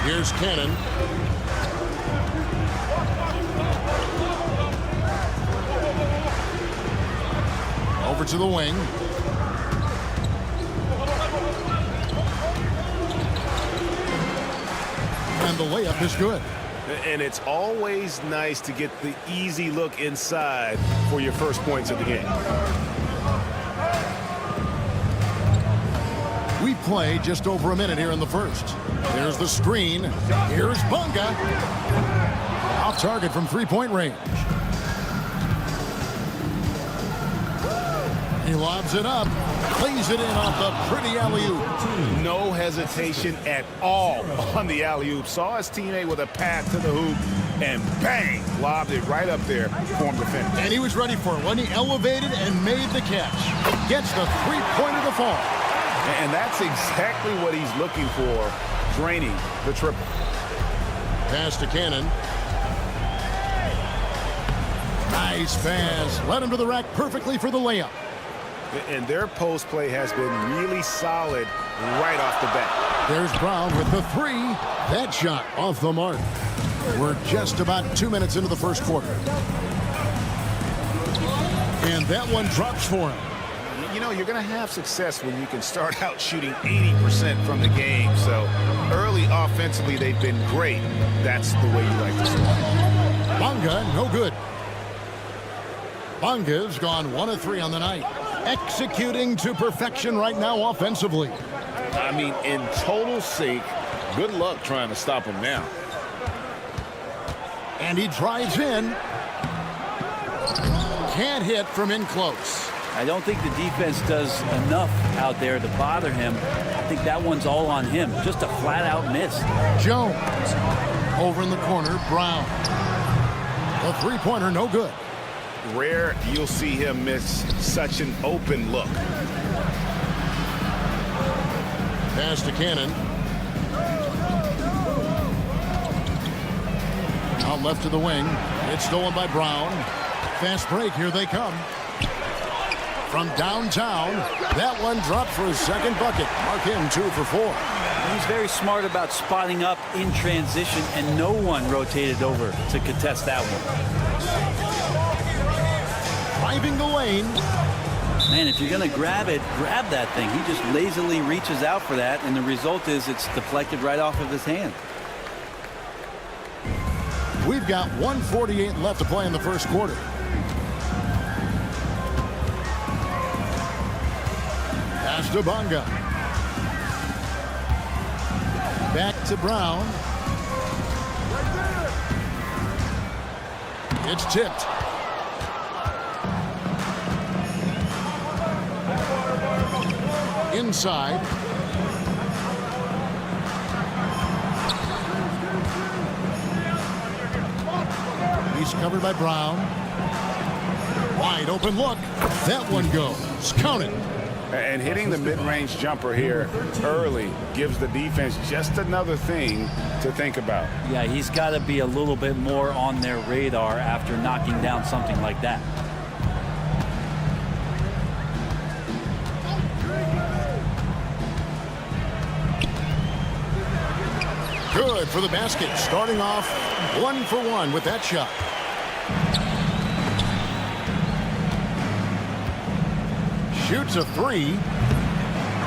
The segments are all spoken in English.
Here's Cannon. Over to the wing. And the layup is good. And it's always nice to get the easy look inside for your first points of the game. We play just over a minute here in the first. There's the screen. Here's Bunga. Off target from three-point range. He lobs it up. Plays it in off the pretty alley-oop. No hesitation at all on the alley-oop. Saw his teammate with a pass to the hoop, and bang, lobbed it right up there for him to finish. And he was ready for it when he elevated and made the catch. Gets the three-pointer to fall. And that's exactly what he's looking for, draining the triple. Pass to Cannon. Nice pass. Led him to the rack perfectly for the layup. And their post play has been really solid right off the bat. There's Brown with the three. That shot off the mark. We're just about 2 minutes into the first quarter. And that one drops for him. You know, you're going to have success when you can start out shooting 80% from the game. So early offensively, they've been great. That's the way you like to start. Bunga, no good. Bunga's gone 1 of 3 on the night. Executing to perfection right now offensively. I mean, in total sync. Good luck trying to stop him now. And he drives in. Can't hit from in close. I don't think the defense does enough out there to bother him. I think that one's all on him. Just a flat-out miss. Jones. Over in the corner, Brown. The three-pointer, no good. Rare you'll see him miss such an open look. Pass to Cannon. Out left to the wing. It's stolen by Brown. Fast break, here they come. From downtown, that one dropped for his second bucket. Mark him 2 for 4. He's very smart about spotting up in transition, and no one rotated over to contest that one. Driving the lane. Man, if you're going to grab it, grab that thing. He just lazily reaches out for that, and the result is it's deflected right off of his hand. We've got 1:48 left to play in the first quarter. Pass to Bunga. Back to Brown. It's tipped. Inside. He's covered by Brown. Wide open look. That one goes. Count it. And hitting the mid-range jumper here early gives the defense just another thing to think about. Yeah, he's got to be a little bit more on their radar after knocking down something like that. Good for the basket. Starting off 1 for 1 with that shot. Shoots a 3.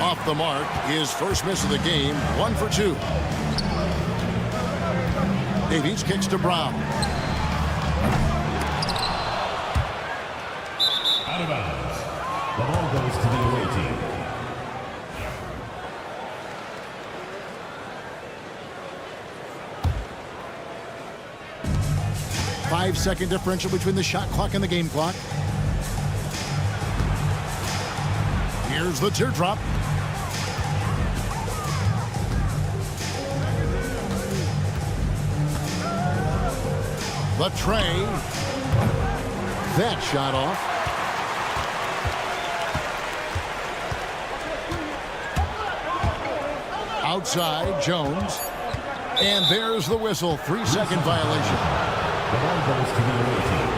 Off the mark. His first miss of the game. 1 for 2. Davies kicks to Brown. Out of bounds. The ball goes to the away team. 5-second differential between the shot clock and the game clock. Here's the teardrop. The tray. That shot off. Outside, Jones. And there's the whistle. 3-second violation. The ball goes to the away team.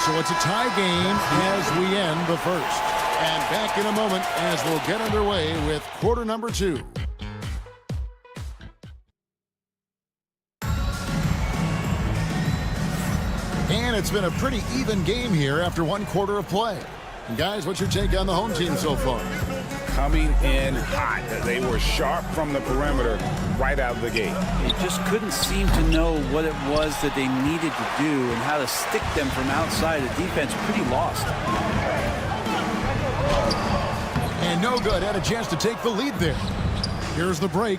So So it's a tie game as we end the first. And back in a moment as we'll get underway with quarter number 2. And it's been a pretty even game here after 1 quarter of play. And guys, what's your take on the home team so far? Coming in hot. They were sharp from the perimeter right out of the gate. They just couldn't seem to know what it was that they needed to do and how to stick them from outside. The defense pretty lost. And no good. Had a chance to take the lead there. Here's the break.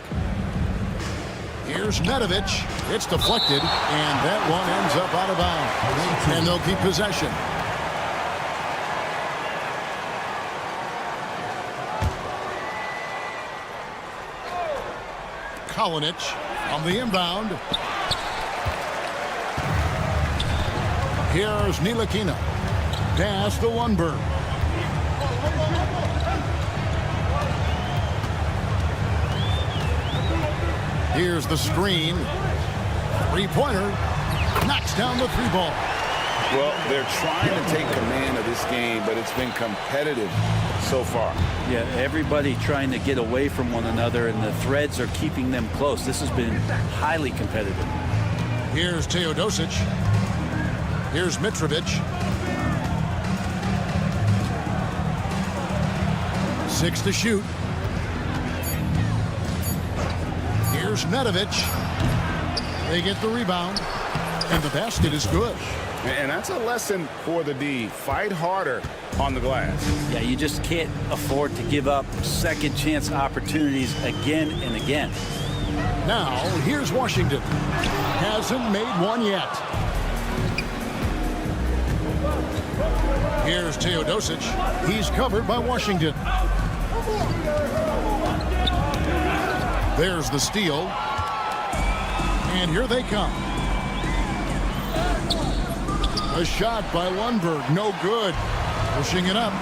Here's Nedovic. It's deflected, and that one ends up out of bounds. And they'll keep possession. Kalinic on the inbound. Here's Ntilikina. Pass to Lundberg. Here's the screen. 3-pointer. Knocks down the 3-ball. Well, they're trying to take command of this game, but it's been competitive so far. Yeah, everybody trying to get away from one another, and the threads are keeping them close. This has been highly competitive. Here's Teodosic. Here's Mitrovic. 6 to shoot. Here's Nedovic. They get the rebound, and the basket is good. And that's a lesson for the D. Fight harder on the glass. Yeah, you just can't afford to give up second chance opportunities again and again. Now, here's Washington. Hasn't made one yet. Here's Teodosic. He's covered by Washington. There's the steal. And here they come. A shot by Lundberg. No good. Pushing it up.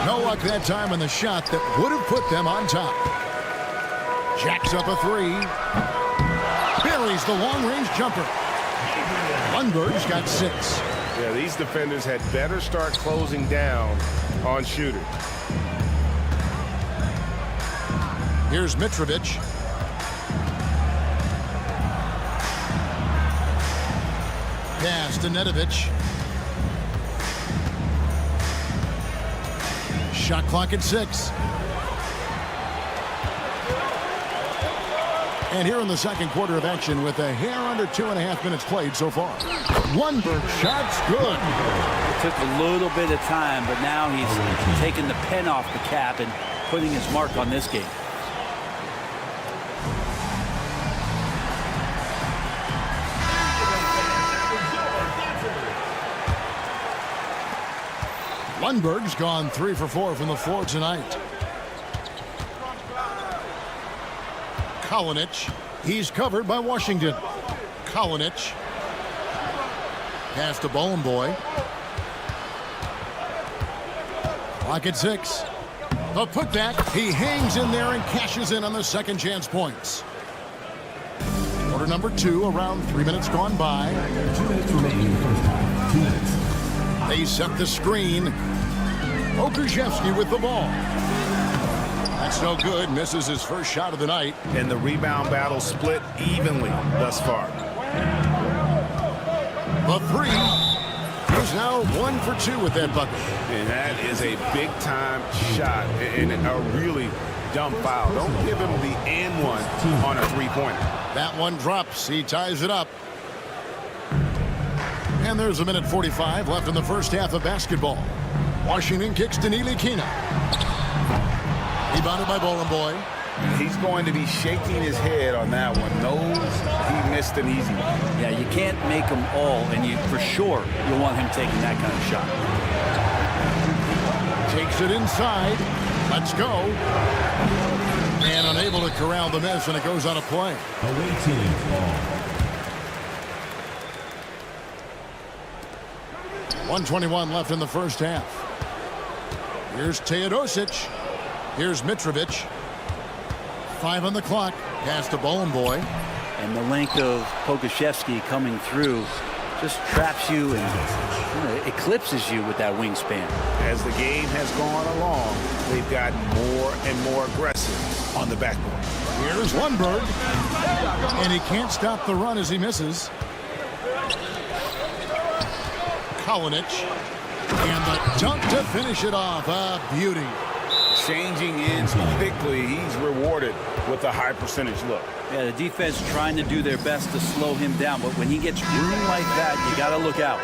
No luck that time on the shot that would have put them on top. Jacks up a 3. Buries the long-range jumper. Lundberg's got 6. Yeah, these defenders had better start closing down on shooters. Here's Mitrovic. Pass to Nedovic. Shot clock at 6. And here in the second quarter of action with a hair under 2.5 minutes played so far. Lundberg shot's good. It took a little bit of time, but now he's taking the pen off the cap and putting his mark on this game. Lundberg's gone 3 for 4 from the floor tonight. Kalinic. He's covered by Washington. Kalinic. Pass to Bowenboy. Clock at 6. The putback. He hangs in there and cashes in on the second chance points. Quarter number 2, around 3 minutes gone by. 2 minutes remaining in the first half. 2 minutes. They set the screen. Okrzewski with the ball. That's no good. Misses his first shot of the night. And the rebound battle split evenly thus far. The 3. He's now 1 for 2 with that bucket. And that is a big-time shot and a really dumb foul. Don't give him the and one on a 3-pointer. That one drops. He ties it up. And there's 1:45 left in the first half of basketball. Washington kicks to Ntilikina. Rebounded by Bowenboy. He's going to be shaking his head on that one. Knows he missed an easy one. Yeah, you can't make them all, and you for sure you'll want him taking that kind of shot. Takes it inside. Let's go. And unable to corral the miss, and it goes on a play. Away team ball. 1:21 left in the first half. Here's Teodosic. Here's Mitrovic. 5 on the clock. Pass to Bowenboy. And the length of Pokusevski coming through just traps you and eclipses you with that wingspan. As the game has gone along, they've gotten more and more aggressive on the backboard. Here's Lundberg, and he can't stop the run as he misses. Kalinic, and the dunk to finish it off. A beauty. Changing ends quickly. He's rewarded with a high percentage look. Yeah, the defense trying to do their best to slow him down, but when he gets room like that, you got to look out.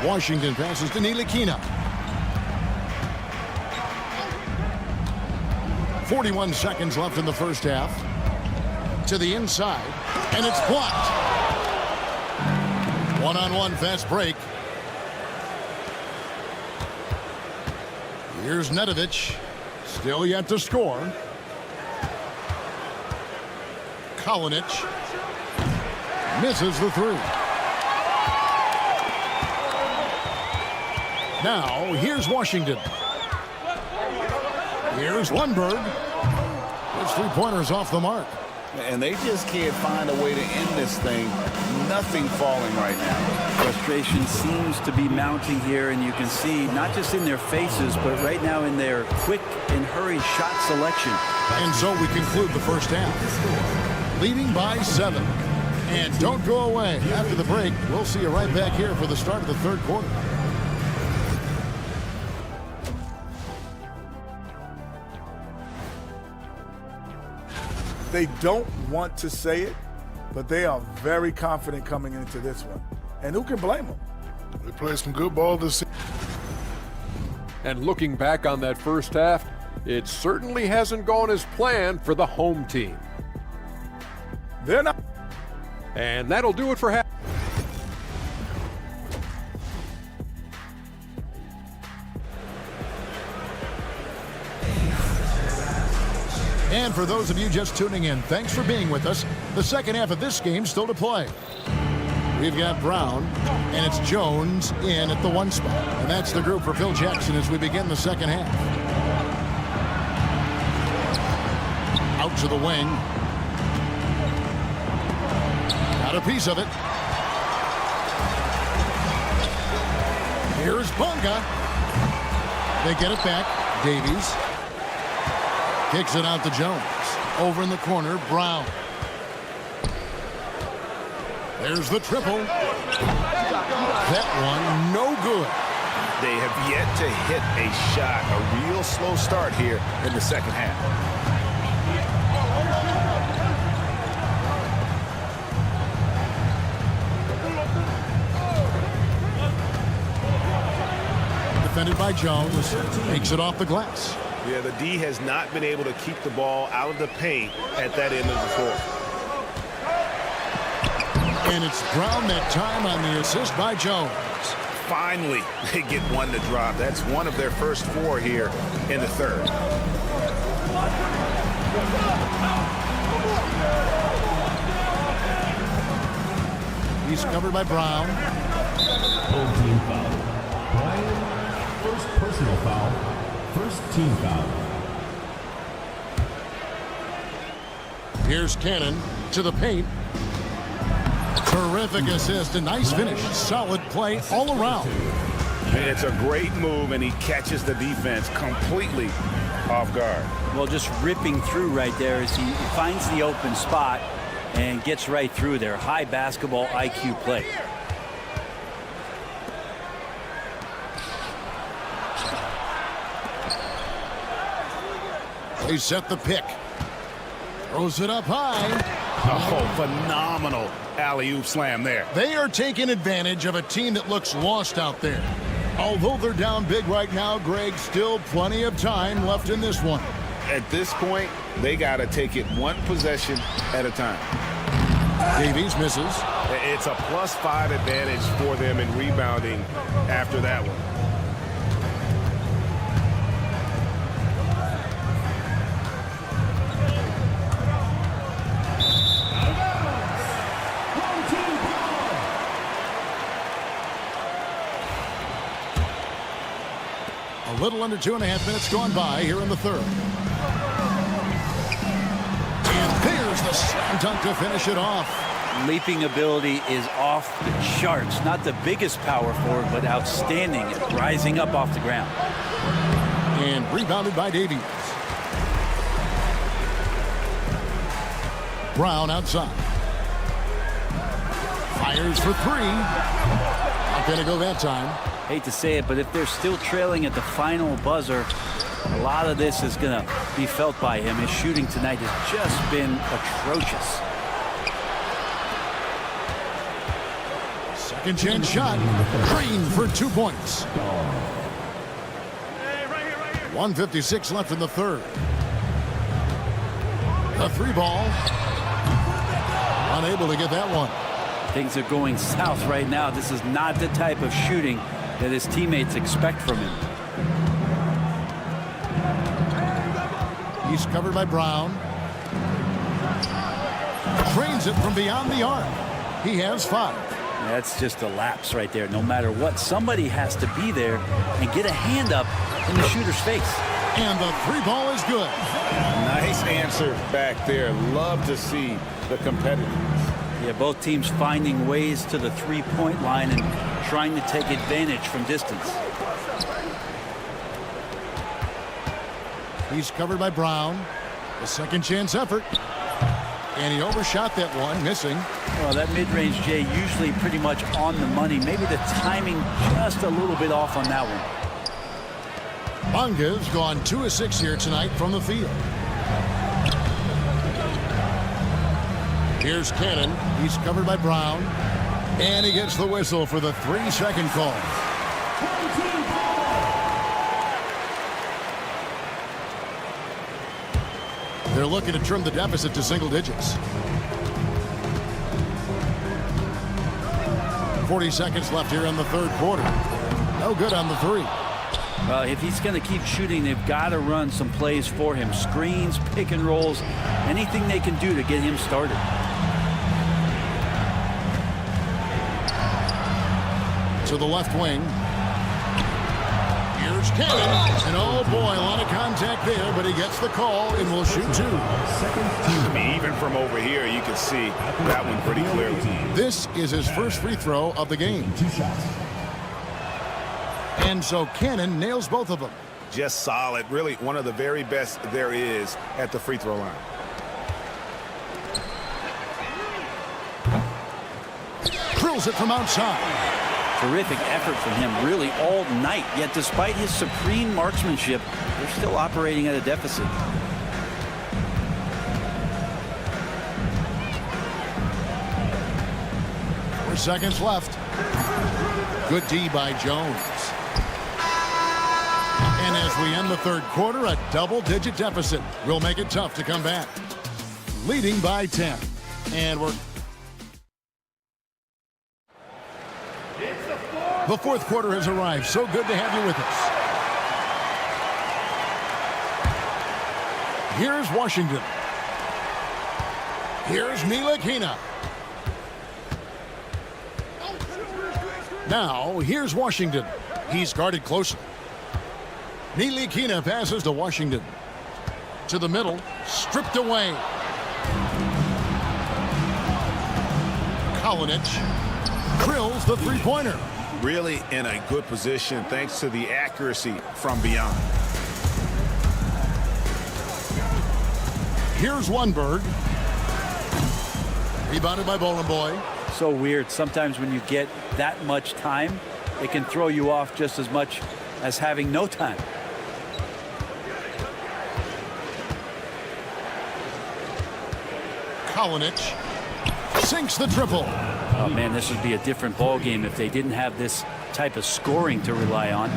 Washington passes to Ntilikina. 41 seconds left in the first half. To the inside, and it's blocked. One-on-one fast break. Here's Nedovic. Still yet to score. Kalinic misses the three. Now, here's Washington. Here's Lundberg. His three-pointers off the mark. And they just can't find a way to end this thing. Nothing falling right now. Frustration seems to be mounting here, and you can see not just in their faces, but right now in their quick and hurried shot selection. And so we conclude the first half. Leading by 7. And don't go away. After the break, we'll see you right back here for the start of the third quarter. They don't want to say it, but they are very confident coming into this one. And who can blame them? They played some good ball this season. And looking back on that first half, it certainly hasn't gone as planned for the home team. They're not. And that'll do it for half. And for those of you just tuning in, thanks for being with us. The second half of this game still to play. We've got Brown, and it's Jones in at the 1 spot. And that's the group for Phil Jackson as we begin the second half. Out to the wing. Got a piece of it. Here's Bonga. They get it back. Davies. Kicks it out to Jones. Over in the corner, Brown. There's the triple. That one, no good. They have yet to hit a shot. A real slow start here in the second half. Defended by Jones. Takes it off the glass. Yeah, the D has not been able to keep the ball out of the paint at that end of the floor. And it's Brown that time on the assist by Jones. Finally, they get one to drop. That's one of their first 4 here in the third. He's covered by Brown. Home team foul. Brian, first personal foul. First team foul. Here's Cannon to the paint. Terrific assist, a nice finish. Solid play all around. It's a great move, and he catches the defense completely off guard. Well, just ripping through right there as he finds the open spot and gets right through there. High basketball IQ play. They set the pick. Throws it up high. Oh, phenomenal alley-oop slam there. They are taking advantage of a team that looks lost out there. Although they're down big right now, Greg, still plenty of time left in this one. At this point, they got to take it one possession at a time. Davies misses. It's a +5 advantage for them in rebounding after that one. A little under 2.5 minutes gone by here in the third. Slam dunk to finish it off. Leaping ability is off the charts. Not the biggest power forward, but outstanding at rising up off the ground. And rebounded by Davies. Brown outside. Fires for three. Not going to go that time. Hate to say it, but if they're still trailing at the final buzzer, a lot of this is going to be felt by him. His shooting tonight has just been atrocious. Second chance shot. Green for 2 points. 1:56 left in the third. The three ball. Unable to get that one. Things are going south right now. This is not the type of shooting that his teammates expect from him. He's covered by Brown. Trains it from beyond the arc. He has 5. That's just a lapse right there. No matter what, somebody has to be there and get a hand up in the shooter's face. And the three ball is good. Nice answer back there. Love to see the competitiveness. Yeah, both teams finding ways to the three-point line and trying to take advantage from distance. He's covered by Brown. A second chance effort. And he overshot that one, missing. Well, that mid-range, Jay, usually pretty much on the money. Maybe the timing just a little bit off on that one. Bonga's gone 2 of 6 here tonight from the field. Here's Cannon. He's covered by Brown. And he gets the whistle for the 3-second call. They're looking to trim the deficit to single digits. 40 seconds left here in the third quarter. No good on the three. Well, if he's going to keep shooting, they've got to run some plays for him. Screens, pick and rolls, anything they can do to get him started. To the left wing. Here's Cannon. And oh boy, a lot of contact there, but he gets the call and will shoot 2. I mean, even from over here, you can see that one pretty clearly. This is his first free throw of the game. 2 shots. And so Cannon nails both of them. Just solid. Really one of the very best there is at the free throw line. Drills it from outside. Terrific effort from him really all night. Yet despite his supreme marksmanship, they're still operating at a deficit. Four seconds left. Good D by Jones. And as we end the third quarter, a double-digit deficit will make it tough to come back. Leading by 10. And we're... The fourth quarter has arrived. So good to have you with us. Here's Washington. Here's Ntilikina. Now, here's Washington. He's guarded closely. Ntilikina passes to Washington. To the middle, stripped away. Kalinic drills the three-pointer. Really in a good position thanks to the accuracy from beyond. Here's Lundberg. Rebounded by Boy. So weird. Sometimes when you get that much time, it can throw you off just as much as having no time. Kalinic sinks the triple. Oh, man, this would be a different ball game if they didn't have this type of scoring to rely on.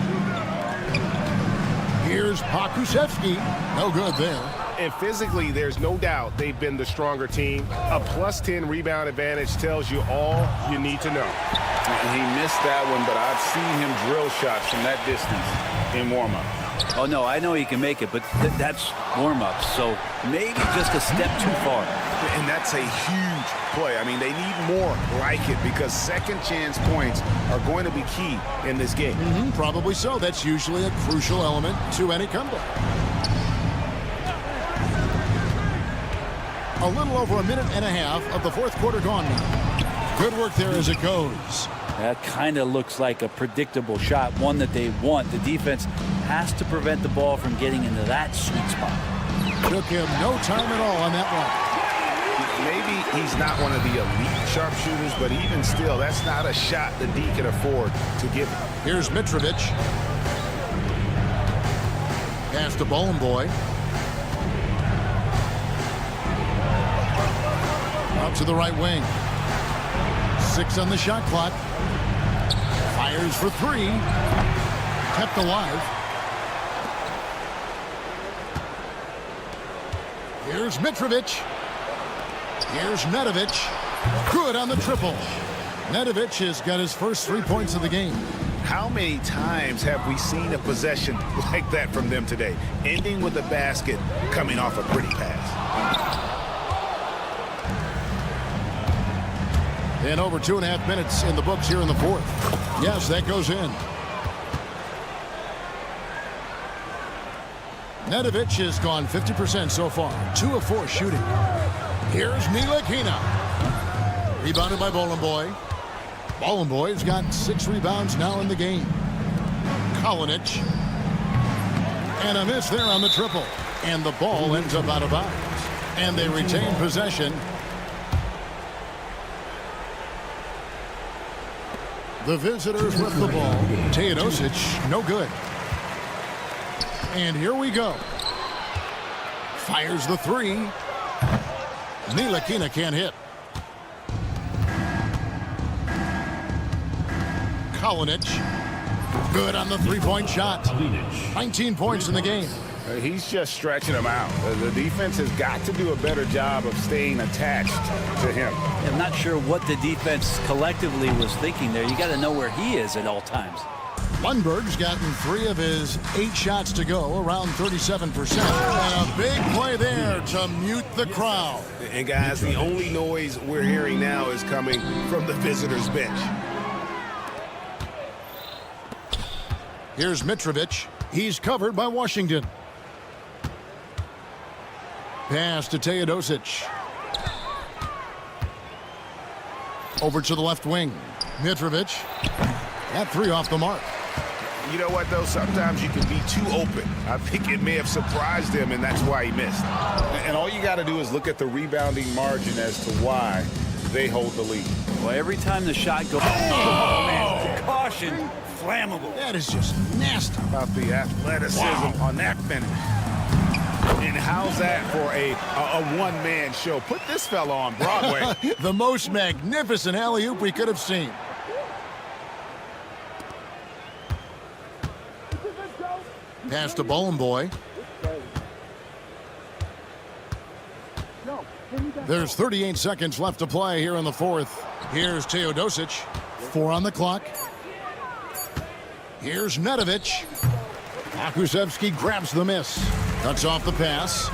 Here's Pokusevski. No good there. And physically, there's no doubt they've been the stronger team. A +10 rebound advantage tells you all you need to know. He missed that one, but I've seen him drill shots from that distance in warm-up. Oh, no, I know he can make it, but that's warm-up. So maybe just a step too far. And that's a huge play. I mean, they need more like it because second chance points are going to be key in this game. Probably so. That's usually a crucial element to any comeback. A little over a minute and a half of the fourth quarter gone now. Good work there as it goes. That kind of looks like a predictable shot, one that they want. The defense has to prevent the ball from getting into that sweet spot. Took him no time at all on that one. Maybe he's not one of the elite sharpshooters, but even still, that's not a shot the D can afford to give him. Here's Mitrovic. Pass to Boy. Up to the right wing. 6 on the shot clock. Fires for 3. Kept alive. Here's Mitrovic. Here's Nedovic. Good on the triple. Nedovic has got his first 3 points of the game. How many times have we seen a possession like that from them today? Ending with a basket, coming off a pretty pass. And over 2.5 minutes in the books here in the fourth. Yes, that goes in. Nedovic has gone 50% so far. 2 of 4 shooting. Here's Ntilikina. Rebounded by Boy. Boy's got 6 rebounds now in the game. Kalinic. And a miss there on the triple. And the ball ends up out of bounds. And they retain possession. The visitors with the ball. Teodosic, no good. And here we go. Fires the 3. Ntilikina can't hit. Kalinic. Good on the 3-point shot. 19 points in the game. He's just stretching them out. The defense has got to do a better job of staying attached to him. I'm not sure what the defense collectively was thinking there. You got to know where he is at all times. Lundberg's gotten 3 of his 8 shots to go, around 37%. And a big play there to mute the crowd. And guys, the only noise we're hearing now is coming from the visitors' bench. Here's Mitrovic. He's covered by Washington. Pass to Teodosic. Over to the left wing. Mitrovic. That 3 off the mark. You know what, though? Sometimes you can be too open. I think it may have surprised him, and that's why he missed. And all you got to do is look at the rebounding margin as to why they hold the lead. Well, every time the shot goes... Oh, man. Caution. Flammable. That is just nasty. About the athleticism on that finish. And how's that for a one-man show? Put this fella on Broadway. The most magnificent alley-oop we could have seen. Pass to Boy. There's 38 seconds left to play here in the fourth. Here's Teodosic. 4 on the clock. Here's Nedovic. Akusevsky grabs the miss. Cuts off the pass.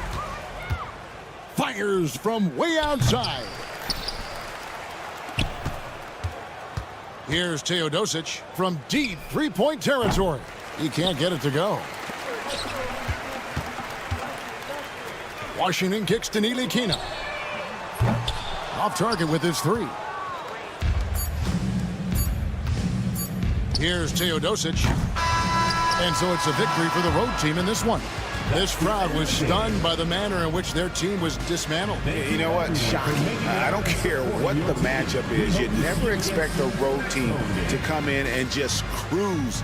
Fires from way outside. Here's Teodosic from deep 3-point territory. He can't get it to go. Washington kicks to Ntilikina. Off target with his 3. Here's Teodosic. And so it's a victory for the road team in this one. This crowd was stunned by the manner in which their team was dismantled. You know what? Shocking. I don't care what the matchup is. You never expect a road team to come in and just cruise.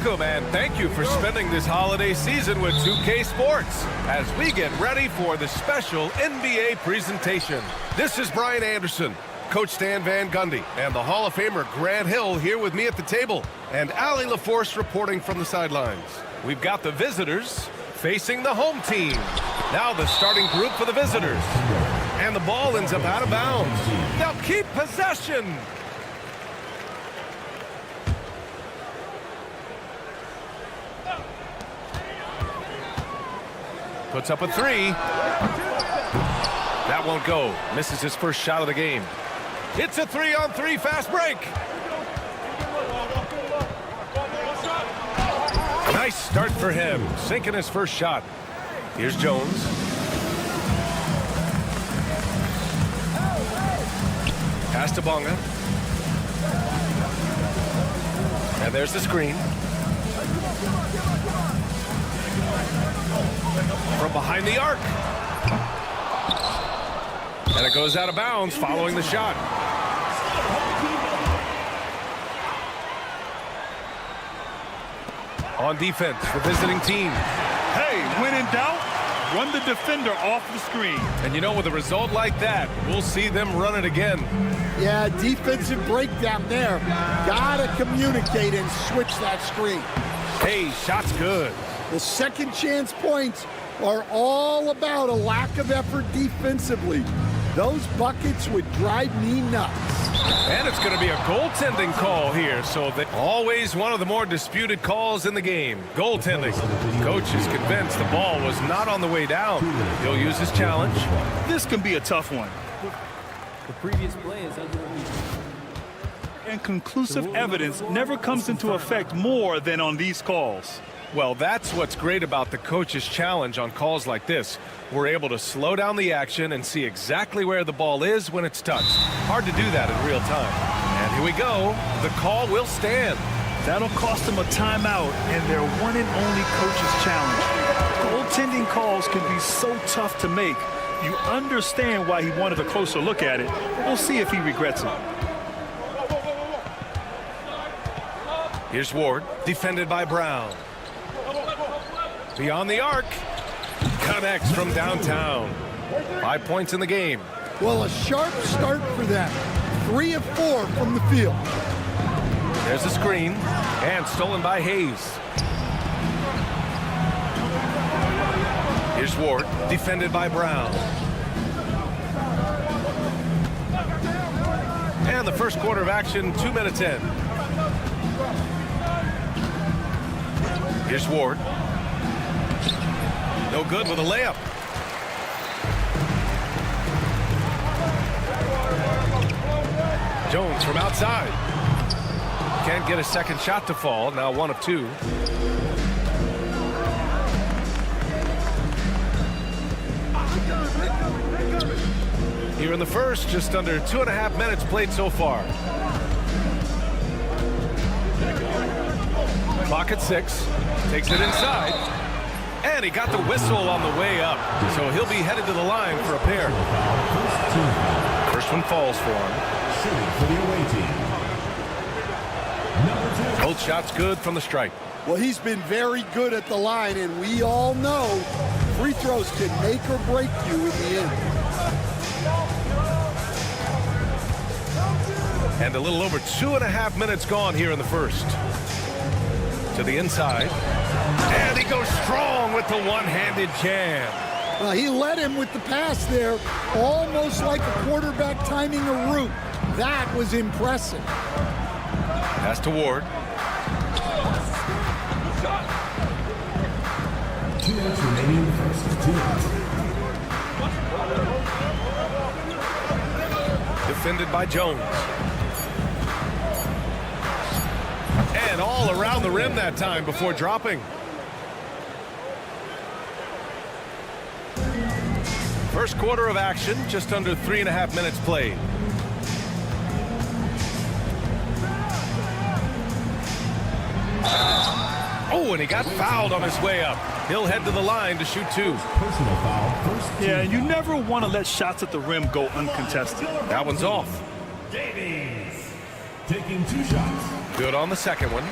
Welcome and thank you for spending this holiday season with 2K Sports as we get ready for the special NBA presentation. This is Brian Anderson, Coach Stan Van Gundy, and the Hall of Famer Grant Hill here with me at the table, and Allie LaForce reporting from the sidelines. We've got the visitors facing the home team. Now the starting group for the visitors. And the ball ends up out of bounds. They'll keep possession. Puts up a three. That won't go. Misses his first shot of the game. It's a 3-on-3 fast break. Nice start for him. Sinking his first shot. Here's Jones. Pass to Bonga. And there's the screen. From behind the arc. And it goes out of bounds following the shot. On defense, the visiting team. Hey, when in doubt, run the defender off the screen. And you know, with a result like that, we'll see them run it again. Yeah, defensive breakdown there. Gotta communicate and switch that screen. Hey, shot's good. The second chance points are all about a lack of effort defensively. Those buckets would drive me nuts. And it's going to be a goaltending call here, so always one of the more disputed calls in the game. Goaltending. Coach is convinced the ball was not on the way down. He'll use his challenge. This can be a tough one. The previous play is under review. And conclusive evidence never comes into effect more than on these calls. Well, that's what's great about the coach's challenge on calls like this. We're able to slow down the action and see exactly where the ball is when it's touched. Hard to do that in real time. And here we go. The call will stand. That'll cost them a timeout and their one and only coach's challenge. Goaltending calls can be so tough to make. You understand why he wanted a closer look at it. We'll see if he regrets it. Here's Ward, defended by Brown. Beyond the arc. Connects from downtown. 5 points in the game. Well, a sharp start for them. 3 of 4 from the field. There's a screen, and stolen by Hayes. Here's Ward, defended by Brown. And the first quarter of action, 2 minutes in. Here's Ward. No good with a layup. Jones from outside. Can't get a second shot to fall. Now 1 of 2. Here in the first, just under 2.5 minutes played so far. Clock at 6. Takes it inside. And he got the whistle on the way up. So he'll be headed to the line for a pair. First one falls for him. For the away team. Number 2. Both shots good from the stripe. Well, he's been very good at the line, and we all know free throws can make or break you in the end. And a little over 2.5 minutes gone here in the first. To the inside. And he goes strong with the one-handed jam. Well, he led him with the pass there, almost like a quarterback timing a route. That was impressive. Pass to Ward. 2 minutes remaining in the first. 2 minutes. Defended by Jones. And all around the rim that time before dropping. First quarter of action, just under 3.5 minutes played. Oh, and he got fouled on his way up. He'll head to the line to shoot 2. Personal foul. First team. Yeah, and you never want to let shots at the rim go uncontested. That one's off. Davies taking 2 shots. Good on the second one.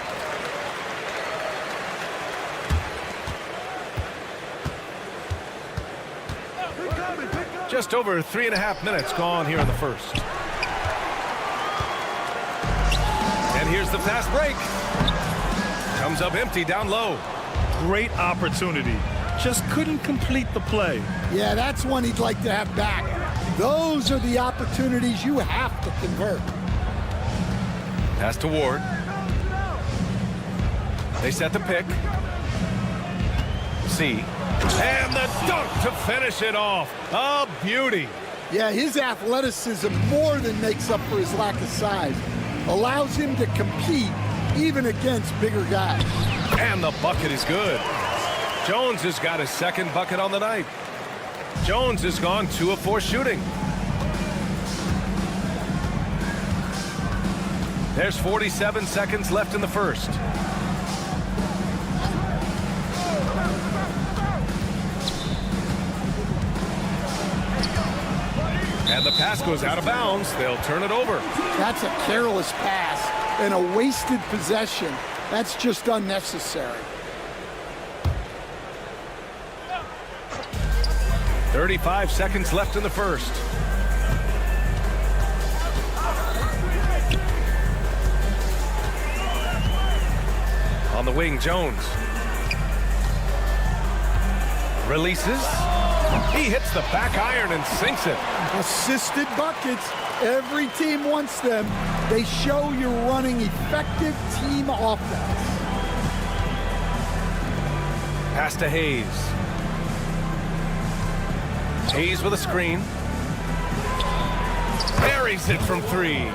Just over 3.5 minutes gone here in the first. And here's the fast break. Comes up empty down low. Great opportunity. Just couldn't complete the play. Yeah, that's one he'd like to have back. Those are the opportunities you have to convert. Pass to Ward. They set the pick. C. And the dunk to finish it off. A beauty. Yeah, his athleticism more than makes up for his lack of size. Allows him to compete even against bigger guys. And the bucket is good. Jones has got his second bucket on the night. Jones has gone 2 of 4 shooting. There's 47 seconds left in the first. And the pass goes out of bounds. They'll turn it over. That's a careless pass and a wasted possession. That's just unnecessary. 35 seconds left in the first. On the wing, Jones. Releases. He hits the back iron and sinks it. Assisted buckets. Every team wants them. They show you're running effective team offense. Pass to Hayes. Hayes with a screen. Buries it from 3.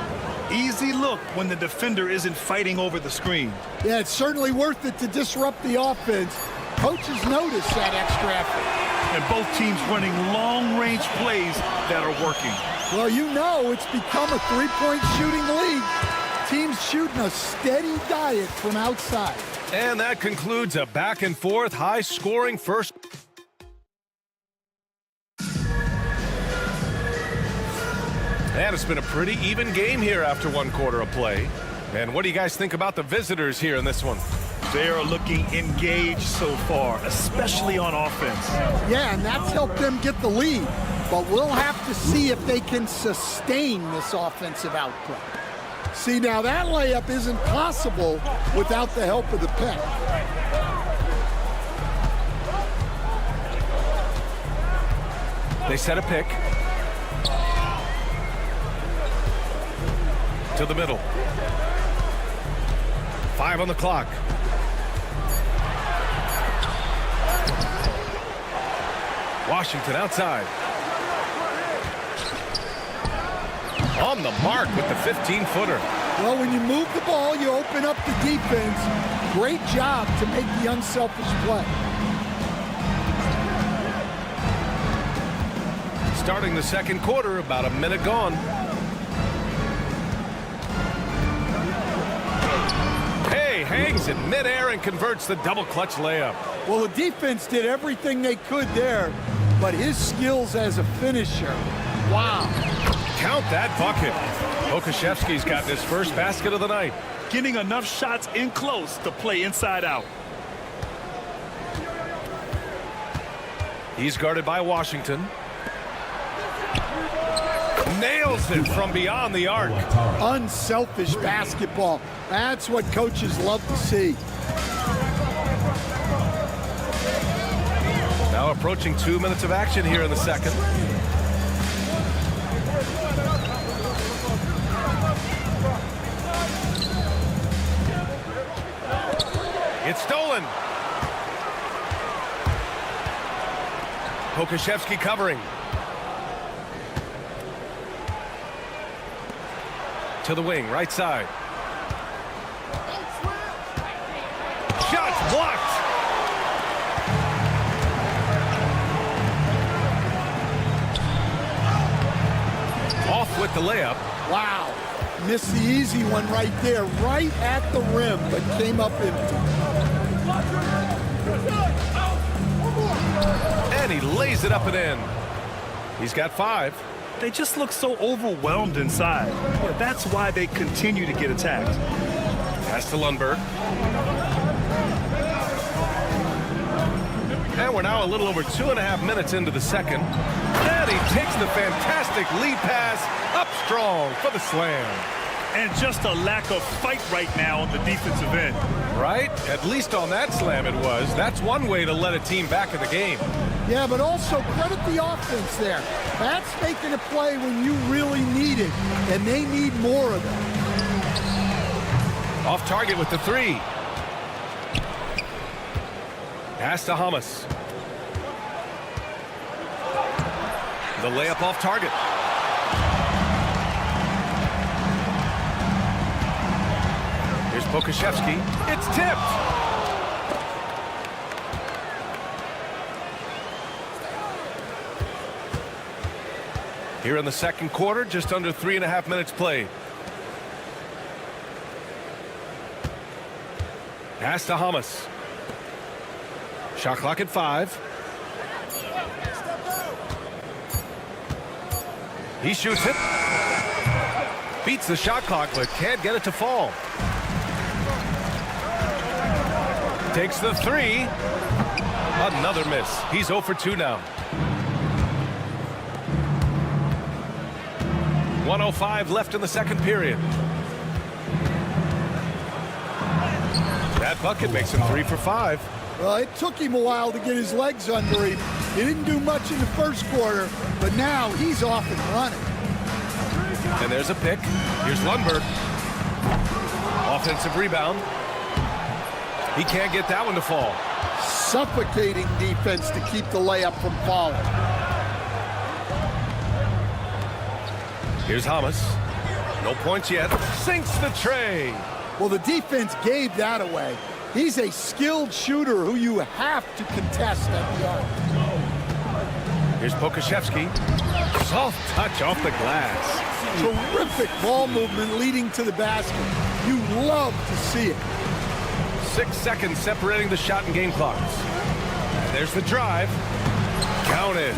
Easy look when the defender isn't fighting over the screen. Yeah, it's certainly worth it to disrupt the offense. Coaches notice that extra effort. And both teams running long-range plays that are working. Well, you know it's become a three-point shooting league. Teams shooting a steady diet from outside. And that concludes a back-and-forth, high-scoring first. And it's been a pretty even game here after 1 quarter of play. And what do you guys think about the visitors here in this one? They are looking engaged so far, especially on offense. Yeah, and that's helped them get the lead. But we'll have to see if they can sustain this offensive output. See, now that layup isn't possible without the help of the pick. They set a pick. To the middle. 5 on the clock. Washington outside. On the mark with the 15-footer. Well, when you move the ball, you open up the defense. Great job to make the unselfish play. Starting the second quarter, about a minute gone. Hey, hangs in midair and converts the double clutch layup. Well, the defense did everything they could there, but his skills as a finisher, wow. Count that bucket. Okashevsky's gotten his first basket of the night. Getting enough shots in close to play inside out. He's guarded by Washington. Nails it from beyond the arc. Unselfish basketball. That's what coaches love to see. Now approaching 2 minutes of action here in the second. It's stolen. Okashevsky covering. To the wing, right side. Shots blocked. Off with the layup. Wow. Missed the easy one right there, right at the rim, but came up empty. And he lays it up and in. He's got 5. They just look so overwhelmed inside. Yeah, that's why they continue to get attacked. Pass to Lundberg. And we're now a little over 2.5 minutes into the second. And he takes the fantastic lead pass up strong for the slam. And just a lack of fight right now on the defensive end. Right? At least on that slam it was. That's one way to let a team back in the game. Yeah, but also credit the offense there. That's making a play when you really need it, and they need more of it. Off target with the 3. Pass to Hamas. The layup off target. Here's Okashevsky. It's tipped. Here in the second quarter, just under 3.5 minutes played. Pass to Hamas. Shot clock at 5. He shoots it. Beats the shot clock, but can't get it to fall. Takes the 3. Another miss. He's 0 for 2 now. 1:05 left in the second period. That bucket makes him 3 for 5. Well, it took him a while to get his legs under him. He didn't do much in the first quarter, but now he's off and running. And there's a pick. Here's Lundberg. Offensive rebound. He can't get that one to fall. Suffocating defense to keep the layup from falling. Here's Hamas. No points yet. Sinks the tray. Well, the defense gave that away. He's a skilled shooter who you have to contest at the arc. Here's Okashevsky. Soft touch off the glass. Terrific ball movement leading to the basket. You love to see it. 6 seconds separating the shot and game clocks. And there's the drive. Counted.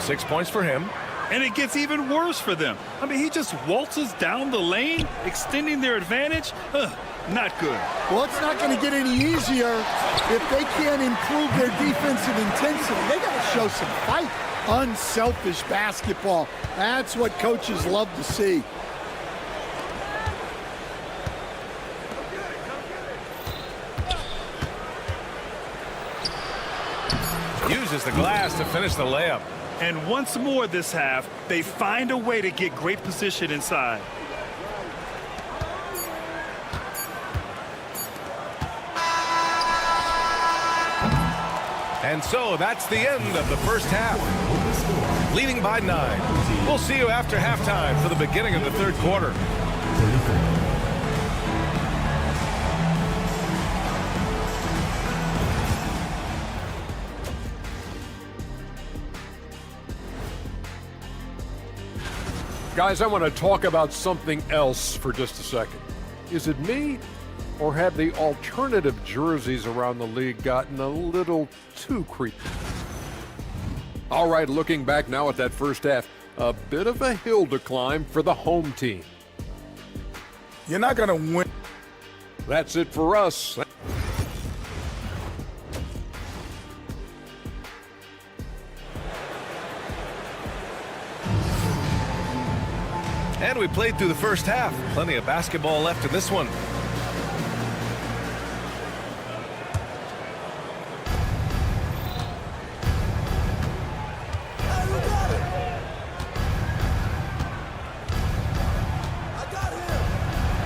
6 points for him. And it gets even worse for them. I mean, he just waltzes down the lane, extending their advantage. Not good. Well, it's not going to get any easier if they can't improve their defensive intensity. They got to show some fight. Unselfish basketball. That's what coaches love to see. Uses the glass to finish the layup. And once more this half, they find a way to get great position inside. And so that's the end of the first half. Leading by 9. We'll see you after halftime for the beginning of the third quarter. Guys, I want to talk about something else for just a second. Is it me, or have the alternative jerseys around the league gotten a little too creepy? All right, looking back now at that first half, a bit of a hill to climb for the home team. You're not going to win. That's it for us. And we played through the first half. Plenty of basketball left in this one.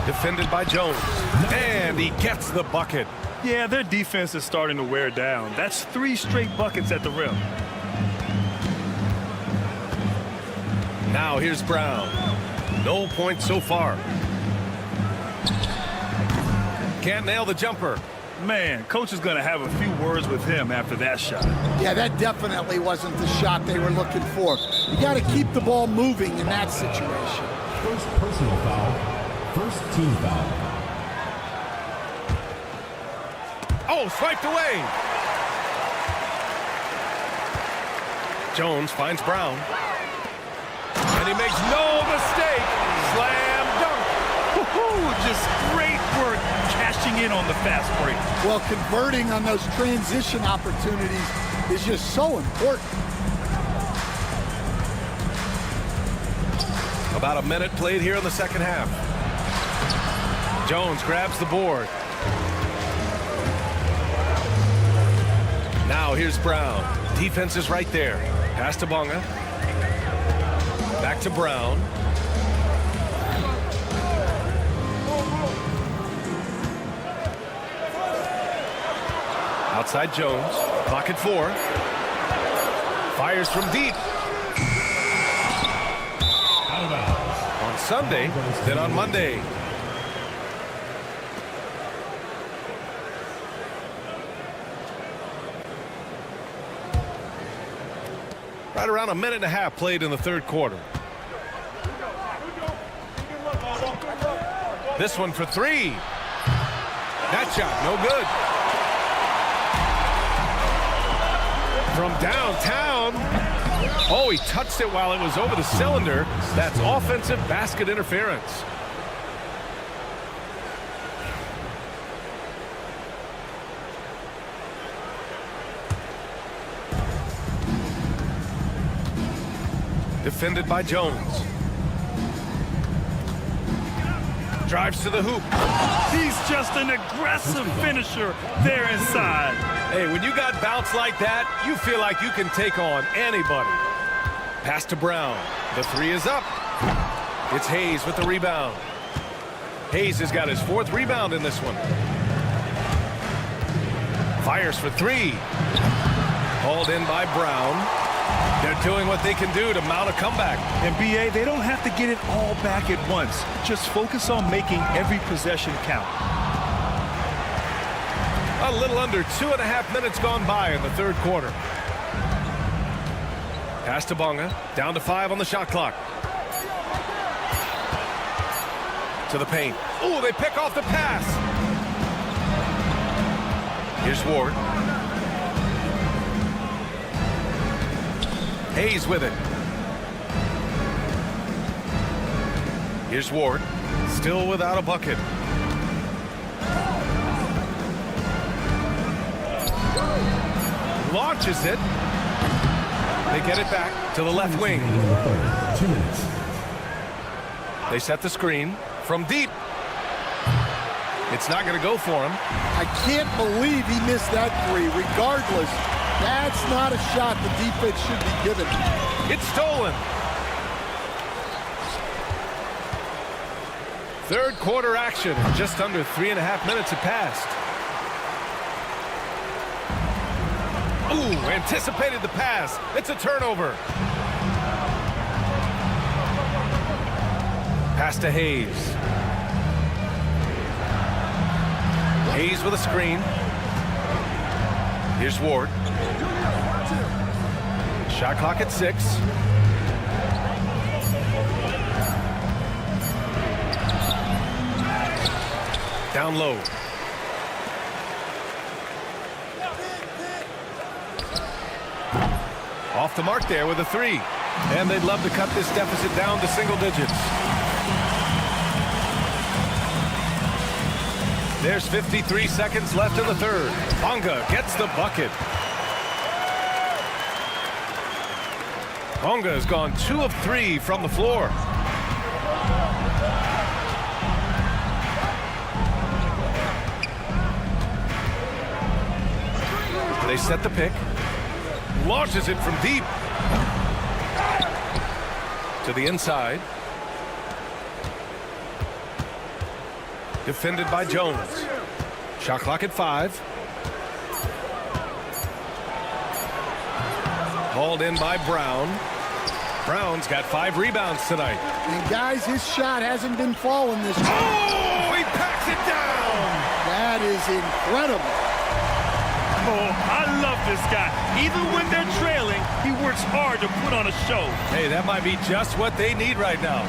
Defended by Jones. And he gets the bucket. Yeah, their defense is starting to wear down. That's 3 straight buckets at the rim. Now here's Brown. No points so far. Can't nail the jumper. Man, coach is going to have a few words with him after that shot. Yeah, that definitely wasn't the shot they were looking for. You got to keep the ball moving in that situation. First personal foul. First team foul. Oh, swiped away. Jones finds Brown. And he makes no mistake. Slam dunk. Woohoo! Just great work cashing in on the fast break. Well, converting on those transition opportunities is just so important. About a minute played here in the second half. Jones grabs the board. Now here's Brown. Defense is right there. Pass to Bonga. Back to Brown. Outside Jones. Pocket 4. Fires from deep. On Sunday, then on Monday. Right around a minute and a half played in the third quarter. This one for 3. That shot, no good. From downtown. Oh, he touched it while it was over the cylinder. That's offensive basket interference. Defended by Jones. Drives to the hoop. He's just an aggressive finisher there inside. Hey, when you got bounce like that, you feel like you can take on anybody. Pass to Brown. The 3 is up. It's Hayes with the rebound. Hayes has got his 4th rebound in this one. Fires for 3. Hauled in by Brown. They're doing what they can do to mount a comeback. And BA, they don't have to get it all back at once. Just focus on making every possession count. A little under 2.5 minutes gone by in the third quarter. Pass to Bonga. Down to 5 on the shot clock. To the paint. Oh, they pick off the pass. Here's Ward. Hayes with it. Here's Ward, still without a bucket. Launches it. They get it back to the left wing. 2 minutes. They set the screen from deep. It's not going to go for him. I can't believe he missed that three. Regardless, that's not a shot the defense should be given. It's stolen. Third quarter action. Just under 3.5 minutes have passed. Ooh, anticipated the pass. It's a turnover. Pass to Hayes. Hayes with a screen. Here's Ward. Shot clock at 6. Down low. Off the mark there with a 3. And they'd love to cut this deficit down to single digits. There's 53 seconds left in the third. Bonga gets the bucket. Bonga has gone 2 of 3 from the floor. They set the pick. Launches it from deep. To the inside. Defended by Jones. Shot clock at 5. Hauled in by Brown. Brown's got 5 rebounds tonight. And guys, his shot hasn't been falling this time. Oh, he packs it down. That is incredible. Oh, I love this guy. Even when they're trailing, he works hard to put on a show. Hey, that might be just what they need right now.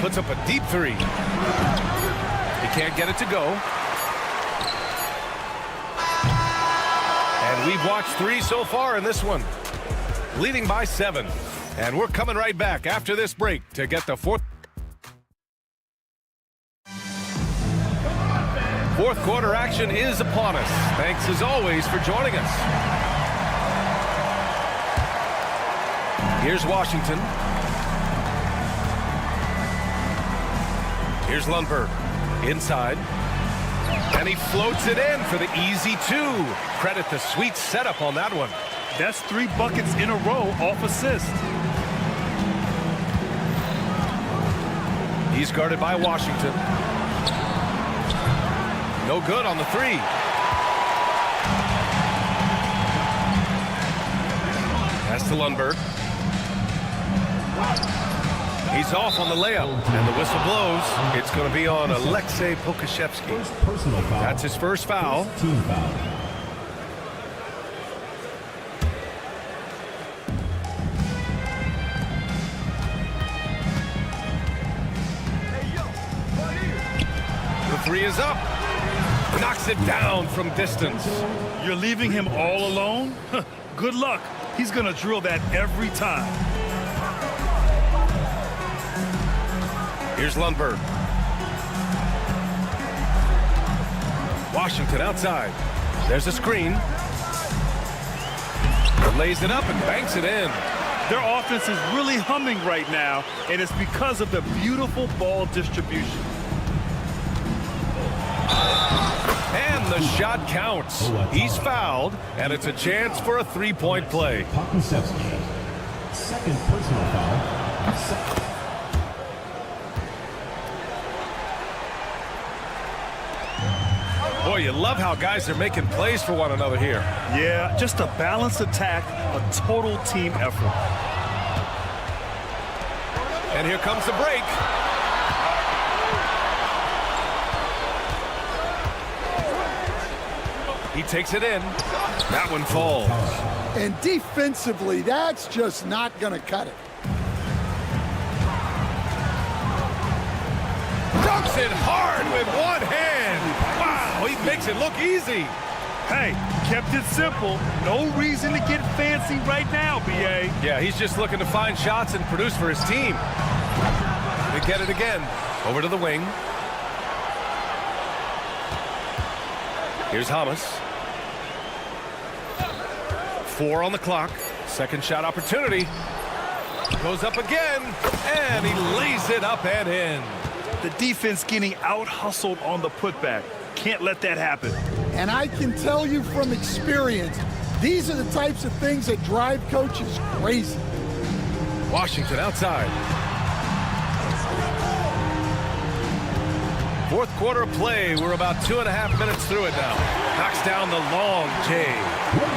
Puts up a deep 3. He can't get it to go. And we've watched 3 so far in this one. Leading by 7. And we're coming right back after this break to get the fourth quarter action is upon us. Thanks as always for joining us. Here's Washington. Here's Lundberg. Inside. And he floats it in for the easy 2. Credit the sweet setup on that one. That's 3 buckets in a row off assist. He's guarded by Washington. No good on the 3. Pass to Lundberg. He's off on the layup, and the whistle blows. It's going to be on Alexei Pokashevsky. First personal foul. That's his first foul. Team foul. The 3 is up. Knocks it down from distance. You're leaving him all alone? Good luck. He's going to drill that every time. Here's Lundberg. Washington outside. There's a screen. Lays it up and banks it in. Their offense is really humming right now, and it's because of the beautiful ball distribution. And the shot counts. He's fouled, and it's a chance for a 3-point play. Pokashevsky. Second personal foul. Boy, you love how guys are making plays for one another here. Yeah, just a balanced attack, a total team effort. And here comes the break. He takes it in. That one falls. And defensively, that's just not going to cut it. Dunks it hard with one hand. Wow, he makes it look easy. Hey, kept it simple. No reason to get fancy right now, B.A. Yeah, he's just looking to find shots and produce for his team. They get it again. Over to the wing. Here's Hamas. 4 on the clock. Second shot opportunity. Goes up again, and he lays it up and in. The defense getting out-hustled on the putback. Can't let that happen. And I can tell you from experience, these are the types of things that drive coaches crazy. Washington outside. Fourth quarter of play. We're about 2.5 minutes through it now. Knocks down the long J.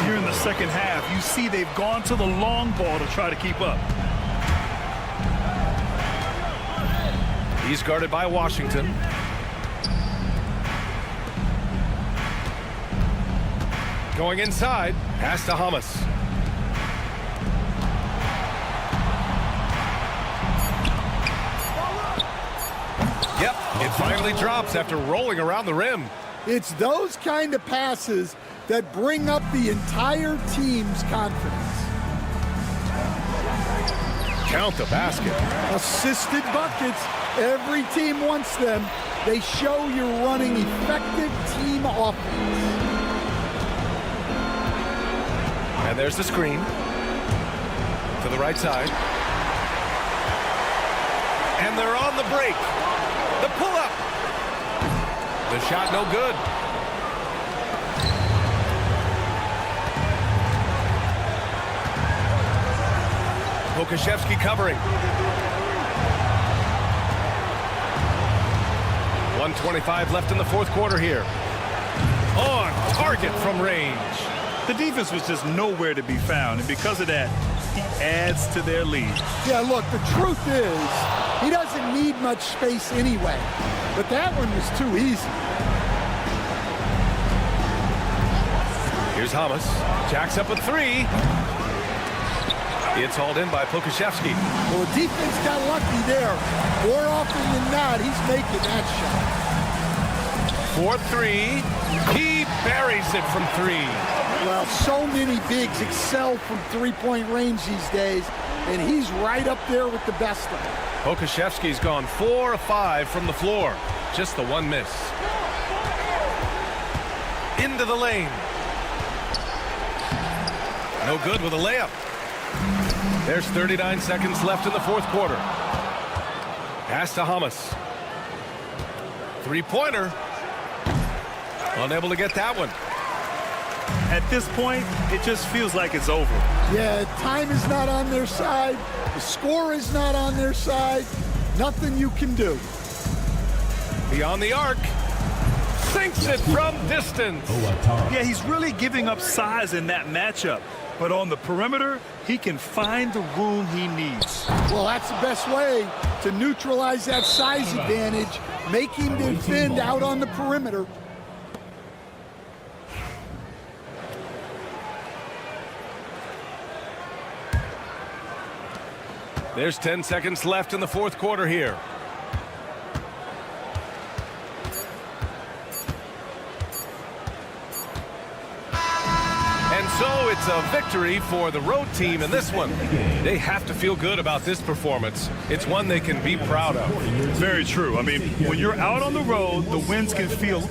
Here in the second half, you see they've gone to the long ball to try to keep up. He's guarded by Washington. Going inside. Pass to Hamas. Yep, it finally drops after rolling around the rim. It's those kind of passes that bring up the entire team's confidence. Count the basket. Assisted buckets. Every team wants them. They show you're running effective team offense. And there's the screen. To the right side. And they're on the break. The pull-up. The shot no good. Pokashevsky covering. 1:25 left in the fourth quarter here. On target from range. The defense was just nowhere to be found, and because of that, he adds to their lead. Yeah, look, the truth is, he doesn't need much space anyway. But that one was too easy. Here's Hamas. Jacks up a 3. It's hauled in by Pokashevsky. Well, the defense got lucky there. More often than not, he's making that shot. 4-3. He buries it from 3. Well, so many bigs excel from three-point range these days, and he's right up there with the best of them. Pokashevsky's gone 4 of 5 from the floor. Just the one miss. Into the lane. No good with a layup. There's 39 seconds left in the fourth quarter. Pass to Hamas. Three-pointer. Unable to get that one. At this point, it just feels like it's over. Yeah, time is not on their side. The score is not on their side. Nothing you can do. Beyond the arc. Sinks it from distance. Yeah, he's really giving up size in that matchup. But on the perimeter, he can find the room he needs. Well, that's the best way to neutralize that size advantage. Make him defend out on the perimeter. There's 10 seconds left in the fourth quarter here. And so it's a victory for the road team in this one. They have to feel good about this performance. It's one they can be proud of. Very true. I mean, when you're out on the road, the wins can feel...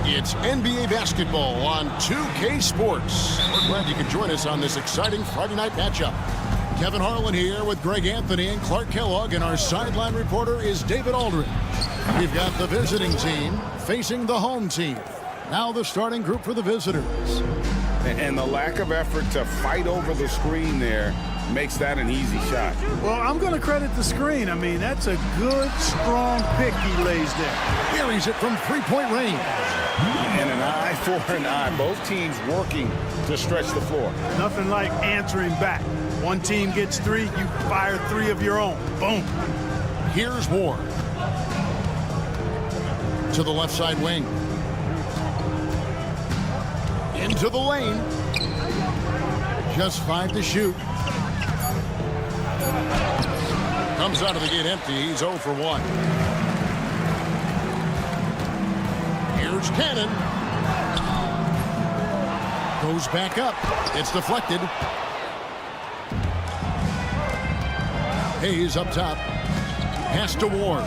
It's NBA basketball on 2K Sports. We're glad you could join us on this exciting Friday night matchup. Kevin Harlan here with Greg Anthony and Clark Kellogg, and our sideline reporter is David Aldridge. We've got the visiting team facing the home team. Now the starting group for the visitors. And the lack of effort to fight over the screen there makes that an easy shot. Well, I'm going to credit the screen. I mean, that's a good, strong pick he lays there. Carries it from three-point range. And an eye for an eye. Both teams working to stretch the floor. Nothing like answering back. One team gets three, you fire three of your own. Boom. Here's Ward. To the left side wing. Into the lane. Just 5 to shoot. Comes out of the gate empty. He's 0 for 1. Here's Cannon. Goes back up. It's deflected. Hayes up top. Pass to Ward.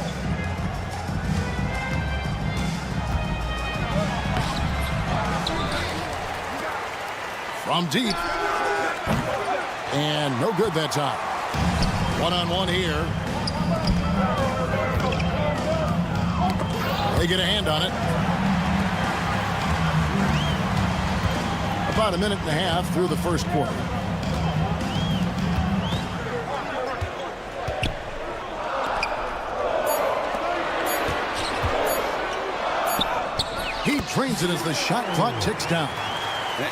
From deep. And no good that time. One-on-one here. They get a hand on it. About a minute and a half through the first quarter. He trains it as the shot clock ticks down.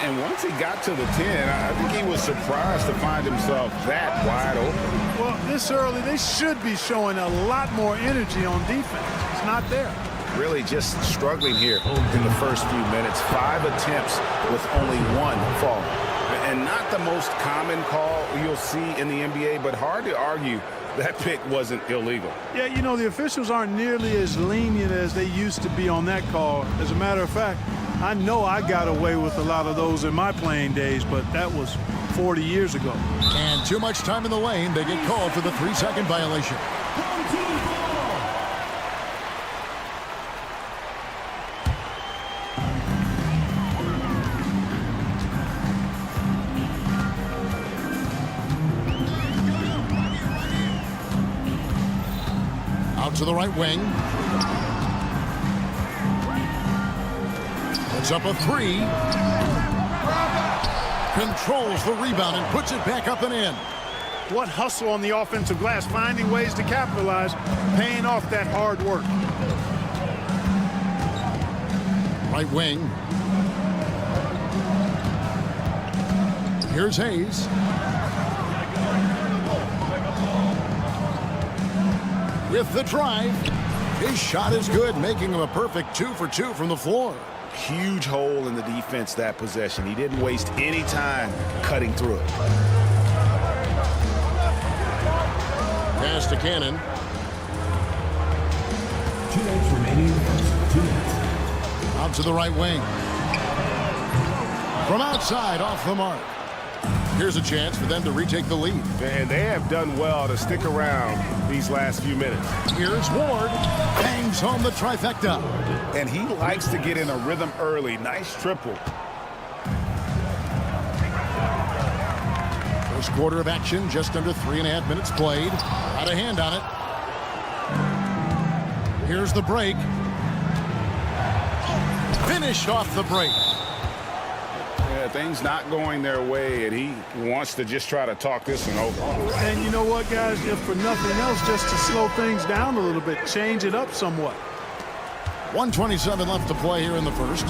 And once he got to the 10, I think he was surprised to find himself that wide open. Well, this early, they should be showing a lot more energy on defense. It's not there. Really just struggling here in the first few minutes. 5 attempts with only 1 fall. And not the most common call you'll see in the NBA, but hard to argue that pick wasn't illegal. Yeah, you know, the officials aren't nearly as lenient as they used to be on that call. As a matter of fact, I know I got away with a lot of those in my playing days, but that was 40 years ago. And too much time in the lane. They get called for the 3-second violation. Out to the right wing. Puts up a 3. Controls the rebound and puts it back up and in. What hustle on the offensive glass, finding ways to capitalize, paying off that hard work. Right wing. Here's Hayes. With the drive. His shot is good, making him a perfect 2 for 2 from the floor. Huge hole in the defense that possession. He didn't waste any time cutting through it. Pass to Cannon. 2 minutes remaining. 2 minutes. Out to the right wing. From outside, off the mark. Here's a chance for them to retake the lead. And they have done well to stick around these last few minutes. Here's Ward. Bangs home the trifecta. And he likes to get in a rhythm early. Nice triple. First quarter of action, just under 3.5 minutes played. Had a hand on it. Here's the break. Finished off the break. things not going their way, and he wants to just try to talk this one over. And you know what, guys? If for nothing else, just to slow things down a little bit, change it up somewhat. 1:27 left to play here in the first.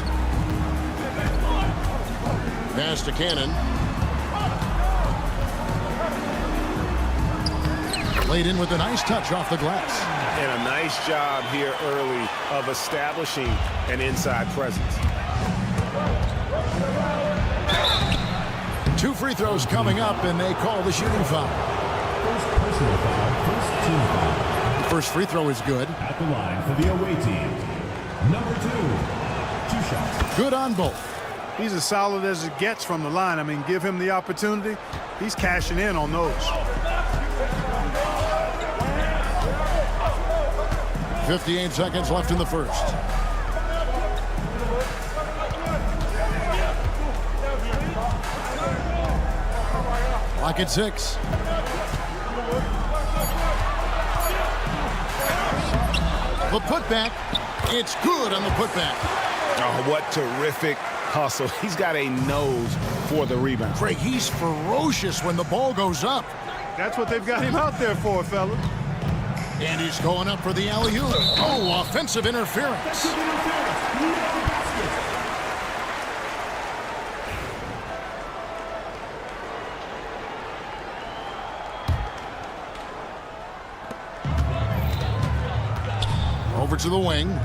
Pass to Cannon. Laid in with a nice touch off the glass. And a nice job here early of establishing an inside presence. 2 free throws coming up, and they call the shooting foul. First personal foul, first team foul. The first free throw is good. At the line for the away team. Number 2. 2 shots. Good on both. He's as solid as it gets from the line. I mean, give him the opportunity. He's cashing in on those. 58 seconds left in the first. Clock at 6. The putback. It's good on the putback. Oh, what terrific hustle. He's got a nose for the rebound. Craig, he's ferocious when the ball goes up. That's what they've got him out there for, fellas. And he's going up for the alley-oop. Oh, offensive interference. Over to the wing.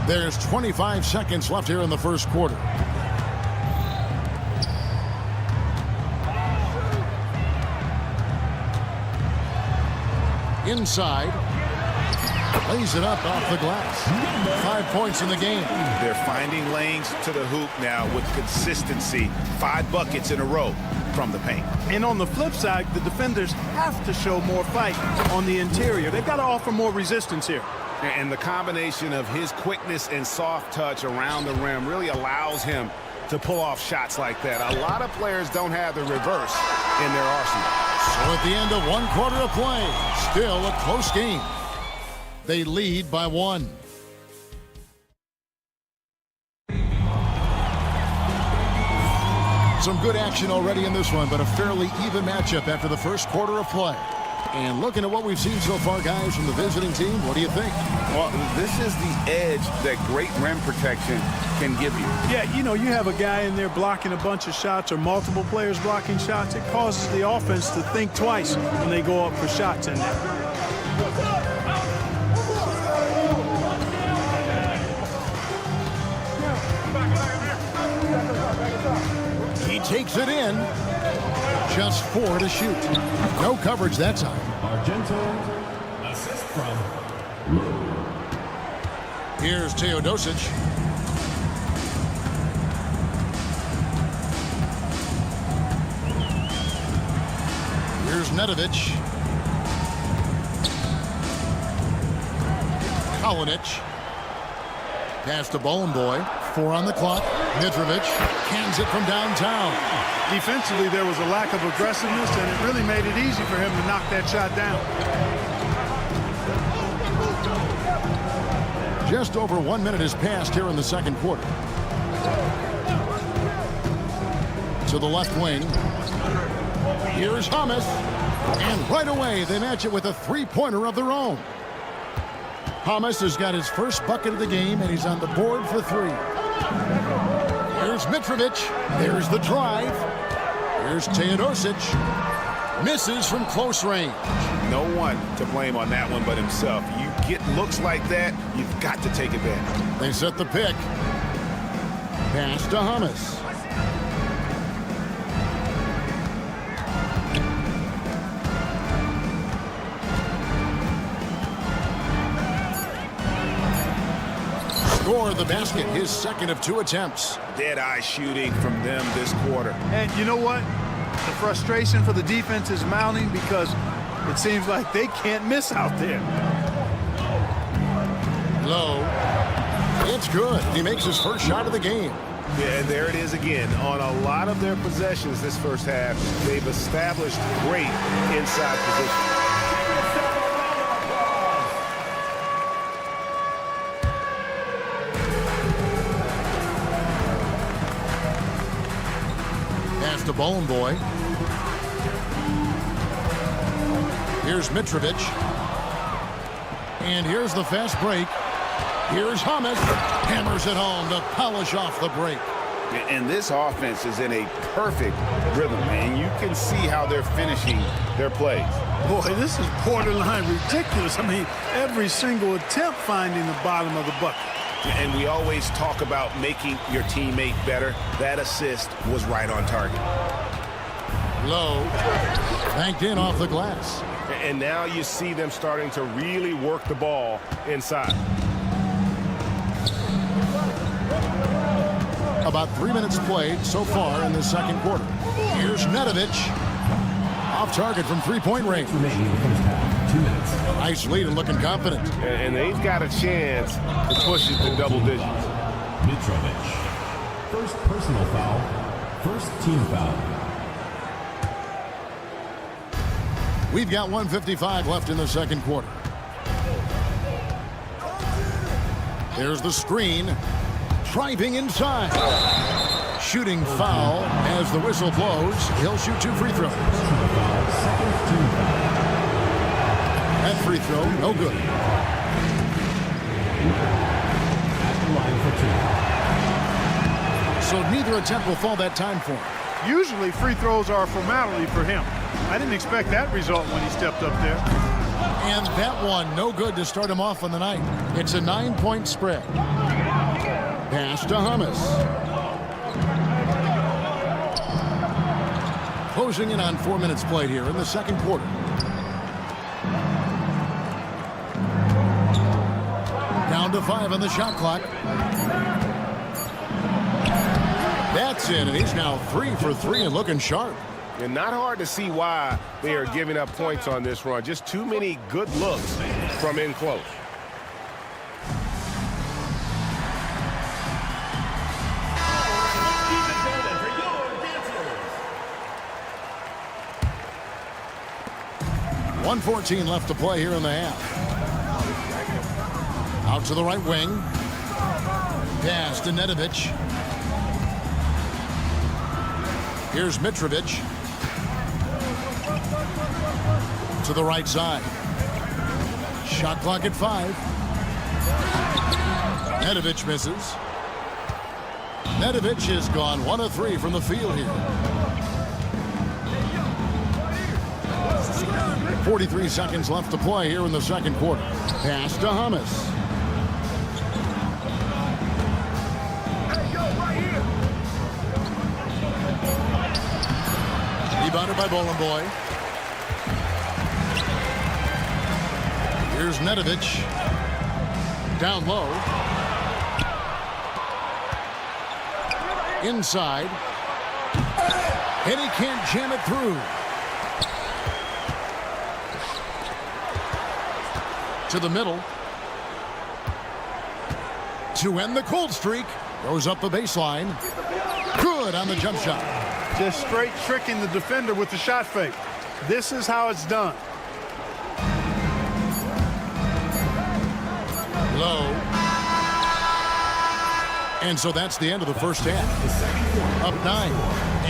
There's 25 seconds left here in the first quarter. Inside. Lays it up off the glass. 5 points in the game. They're finding lanes to the hoop now with consistency. 5 buckets in a row from the paint. And on the flip side, the defenders have to show more fight on the interior. They've got to offer more resistance here. And the combination of his quickness and soft touch around the rim really allows him to pull off shots like that. A lot of players don't have the reverse in their arsenal. So at the end of 1 quarter of play, still a close game. They lead by 1. Some good action already in this one, but a fairly even matchup after the first quarter of play. And looking at what we've seen so far, guys, from the visiting team, what do you think? Well, this is the edge that great rim protection can give you. Yeah, you know, you have a guy in there blocking a bunch of shots or multiple players blocking shots. It causes the offense to think twice when they go up for shots in there. He takes it in. Just 4 to shoot. No coverage that time. Argento, assist from Lou. Here's Teodosic. Here's Nedovic. Kalinic. Pass to Bowling Boy. 4 on the clock. Mitrovic cans it from downtown. Defensively, there was a lack of aggressiveness, and it really made it easy for him to knock that shot down. Just over 1 minute has passed here in the second quarter. To the left wing. Here's Hamas. And right away, they match it with a three-pointer of their own. Hamas has got his first bucket of the game, and he's on the board for 3. Here's Mitrovic. There's the drive. Here's Teodosic. Misses from close range. No one to blame on that one but himself. You get looks like that, you've got to take advantage. They set the pick. Pass to Hamas. Score the basket, his second of 2 attempts. Dead-eye shooting from them this quarter. And you know what? The frustration for the defense is mounting because it seems like they can't miss out there. Low. It's good. He makes his first shot of the game. Yeah, and there it is again. On a lot of their possessions this first half, they've established great inside position. to Bone Boy. Here's Mitrovic. And here's the fast break. Here's Hamas. Hammers it home to polish off the break. And this offense is in a perfect rhythm, and you can see how they're finishing their plays. Boy, this is borderline ridiculous. I mean, every single attempt finding the bottom of the bucket. And we always talk about making your teammate better. That assist was right on target. Low. Banked in off the glass. And now you see them starting to really work the ball inside. About 3 minutes played so far in the second quarter. Here's Nedovic. Off target from three-point range. Remaining in the first half. 2 minutes. Nice lead and looking confident. And they've got a chance to push it to double digits. Mitrovic. First personal foul. First team foul. We've got 1:55 left in the second quarter. There's the screen. Driving inside. Shooting foul as the whistle blows. He'll shoot 2 free throws. Second team foul. That free throw, no good. At the line for 2. So neither attempt will fall that time for him. Usually free throws are a formality for him. I didn't expect that result when he stepped up there. And that one, no good to start him off on the night. It's a 9-point spread. Pass to Hamas. Closing in on 4 minutes played here in the second quarter. Down to 5 on the shot clock. That's in, and he's now 3 for 3 and looking sharp. And not hard to see why they are giving up points on this run. Just too many good looks from in close. .114 left to play here in the half. Out to the right wing. Pass to Nedovic. Here's Mitrovic. To the right side. Shot clock at 5. Nedovic misses. Nedovic has gone 1 of 3 from the field here. 43 seconds left to play here in the second quarter. Pass to Hamas. Rebounded by Bowling Boy. Here's Nedovic. Down low. Inside. And he can't jam it through. To the middle. To end the cold streak. Goes up the baseline. Good on the jump shot. Just straight tricking the defender with the shot fake. This is how it's done. Low. And so that's the end of the first half. Up 9.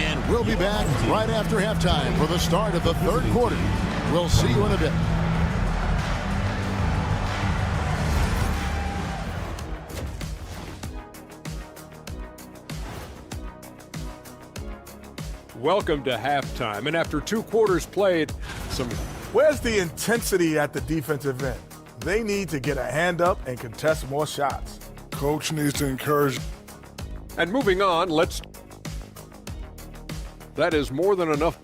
And we'll be back right after halftime for the start of the third quarter. We'll see you in a bit. Welcome to halftime. And after 2 quarters played, Where's the intensity at the defensive end? They need to get a hand up and contest more shots. Coach needs to encourage. And moving on, that is more than enough.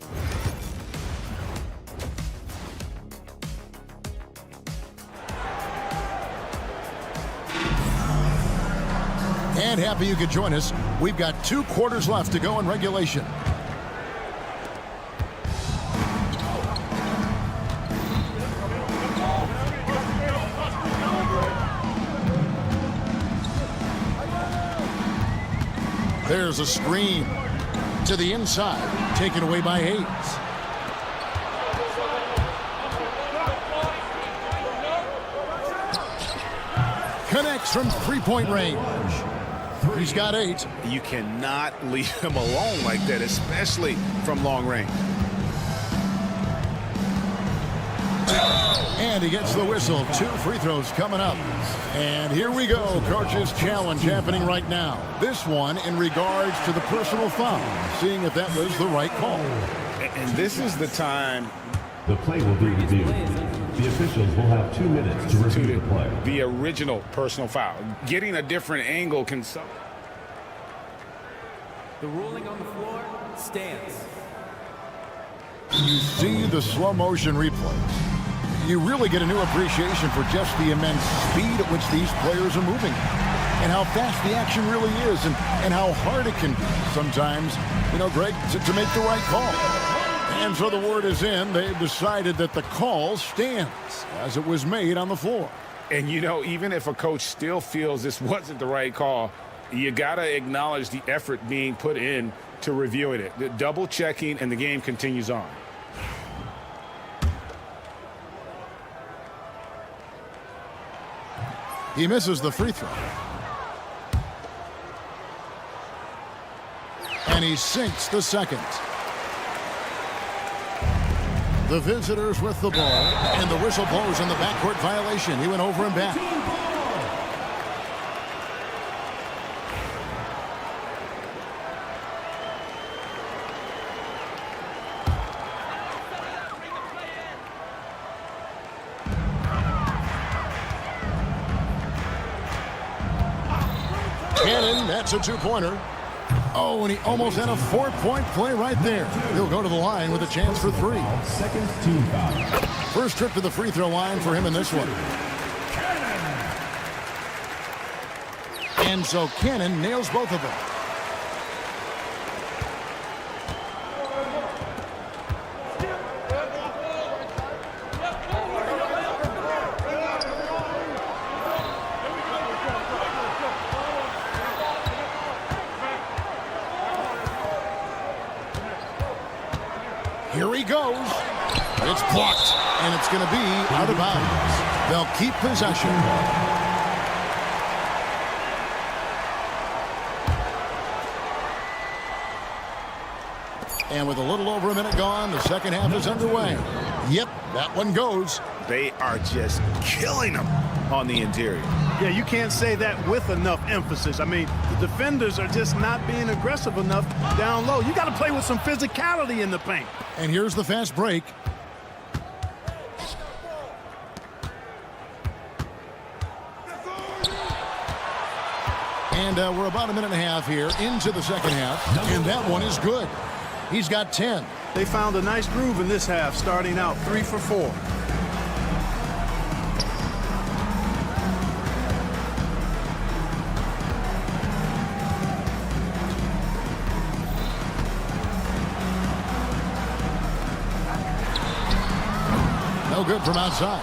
And happy you could join us. We've got 2 quarters left to go in regulation. There's a screen to the inside, taken away by Hayes. Connects from 3-point range. He's got 8. You cannot leave him alone like that, especially from long range. And he gets the whistle. 2 free throws coming up. And here we go. Coach's challenge happening right now. This one in regards to the personal foul. Seeing if that was the right call. And this is the time. The play will be reviewed. The officials will have 2 minutes to review the play. The original personal foul. Getting a different angle can... The ruling on the floor stands. You see the slow motion replays. You really get a new appreciation for just the immense speed at which these players are moving. And how fast the action really is, and how hard it can be sometimes, Greg, to make the right call. And so the word is in. They've decided that the call stands as it was made on the floor. And, even if a coach still feels this wasn't the right call, you got to acknowledge the effort being put in to reviewing it. The double checking, and the game continues on. He misses the free throw. And he sinks the second. The visitors with the ball, and the whistle blows on the backcourt violation. He went over and back. Cannon, that's a 2-pointer. Oh, and he almost had a 4-point play right there. He'll go to the line with a chance for 3. Second team foul. First trip to the free throw line for him in this one. And so Cannon nails both of them. Here he goes. It's blocked, and it's going to be out of bounds. They'll keep possession. And with a little over a minute gone, the second half is underway. Yep, that one goes. They are just killing them on the interior. Yeah, you can't say that with enough emphasis. I mean, the defenders are just not being aggressive enough down low. You got to play with some physicality in the paint. And here's the fast break. And we're about a minute and a half here into the second half. And that one is good. He's got 10. They found a nice groove in this half, starting out 3 for 4. No good from outside.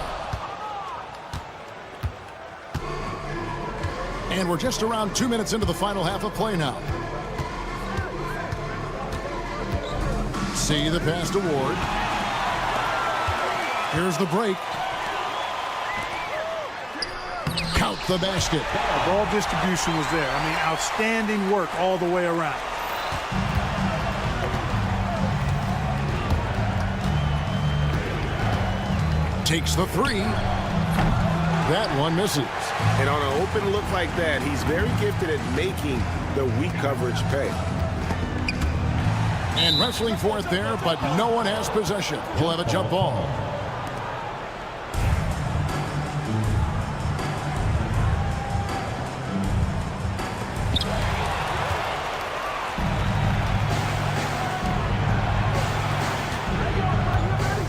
And we're just around 2 minutes into the final half of play now. See the pass to Ward. Here's the break. Count the basket. Ball distribution was there. I mean, outstanding work all the way around. Takes the 3. That one misses. And on an open look like that, he's very gifted at making the weak coverage pay. And wrestling for it there, but no one has possession. He'll have a jump ball.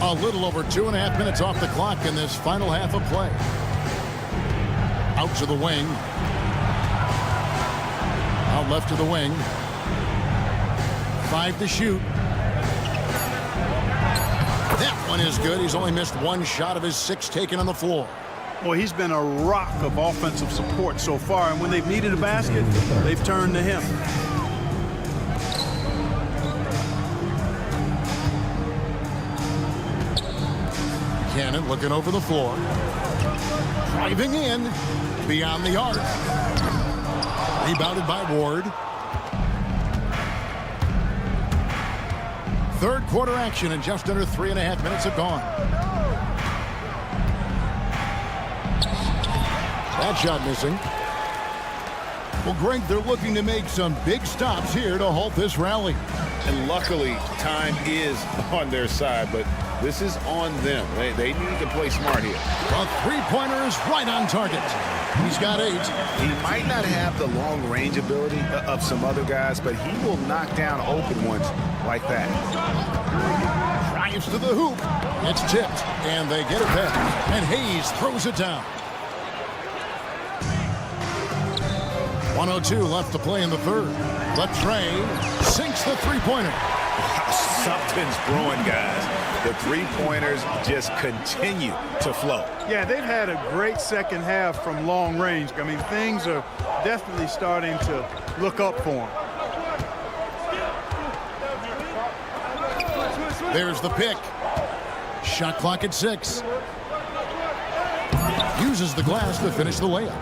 A little over 2.5 minutes off the clock in this final half of play. Out to the wing. Out left to the wing. 5 to shoot. That one is good. He's only missed 1 shot of his 6 taken on the floor. Well, he's been a rock of offensive support so far, and when they've needed a basket, they've turned to him. Cannon looking over the floor. Driving in beyond the arc. Rebounded by Ward. Third quarter action, and just under 3.5 minutes have gone. That shot missing. Well, Greg, they're looking to make some big stops here to halt this rally. And luckily, time is on their side, but this is on them. They need to play smart here. A three-pointer is right on target. He's got 8. He might not have the long-range ability of some other guys, but he will knock down open ones like that. Drives to the hoop. It's tipped, and they get it back. And Hayes throws it down. 1:02 left to play in the third. Latrey sinks the three-pointer. Something's brewing, guys. The three-pointers just continue to flow. Yeah, they've had a great second half from long range. I mean, things are definitely starting to look up for them. There's the pick. Shot clock at 6. Uses the glass to finish the layup.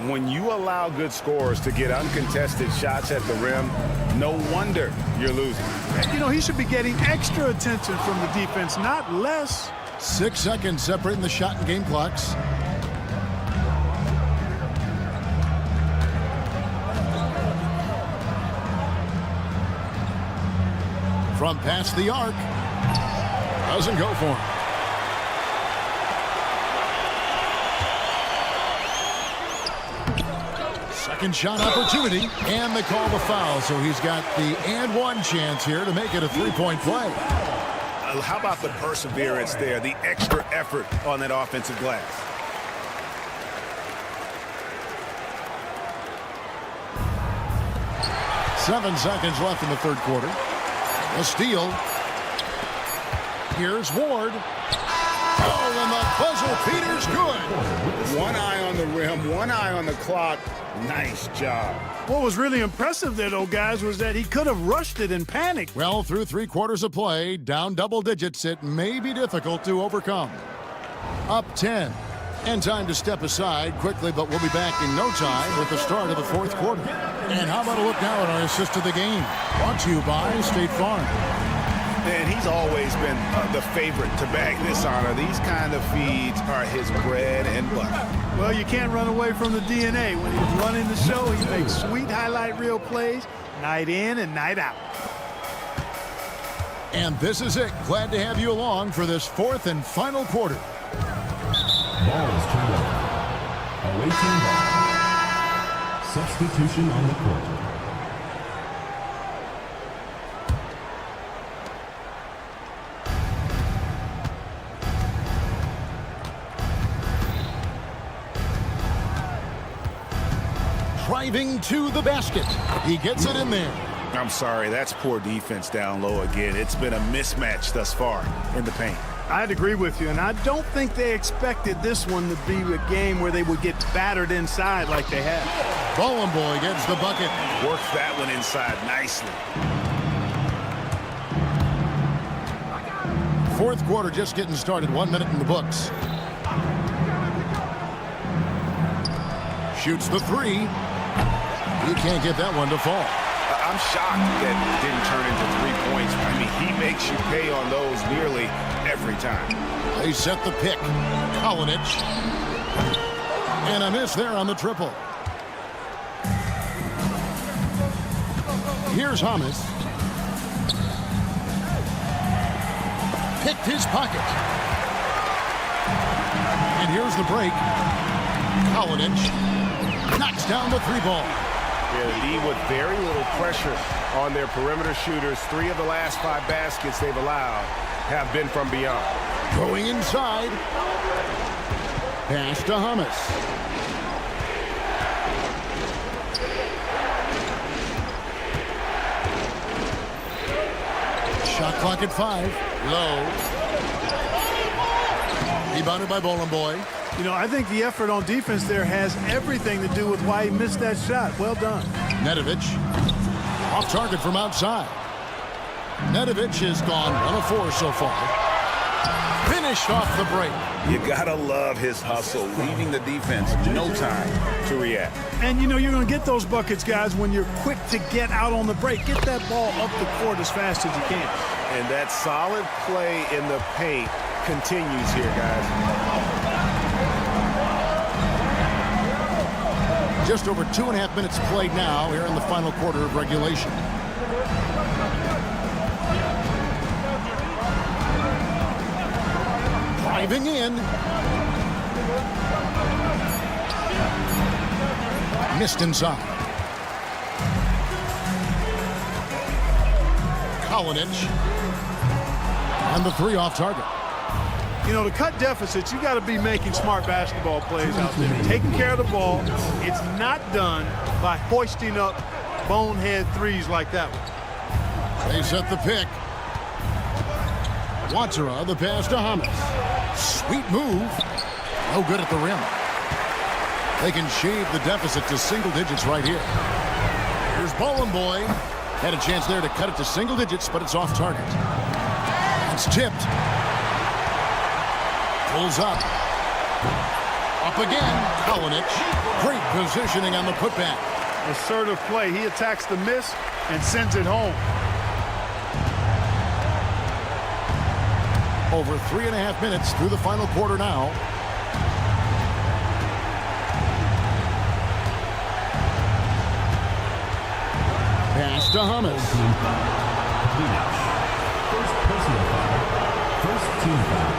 When you allow good scorers to get uncontested shots at the rim, no wonder you're losing. You know, he should be getting extra attention from the defense, not less. 6 seconds separating the shot and game clocks. From past the arc. Doesn't go for him. Second shot opportunity, and they call the foul, so he's got the and one chance here to make it a three-point play. How about the perseverance there, the extra effort on that offensive glass? Seven seconds left in the third quarter. A steal. Here's Ward. Oh, and the buzzer beater's good. One eye on the rim, one eye on the clock. Nice job. What was really impressive there, though, guys, was that he could have rushed it in panic. Well, through 3 quarters of play, down double digits, it may be difficult to overcome. Up 10. And time to step aside quickly, but we'll be back in no time with the start of the fourth quarter. And how about a look now at our assist of the game? Brought to you by State Farm. And he's always been the favorite to bag this honor. These kind of feeds are his bread and butter. Well, you can't run away from the DNA. When he's running the show, he makes sweet highlight reel plays, night in and night out. And this is it. Glad to have you along for this fourth and final quarter. Ball is turned over. Awaiting ball. Substitution on the court. Driving to the basket. He gets it in there. I'm sorry, that's poor defense down low again. It's been a mismatch thus far in the paint. I'd agree with you, and I don't think they expected this one to be a game where they would get battered inside like they have. Bowling Boy gets the bucket. Works that one inside nicely. Fourth quarter just getting started. 1 minute in the books. Shoots the three. He can't get that one to fall. I'm shocked that it didn't turn into 3 points. I mean, he makes you pay on those nearly every time. They set the pick. Kolinic. And a miss there on the triple. Here's Hamas. Picked his pocket. And here's the break. Kolinic knocks down the 3 ball. Yeah, D with very little pressure on their perimeter shooters. 3 of the last 5 baskets they've allowed have been from beyond. Going inside. Pass to Hamas. Shot clock at 5. Low. Rebounded by Bowling Boy. You know, I think the effort on defense there has everything to do with why he missed that shot. Well done. Nedovic off target from outside. Nedovic has gone 1 of 4 so far. Finished off the break. You gotta love his hustle, leaving the defense no time to react. And you know you're going to get those buckets, guys, when you're quick to get out on the break. Get that ball up the court as fast as you can. And that solid play in the paint continues here, guys. Just over 2.5 minutes played now here in the final quarter of regulation. Driving in. Missed inside. Kalinic. And the three off target. You know, to cut deficits, you got to be making smart basketball plays out there. Taking care of the ball. It's not done by hoisting up bonehead threes like that one. They set the pick. Watsura, the pass to Hamas. Sweet move. No good at the rim. They can shave the deficit to single digits right here. Here's Bowling Boy. Had a chance there to cut it to single digits, but it's off target. It's tipped. Pulls up. Up again. Kalinic. Great positioning on the putback. Assertive play. He attacks the miss and sends it home. Over 3.5 minutes through the final quarter now. Pass to Hamas. First personal foul. First team foul.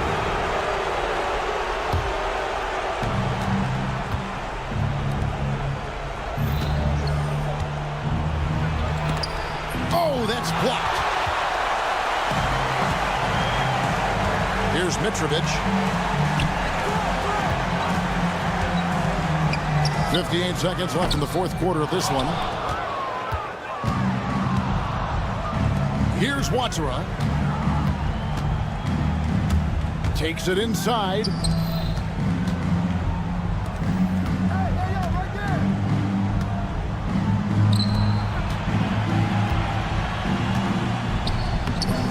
Oh, that's blocked. Here's Mitrovic. 58 seconds left in the fourth quarter of this one. Here's Watsura. Takes it inside.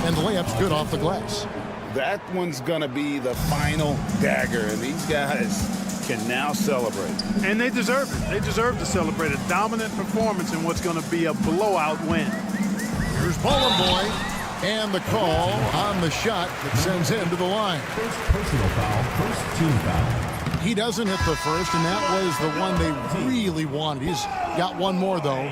And the layup's good off the glass. That one's going to be the final dagger, and these guys can now celebrate. And they deserve it. They deserve to celebrate a dominant performance in what's going to be a blowout win. Here's Bowling Boy, and the call on the shot that sends him to the line. First personal foul. First team foul. He doesn't hit the first, and that was the one they really wanted. He's got one more, though.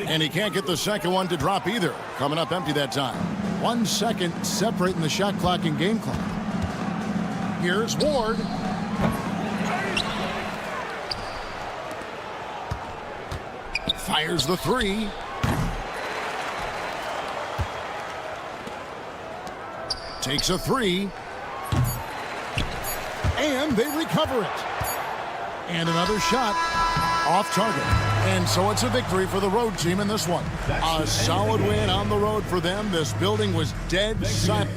And he can't get the second one to drop either. Coming up empty that time. 1 second separating the shot clock and game clock. Here's Ward. Fires the three. Takes a three. And they recover it. And another shot off target. And so it's a victory for the road team in this one. A solid win on the road for them. This building was dead silent.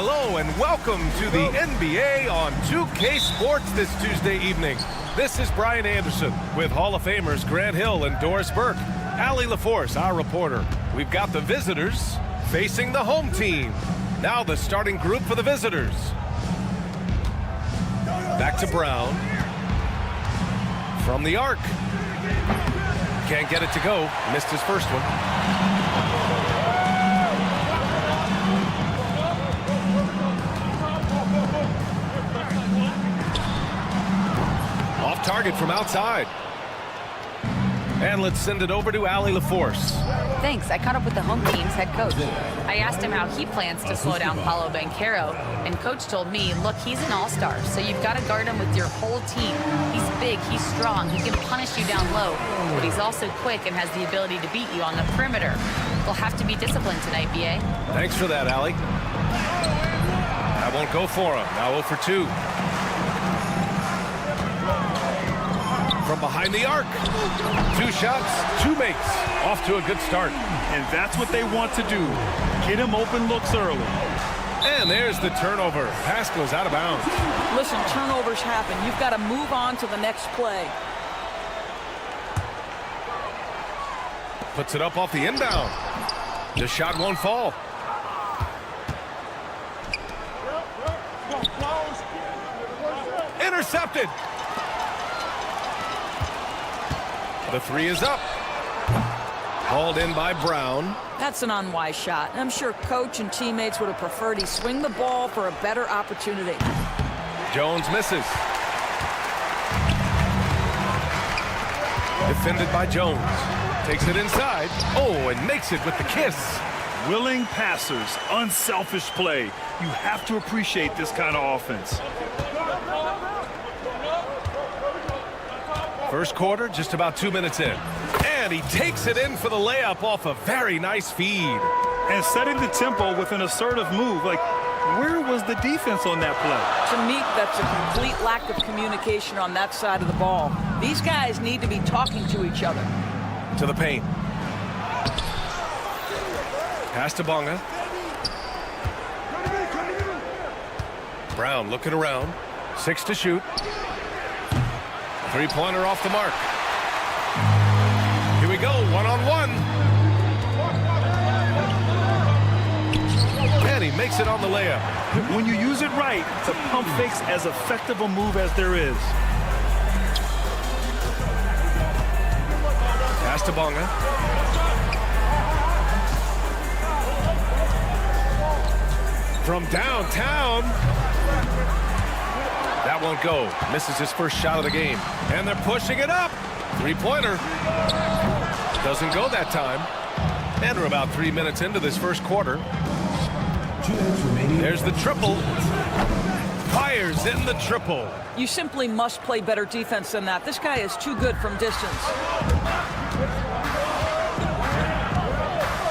Hello and welcome to the NBA on 2K Sports this Tuesday evening. This is Brian Anderson with Hall of Famers Grant Hill and Doris Burke. Allie LaForce, our reporter. We've got the visitors facing the home team. Now the starting group for the visitors. Back to Brown. From the arc. Can't get it to go. Missed his first one. Off target from outside. And let's send it over to Allie LaForce. Thanks. I caught up with the home team's head coach. I asked him how he plans to slow down Paolo Banchero, and coach told me, look, he's an all-star, so you've got to guard him with your whole team. He's big, he's strong, he can punish you down low, but he's also quick and has the ability to beat you on the perimeter. We'll have to be disciplined tonight, B.A. Thanks for that, Allie. That won't go for him. Now 0 for 2. From behind the arc. 2 shots, 2 makes. Off to a good start. And that's what they want to do. Get him open looks early. And there's the turnover. Pass goes out of bounds. Listen, turnovers happen. You've got to move on to the next play. Puts it up off the inbound. The shot won't fall. Intercepted. The 3 is up. Hauled in by Brown. That's an unwise shot. I'm sure coach and teammates would have preferred he swing the ball for a better opportunity. Jones misses. Defended by Jones. Takes it inside. Oh, and makes it with the kiss. Willing passers, unselfish play. You have to appreciate this kind of offense. First quarter, just about 2 minutes in. And he takes it in for the layup off a very nice feed. And setting the tempo with an assertive move. Like, where was the defense on that play? To me, that's a complete lack of communication on that side of the ball. These guys need to be talking to each other. To the paint. Pass to Bonga. Brown looking around. 6 to shoot. 3-pointer off the mark. Here we go, 1-on-1. And he makes it on the layup. When you use it right, the pump fake's as effective a move as there is. Pass to Bonga. From downtown. That won't go. Misses his first shot of the game. And they're pushing it up. 3-pointer. Doesn't go that time. And we're about 3 minutes into this first quarter. There's the triple. Fires in the triple. You simply must play better defense than that. This guy is too good from distance.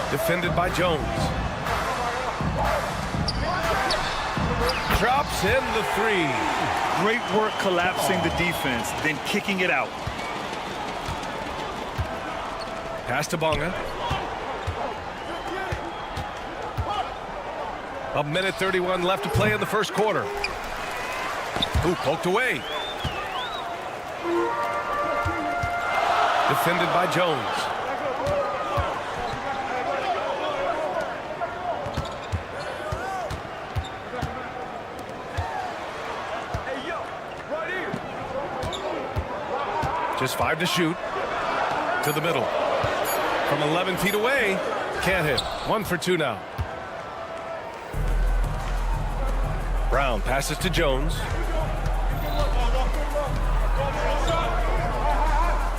Defended by Jones. Drops in the 3. Great work collapsing the defense, then kicking it out. Pass to Bonga. A minute 31 left to play in the first quarter. Ooh, poked away. Defended by Jones. Just 5 to shoot. To the middle. From 11 feet away. Can't hit. 1 for 2 now. Brown passes to Jones.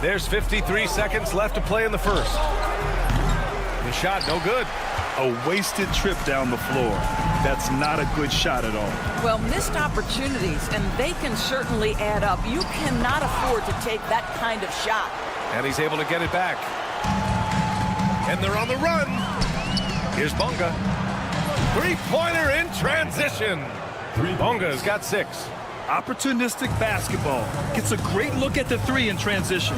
There's 53 seconds left to play in the first. The shot, no good. A wasted trip down the floor. That's not a good shot at all. Well, missed opportunities, and they can certainly add up. You cannot afford to take that kind of shot. And he's able to get it back. And they're on the run. Here's Bonga. 3-pointer in transition. Bonga's got 6. Opportunistic basketball. Gets a great look at the 3 in transition.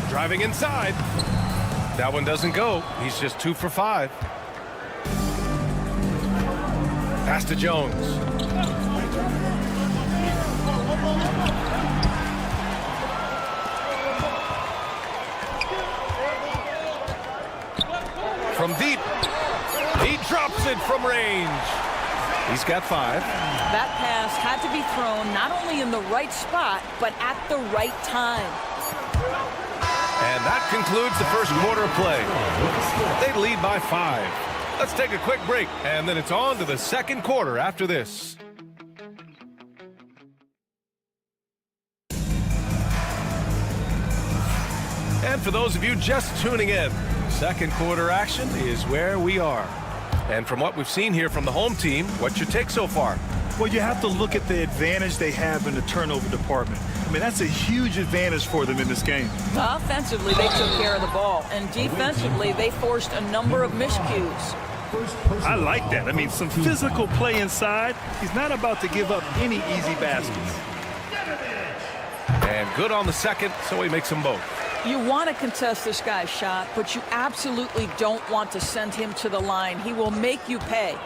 Driving inside. That one doesn't go. He's just 2 for 5. Pass to Jones. From deep. He drops it from range. He's got 5. That pass had to be thrown not only in the right spot, but at the right time. And that concludes the first quarter of play. They lead by 5. Let's take a quick break, and then it's on to the second quarter after this. And for those of you just tuning in, second quarter action is where we are. And from what we've seen here from the home team, what's your take so far? Well, you have to look at the advantage they have in the turnover department. I mean, that's a huge advantage for them in this game. Offensively, they took care of the ball, and defensively, they forced a number of miscues. I like that. I mean, some physical play inside. He's not about to give up any easy baskets. And good on the second, so he makes them both. You want to contest this guy's shot, but you absolutely don't want to send him to the line. He will make you pay.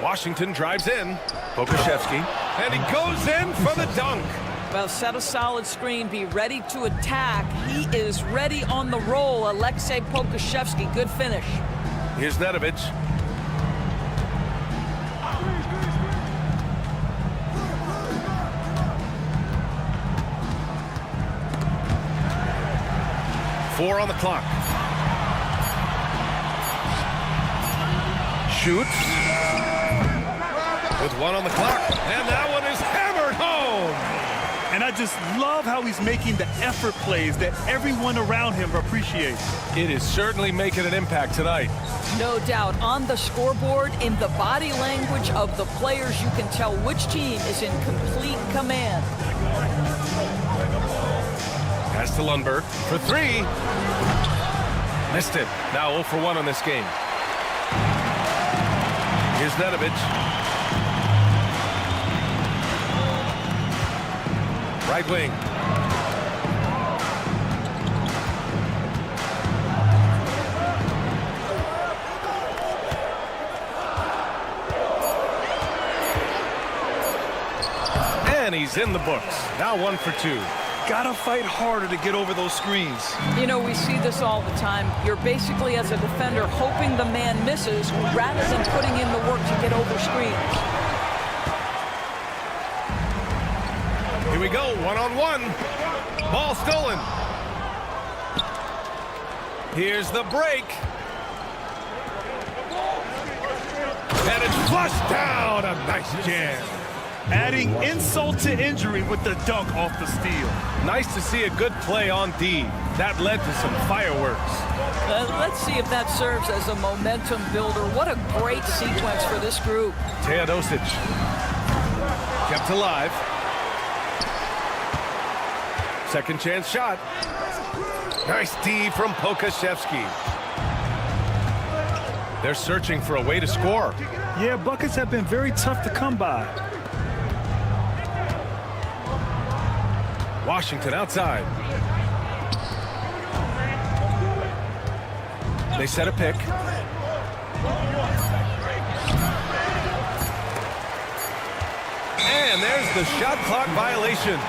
Washington drives in. Pokuševski. And he goes in for the dunk. Well, set a solid screen. Be ready to attack. He is ready on the roll. Alexei Pokuševski. Good finish. Here's Nedovic. Four on the clock. Shoots. With 1 on the clock. And that one is hammered home. And I just love how he's making the effort plays that everyone around him appreciates. It is certainly making an impact tonight. No doubt. On the scoreboard, in the body language of the players, you can tell which team is in complete command. Pass to Lundberg for 3. Missed it. Now 0 for 1 on this game. Here's Nedovic. Right wing. And he's in the books. Now 1 for 2. Gotta fight harder to get over those screens. You know, we see this all the time. You're basically, as a defender, hoping the man misses rather than putting in the work to get over screens. Here we go, 1-on-1. Ball stolen. Here's the break. And it's flushed down. A nice jam. Adding insult to injury with the dunk off the steal. Nice to see a good play on D. That led to some fireworks. Let's see if that serves as a momentum builder. What a great sequence for this group. Teodosic. Kept alive. Second chance shot. Nice D from Pokuševski. They're searching for a way to score. Yeah, buckets have been very tough to come by. Washington outside. They set a pick. And there's the shot clock violation.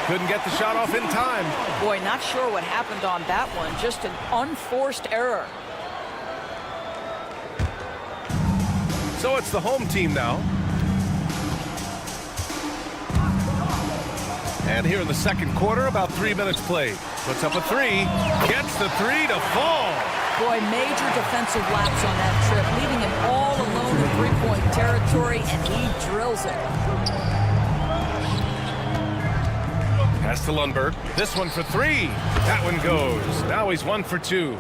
Couldn't get the shot off in time. Boy, not sure what happened on that one. Just an unforced error. So it's the home team now. And here in the second quarter, about 3 minutes played. Puts up a 3. Gets the 3 to fall. Boy, major defensive lapse on that trip, leaving him all alone in three-point territory, and he drills it. Pass to Lundberg. This one for 3. That one goes. Now he's 1 for 2.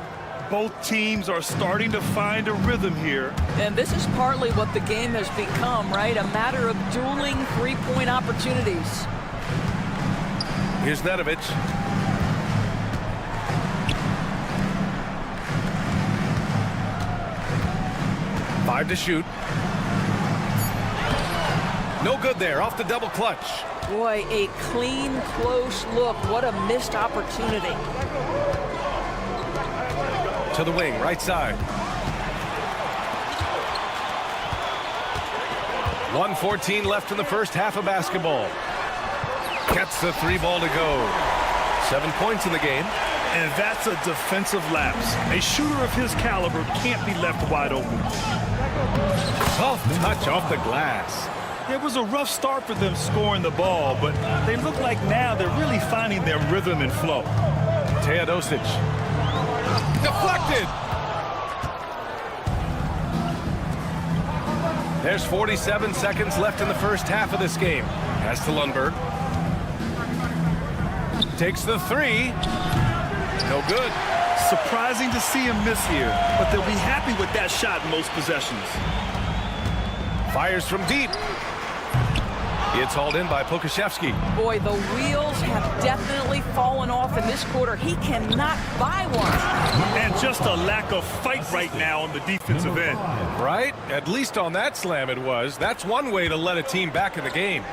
Both teams are starting to find a rhythm here. And this is partly what the game has become, right? A matter of dueling three-point opportunities. Here's Nedovic. Five to shoot. No good there. Off the double clutch. Boy, a clean, close look. What a missed opportunity. to the wing, right side. 1:14 left in the first half of basketball. Gets the 3 ball to go. 7 points in the game. And that's a defensive lapse. A shooter of his caliber can't be left wide open. Soft touch off the glass. It was a rough start for them scoring the ball, but they look like now they're really finding their rhythm and flow. Teodosic. Deflected. There's 47 seconds left in the first half of this game. Pass to Lundberg. Takes the 3. No good. Surprising to see him miss here, but they'll be happy with that shot in most possessions. Fires from deep. It's hauled in by Pokashevsky. Boy, the wheels have definitely fallen off in this quarter. He cannot buy one. And just a lack of fight right now on the defensive end. Right? At least on that slam it was. That's one way to let a team back in the game.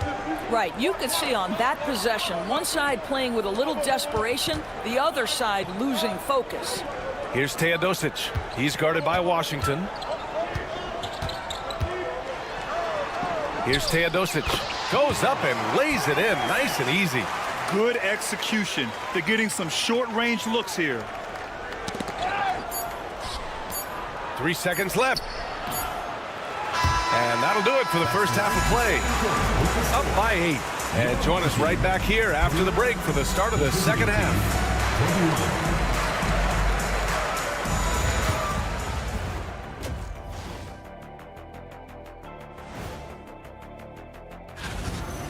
Right, you could see on that possession, one side playing with a little desperation, the other side losing focus. Here's Teodosic. He's guarded by Washington. Here's Teodosic. Goes up and lays it in nice and easy. Good execution. They're getting some short-range looks here. 3 seconds left. And that'll do it for the first half of play. Up by 8. And join us right back here after the break for the start of the second half.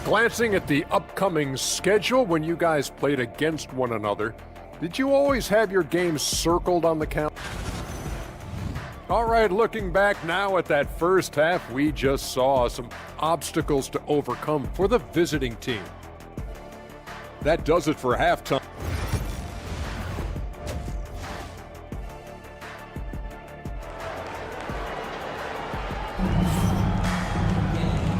Glancing at the upcoming schedule when you guys played against one another, did you always have your games circled on the calendar? All right, looking back now at that first half, we just saw some obstacles to overcome for the visiting team. That does it for halftime.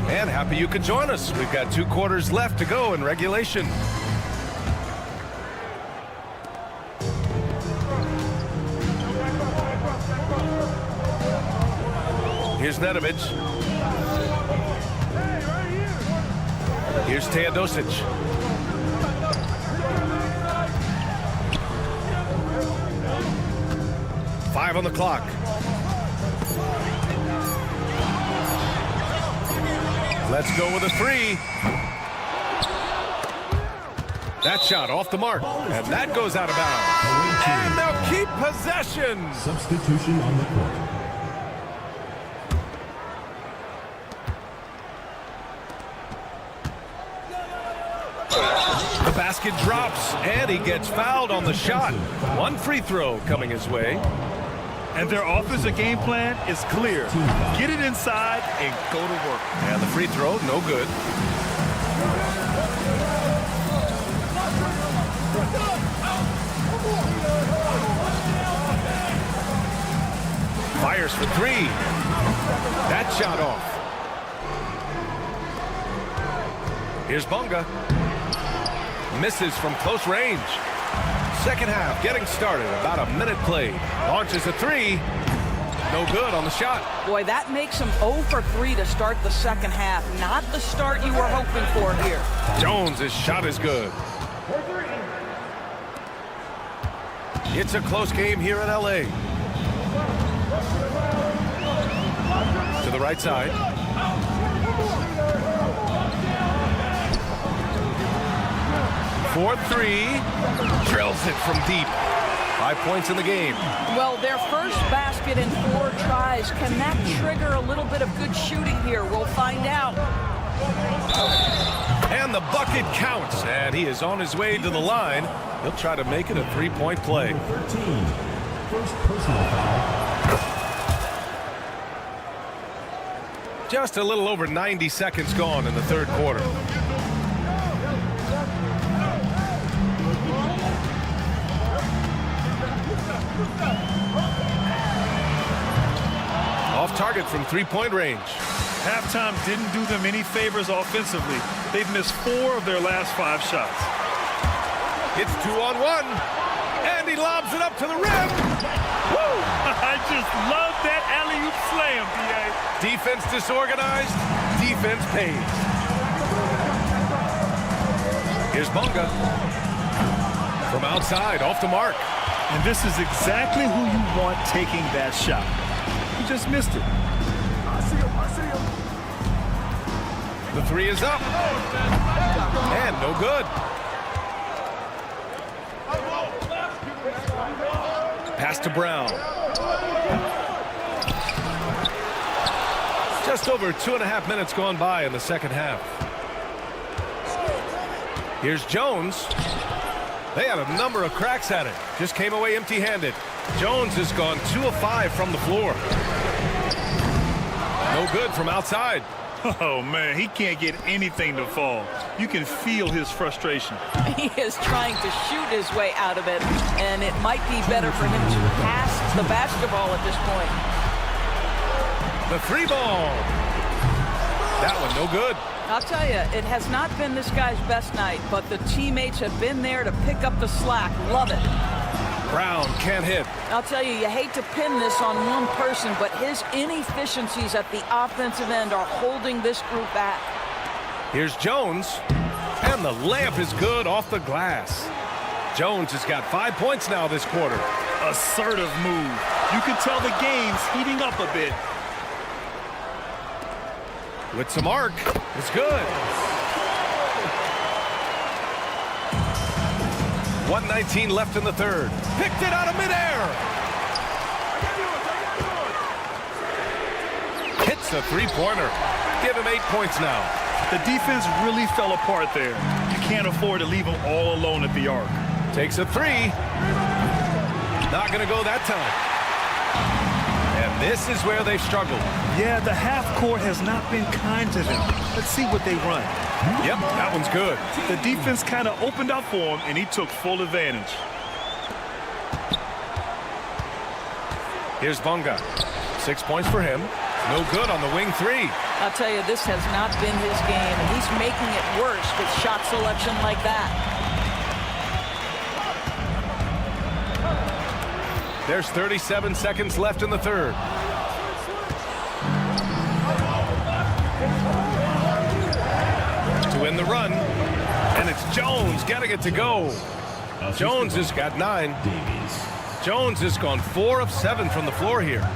And happy you could join us. We've got 2 quarters left to go in regulation. Here's Nedovic. Here's Teodosic. Five on the clock. Let's go with a 3. That shot off the mark, and that goes out of bounds. And they'll keep possession. Substitution on the court. The basket drops, and he gets fouled on the shot. 1 free throw coming his way. And their offensive game plan is clear. Get it inside and go to work. And the free throw, no good. Fires for 3. That shot off. Here's Bunga. Misses from close range. Second half getting started. About a minute played. Launches a 3. No good on the shot. Boy, that makes him 0 for 3 to start the second half. Not the start you were hoping for here. Jones' shot is good. It's a close game here in LA. To the right side. For 3. Drills it from deep. 5 points in the game. Well, their first basket in 4 tries. Can that trigger a little bit of good shooting here? We'll find out. And the bucket counts. And he is on his way to the line. He'll try to make it a 3-point play. 13. First personal foul. Just a little over 90 seconds gone in the third quarter. Off target from 3-point range. Halftime didn't do them any favors offensively. They've missed 4 of their last 5 shots. It's 2-on-1. And And he lobs it up to the rim. Woo! I just love that alley-oop slam, B.A. Defense disorganized, defense pays. Here's Bunga. From outside, off the mark. And this is exactly who you want taking that shot. He just missed it. The three is up. And no good. Pass to Brown. Just over 2.5 minutes gone by in the second half. Here's Jones. They had a number of cracks at it. Just came away empty-handed. Jones has gone 2 of 5 from the floor. No good from outside. Oh, man, he can't get anything to fall. You can feel his frustration. He is trying to shoot his way out of it, and it might be better for him to pass the basketball at this point. The three ball. That one no good. I'll tell you, it has not been this guy's best night, but the teammates have been there to pick up the slack. Love it. Brown can't hit. I'll tell you, you hate to pin this on one person, but his inefficiencies at the offensive end are holding this group back. Here's Jones, and the layup is good off the glass. Jones has got 5 points now this quarter. Assertive move. You can tell the game's heating up a bit. With some arc, it's good. 1:19 left in the third. Picked it out of midair. Hits a three-pointer. Give him 8 points now. The defense really fell apart there. You can't afford to leave him all alone at the arc. Takes a three. Not going to go that time. And this is where they've struggled. Yeah, the half court has not been kind to them. Let's see what they run. Yep, that one's good. The defense kind of opened up for him, and he took full advantage. Here's Bunga. 6 points for him. No good on the wing three. I'll tell you, this has not been his game, and he's making it worse with shot selection like that. There's 37 seconds left in the third. To win the run, and it's Jones getting it to go. Jones has got 9. Jones has gone 4 of 7 from the floor here.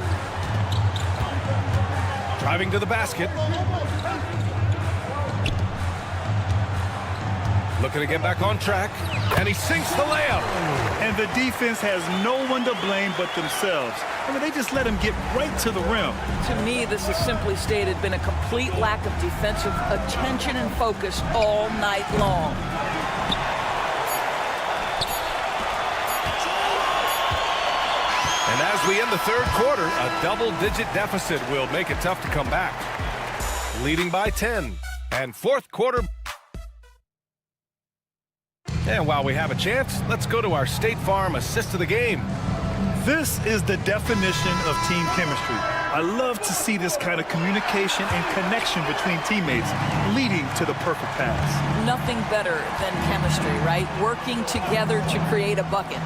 Driving to the basket. Looking to get back on track, and he sinks the layup. And the defense has no one to blame but themselves. I mean, they just let him get right to the rim. To me, this has simply stated been a complete lack of defensive attention and focus all night long. And as we end the third quarter, a double-digit deficit will make it tough to come back. Leading by 10, and fourth quarter. And while we have a chance, let's go to our State Farm assist of the game. This is the definition of team chemistry. I love to see this kind of communication and connection between teammates leading to the perfect pass. Nothing better than chemistry, right? Working together to create a bucket.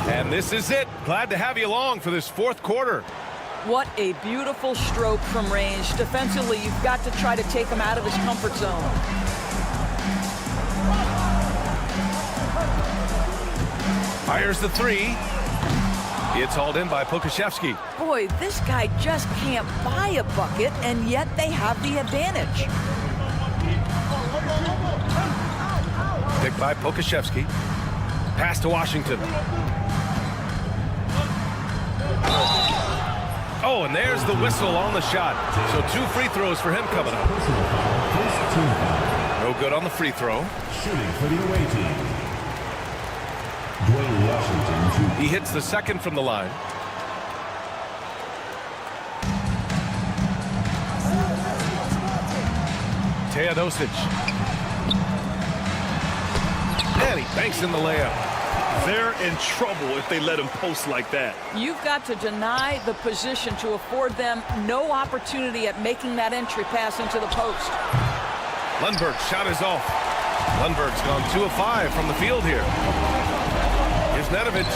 And this is it. Glad to have you along for this fourth quarter. What a beautiful stroke from range. Defensively, you've got to try to take him out of his comfort zone. Fires the three. It's hauled in by Pokashevsky. Boy, this guy just can't buy a bucket, and yet they have the advantage. Picked by Pokashevsky. Pass to Washington. Oh, and there's the whistle on the shot. So 2 free throws for him coming up. No good on the free throw. Shooting for the away team. Washington. He hits the second from the line. Teodosic. And he banks in the layup. They're in trouble if they let him post like that. You've got to deny the position to afford them no opportunity at making that entry pass into the post. Lundberg's shot is off. Lundberg's gone 2 of 5 from the field here. Here's Nedovic.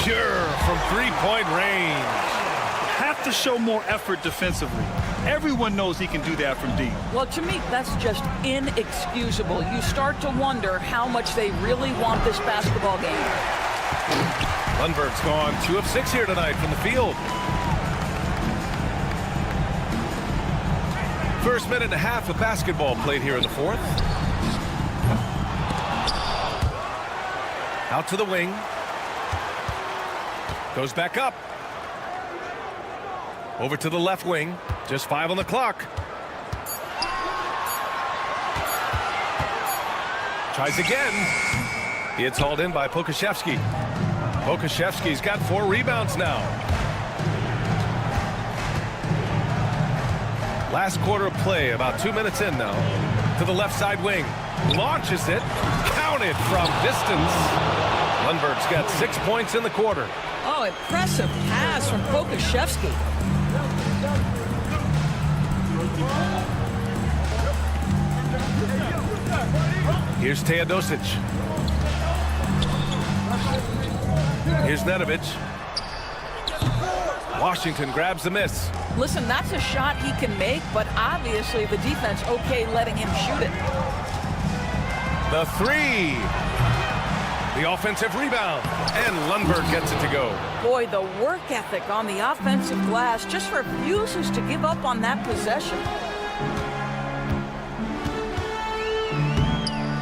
Pure from three-point range. Have to show more effort defensively. Everyone knows he can do that from deep. Well, to me, that's just inexcusable. You start to wonder how much they really want this basketball game. Lundberg's gone 2 of 6 here tonight from the field. First minute and a half of basketball played here in the fourth. Out to the wing. Goes back up. Over to the left wing. Just 5 on the clock. Tries again. It's hauled in by Pokashevsky. Pokashevsky's got 4 rebounds now. Last quarter of play, about 2 minutes in now. To the left side wing. Launches it. Counted from distance. Lundberg's got 6 points in the quarter. Oh, impressive pass from Pokashevsky. Here's Teodosic. Here's Nedovic. Washington grabs the miss. Listen, that's a shot he can make, but obviously the defense okay letting him shoot it. The 3. The offensive rebound. And Lundberg gets it to go. Boy, the work ethic on the offensive glass just refuses to give up on that possession.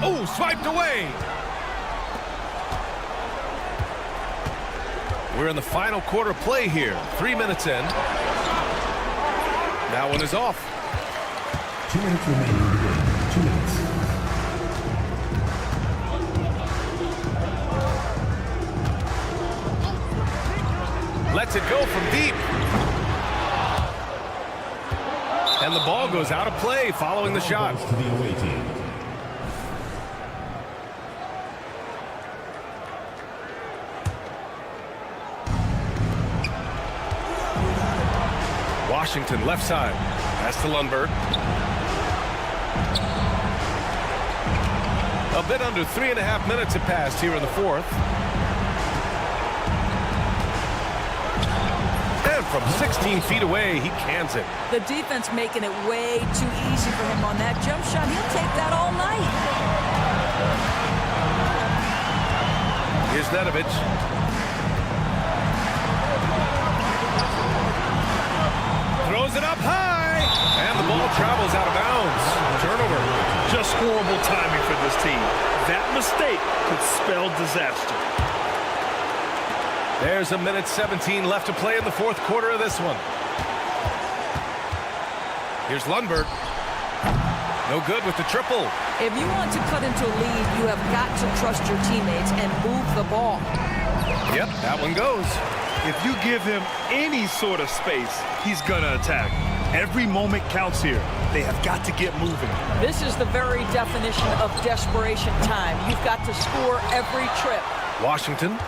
Oh, swiped away. We're in the final quarter play here. 3 minutes in. That one is off. 2 minutes remaining in the game. 2 minutes. Lets it go from deep. And the ball goes out of play following the shot. To the away team. Washington left side. Pass to Lundberg. A bit under 3.5 minutes have passed here in the fourth. And from 16 feet away, he cans it. The defense making it way too easy for him on that jump shot. He'll take that all night. Here's Nedovic. Throws it up high. And the ball travels out of bounds. Turnover. Just horrible timing for this team. That mistake could spell disaster. There's 1:17 left to play in the fourth quarter of this one. Here's Lundberg. No good with the triple. If you want to cut into a lead, you have got to trust your teammates and move the ball. Yep, that one goes. If you give him any sort of space, he's going to attack. Every moment counts here. They have got to get moving. This is the very definition of desperation time. You've got to score every trip. Washington.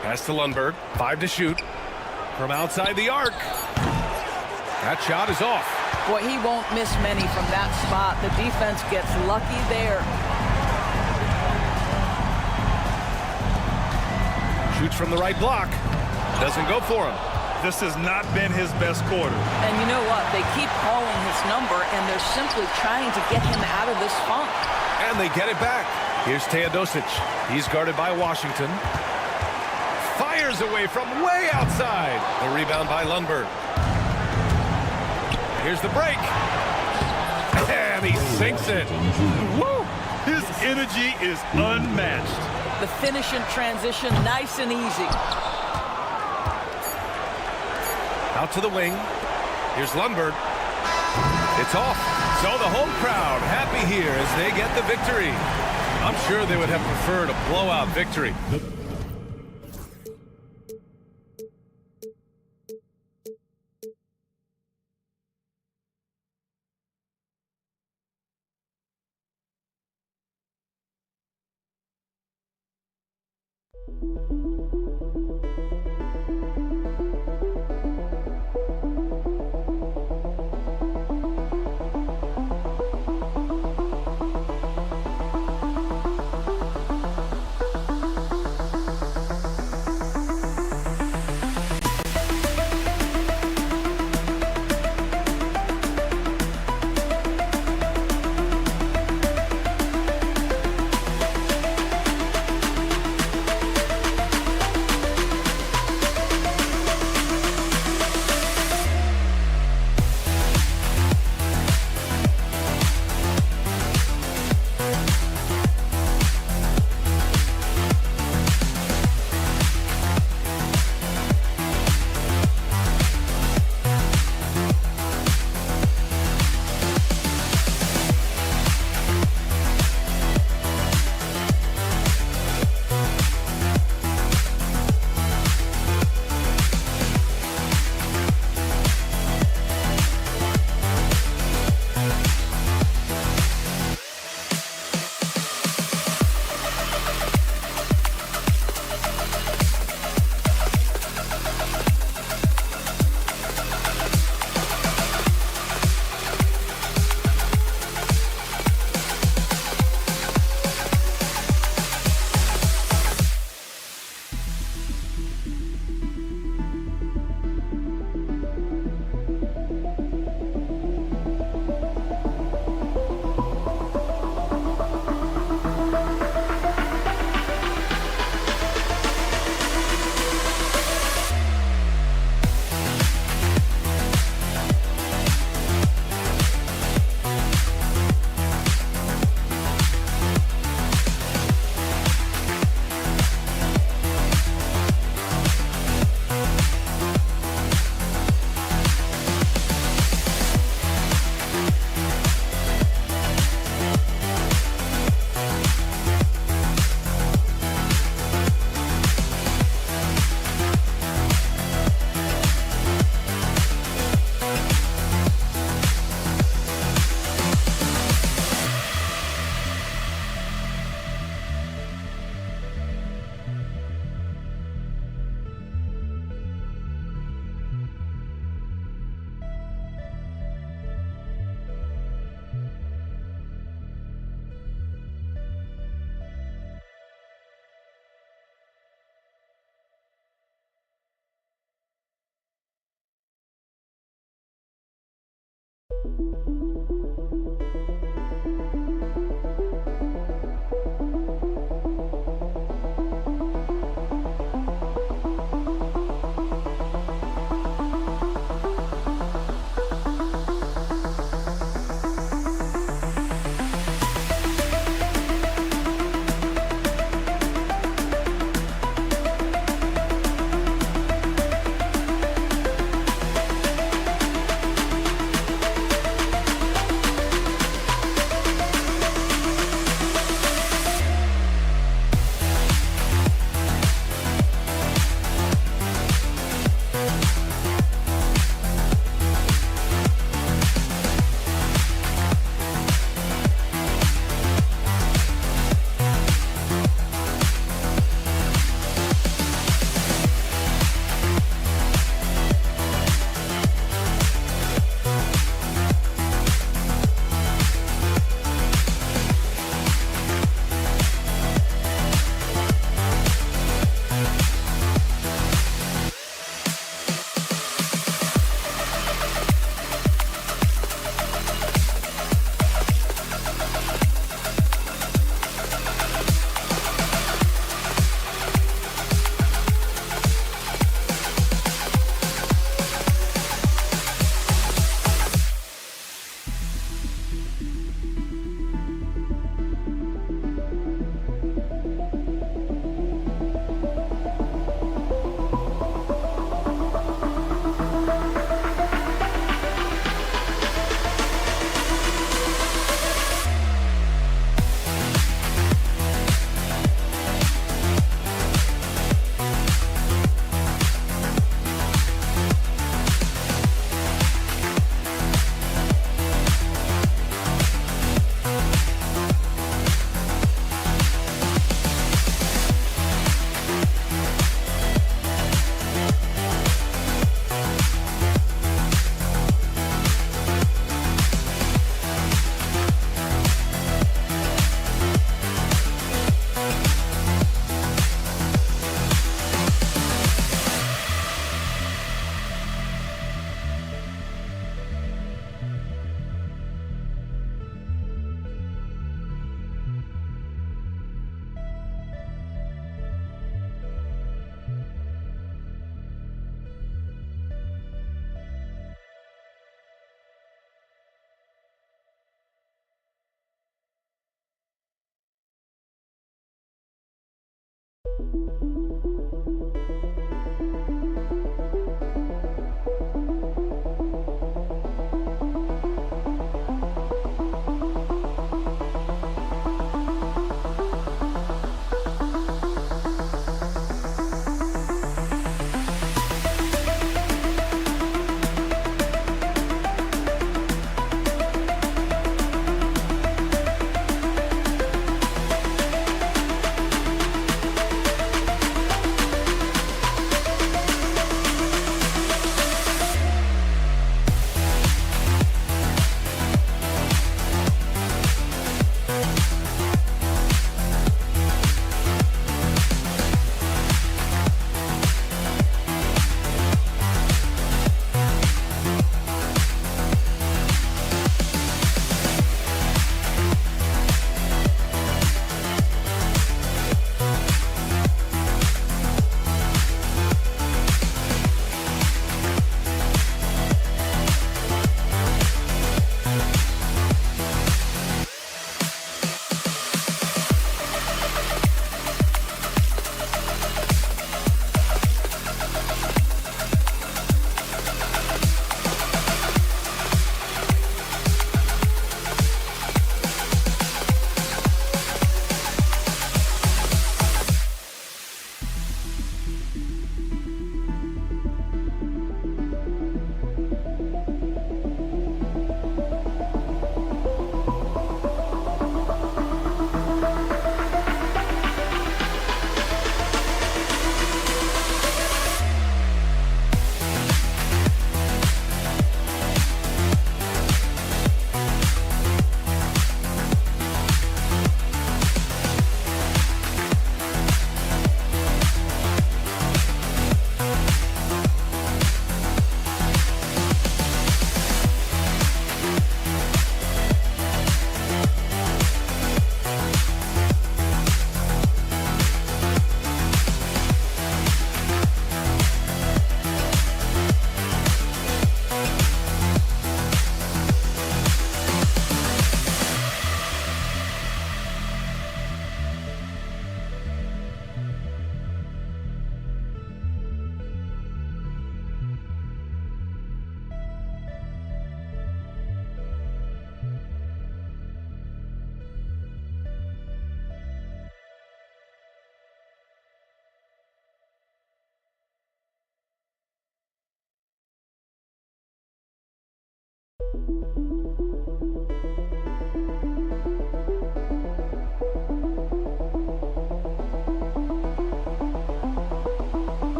Pass to Lundberg. 5 to shoot. From outside the arc. That shot is off. Boy, he won't miss many from that spot. The defense gets lucky there. Shoots from the right block. Doesn't go for him. This has not been his best quarter. And you know what? They keep calling his number, and they're simply trying to get him out of this funk. And they get it back. Here's Teodosic. He's guarded by Washington. Fires away from way outside. The rebound by Lundberg. Here's the break. And he sinks it. Woo! His energy is unmatched. The finish in transition, nice and easy. Out to the wing. Here's Lundberg. It's off. So the home crowd happy here as they get the victory. I'm sure they would have preferred a blowout victory.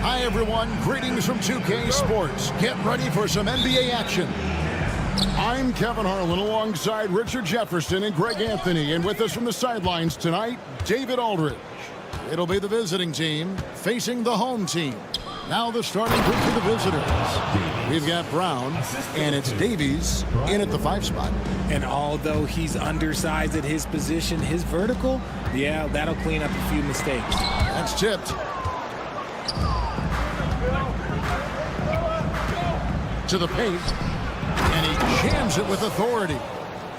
Hi, everyone. Greetings from 2K Sports. Get ready for some NBA action. I'm Kevin Harlan alongside Richard Jefferson and Greg Anthony. And with us from the sidelines tonight, David Aldridge. It'll be the visiting team facing the home team. Now the starting group for the visitors. We've got Brown, and it's Davies in at the 5 spot. And although he's undersized at his position, his vertical, yeah, that'll clean up a few mistakes. That's tipped. To the paint, and he jams it with authority.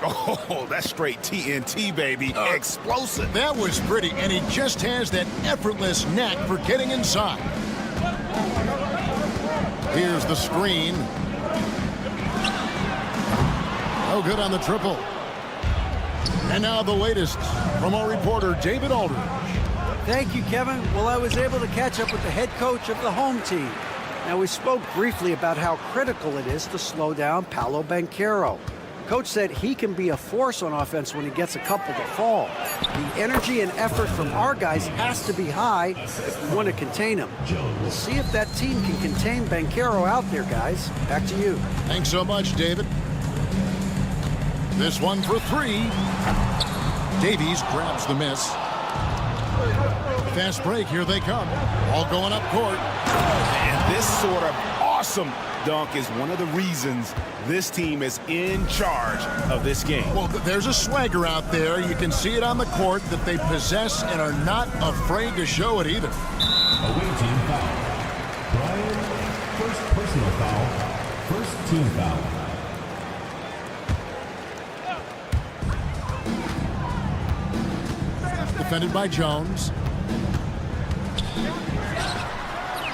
Oh, that's straight TNT, baby. Explosive. That was pretty, and he just has that effortless knack for getting inside. Here's the screen. Oh, good on the triple. And now the latest from our reporter, David Aldridge. Thank you, Kevin. Well, I was able to catch up with the head coach of the home team. Now, we spoke briefly about how critical it is to slow down Paolo Banchero. Coach said he can be a force on offense when he gets a couple to fall. The energy and effort from our guys has to be high if we want to contain him. We'll see if that team can contain Banchero out there, guys. Back to you. Thanks so much, David. This one for 3. Davies grabs the miss. Fast break, here they come. All going up court. And this sort of awesome dunk is one of the reasons this team is in charge of this game. Well, there's a swagger out there. You can see it on the court that they possess and are not afraid to show it either. Away team foul. Brian, first personal foul. First team foul. Defended by Jones.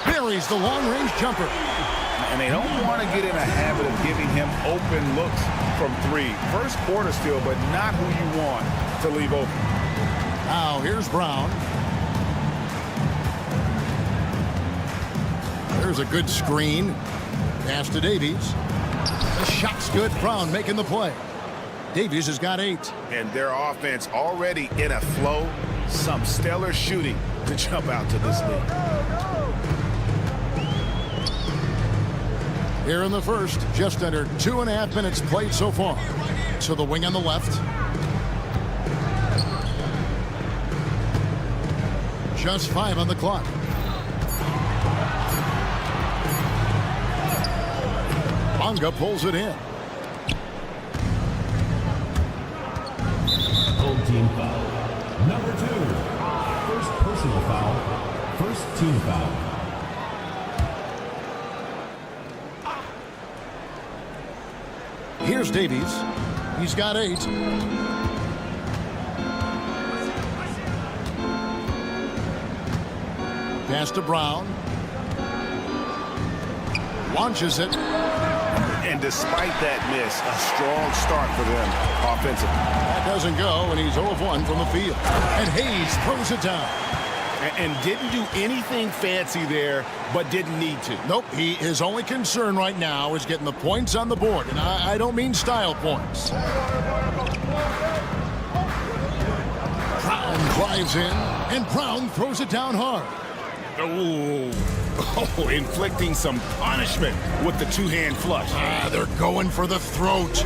Buries the long-range jumper. And they don't want to get in a habit of giving him open looks from 3. First quarter still, but not who you want to leave open. Now here's Brown. There's a good screen. Pass to Davies. The shot's good. Brown making the play. Davies has got 8. And their offense already in a flow. Some stellar shooting to jump out to this lead. Here in the first, just under 2.5 minutes played so far. So the wing on the left. Just 5 on the clock. Bonga pulls it in. Home team foul. Number 2. First personal foul. First team foul. Here's Davies. He's got 8. Pass to Brown. Launches it. And despite that miss, a strong start for them offensively. That doesn't go, and he's 0 of 1 from the field. And Hayes throws it down. And didn't do anything fancy there, but didn't need to. Nope, his only concern right now is getting the points on the board, and I don't mean style points. Brown drives in, and Brown throws it down hard. Oh, inflicting some punishment with the 2-hand flush. They're going for the throat.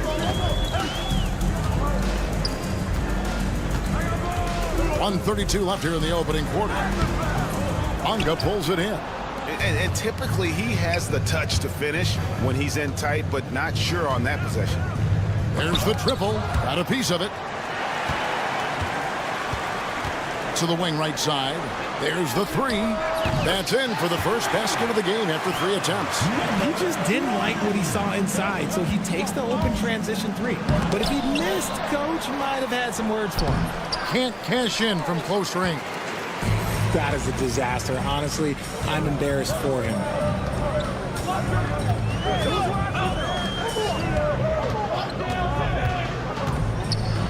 1:32 left here in the opening quarter. Bonga pulls it in. And typically he has the touch to finish when he's in tight, but not sure on that possession. There's the triple. Got a piece of it. To the wing right side. There's the 3. That's in for the first basket of the game after 3 attempts. He just didn't like what he saw inside, so he takes the open transition 3. But if he missed, Coach might have had some words for him. Can't cash in from close range. That is a disaster. Honestly, I'm embarrassed for him.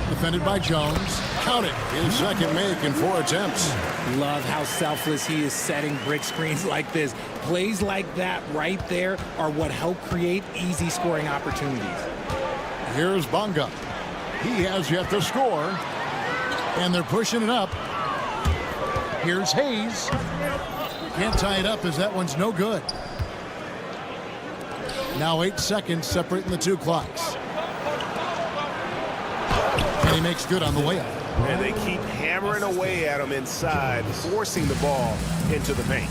Defended by Jones. Count it. His second make in 4 attempts. Love how selfless he is setting brick screens like this. Plays like that right there are what help create easy scoring opportunities. Here's Bonga. He has yet to score. And they're pushing it up. Here's Hayes. Can't tie it up as that one's no good. Now 8 seconds separating the two clocks. And he makes good on the way up. And they keep hammering away at him inside, forcing the ball into the paint.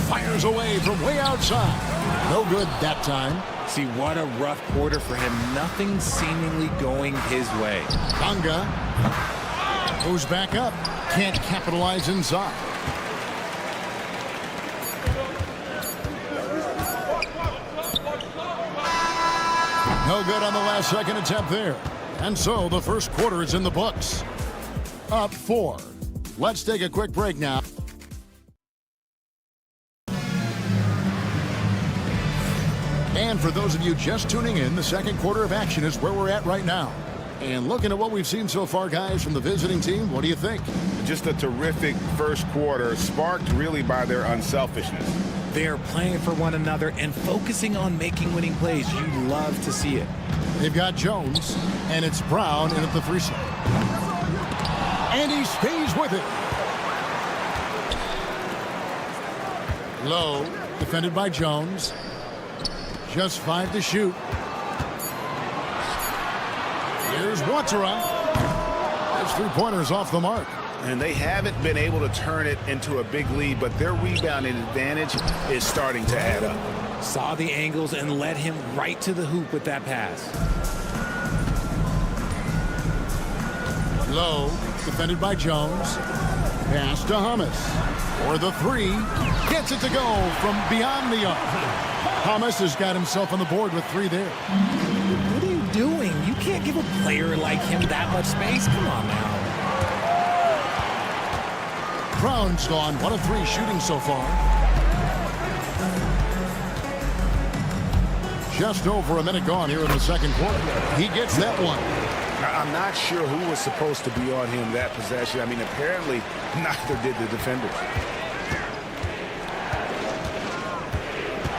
Fires away from way outside. No good that time. See, what a rough quarter for him. Nothing seemingly going his way. Bunga goes back up. Can't capitalize inside. No good on the last second attempt there. And so the first quarter is in the books. Up 4. Let's take a quick break now. And for those of you just tuning in, the second quarter of action is where we're at right now. And looking at what we've seen so far, guys, from the visiting team, what do you think? Just a terrific first quarter, sparked really by their unselfishness. They're playing for one another and focusing on making winning plays. You love to see it. They've got Jones, and it's Brown in at the free throw. And he stays with it. Low, defended by Jones. Just 5 to shoot. Here's Watera. His three-pointer's off the mark. And they haven't been able to turn it into a big lead, but their rebounding advantage is starting to add up. Saw the angles and led him right to the hoop with that pass. Low, defended by Jones. Pass to Hummus. For the 3. Gets it to go from beyond the arc. Hummus has got himself on the board with 3 there. What are you doing? You can't give a player like him that much space. Come on now. Brown's gone 1 of 3 shooting so far. Just over a minute gone here in the second quarter. He gets that one. I'm not sure who was supposed to be on him that possession. I mean, apparently neither did the defenders.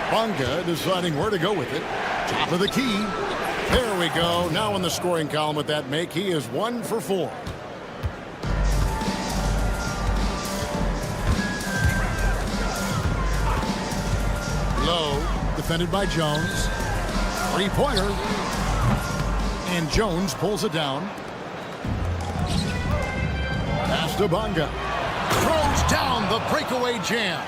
Bunga deciding where to go with it. Top of the key. There we go. Now in the scoring column with that make, he is 1 for 4. Low, defended by Jones. Three-pointer. And Jones pulls it down. Pass to Bunga. Throws down the breakaway jam.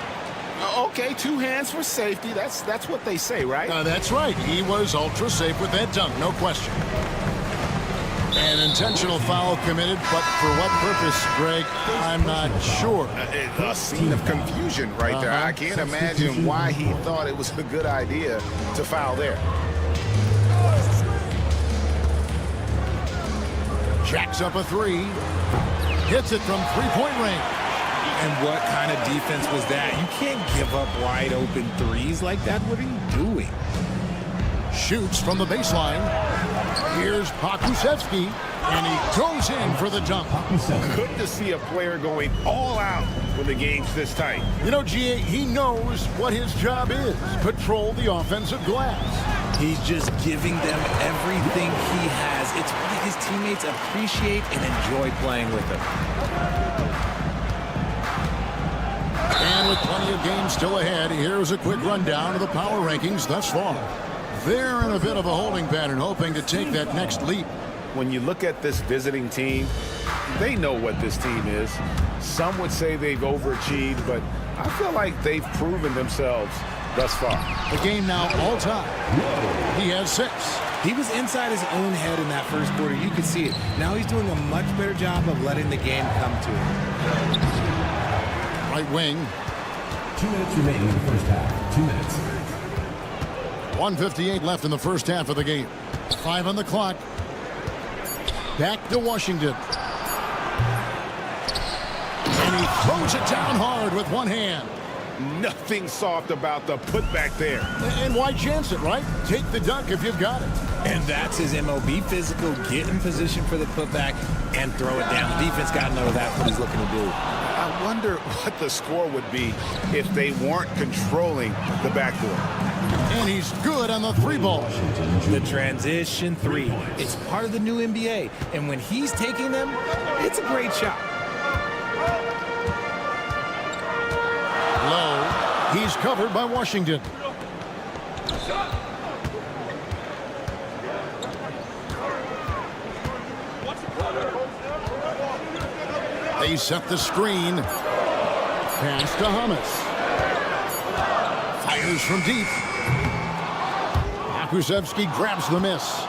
Okay, 2 hands for safety. That's what they say, right? That's right. He was ultra safe with that dunk, no question. An intentional foul committed, but for what purpose, Greg? I'm not sure. A scene of confusion right there. I can't imagine why he thought it was a good idea to foul there. Jacks up a 3. Hits it from three-point range. And what kind of defense was that? You can't give up wide open threes like that. What are you doing? Shoots from the baseline. Here's Pokusevski, and he goes in for the dunk. Good to see a player going all out when the game's this tight. You know, GA, he knows what his job is. Patrol the offensive glass. He's just giving them everything he has. It's what his teammates appreciate and enjoy playing with him. And with plenty of games still ahead, here's a quick rundown of the power rankings thus far. They're in a bit of a holding pattern, hoping to take that next leap. When you look at this visiting team, they know what this team is. Some would say they've overachieved, but I feel like they've proven themselves thus far. The game now all time. He has 6. He was inside his own head in that first quarter. You could see it. Now he's doing a much better job of letting the game come to him. Right wing. 2 minutes remaining in the first half. 2 minutes. 1:58 left in the first half of the game. 5 on the clock. Back to Washington. And he throws it down hard with one hand. Nothing soft about the putback there. And why chance it, right? Take the dunk if you've got it. And that's his MO. Be physical, get in position for the putback, and throw it down. The defense got to know that's what he's looking to do. I wonder what the score would be if they weren't controlling the backboard. And he's good on the 3-ball. The transition 3. It's part of the new NBA. And when he's taking them, it's a great shot. He's covered by Washington. They set the screen. Pass to Hamas. Fires from deep. Hakusevsky grabs the miss.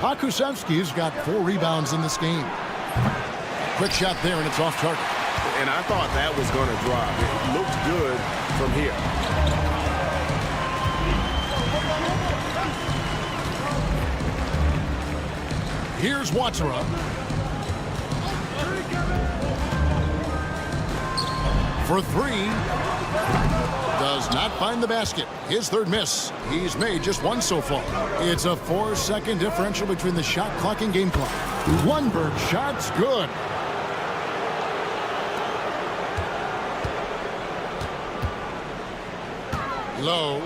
Hakusevsky's got 4 rebounds in this game. Quick shot there, and it's off target. And I thought that was going to drop. It looked good from here. Here's Watsara. For 3. Does not find the basket. His 3rd miss. He's made just 1 so far. It's a 4-second differential between the shot clock and game clock. Lundberg shot's good. Low.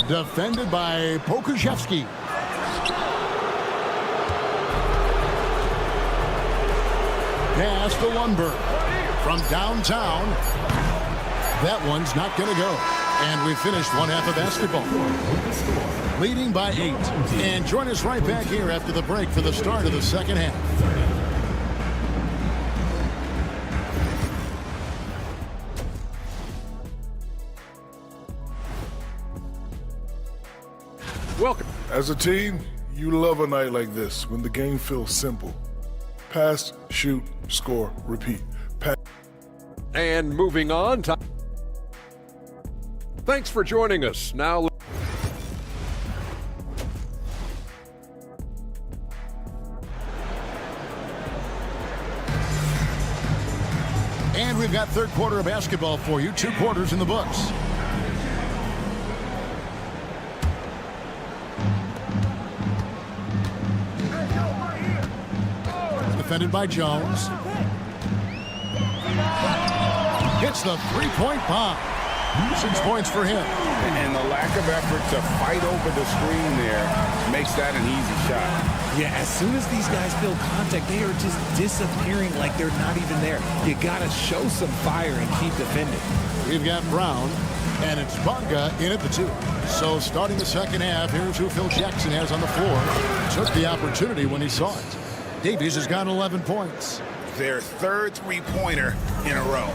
Defended by Pokusevsky. Pass to Lundberg. From downtown. That one's not going to go. And we finished one half of basketball. Leading by 8. And join us right back here after the break for the start of the second half. Welcome. As a team, you love a night like this when the game feels simple. Pass, shoot, score, repeat. And moving on. Thanks for joining us. Now. And we've got third quarter of basketball for you. 2 quarters in the books. Defended by Jones. Hits the 3-point bomb. 6 points for him. And the lack of effort to fight over the screen there makes that an easy shot. Yeah, as soon as these guys feel contact, they are just disappearing like they're not even there. You got to show some fire and keep defending. We've got Brown, and it's Bonga in at the 2. So starting the second half, here's who Phil Jackson has on the floor. Took the opportunity when he saw it. Davies has got 11 points. Their 3rd 3-pointer in a row.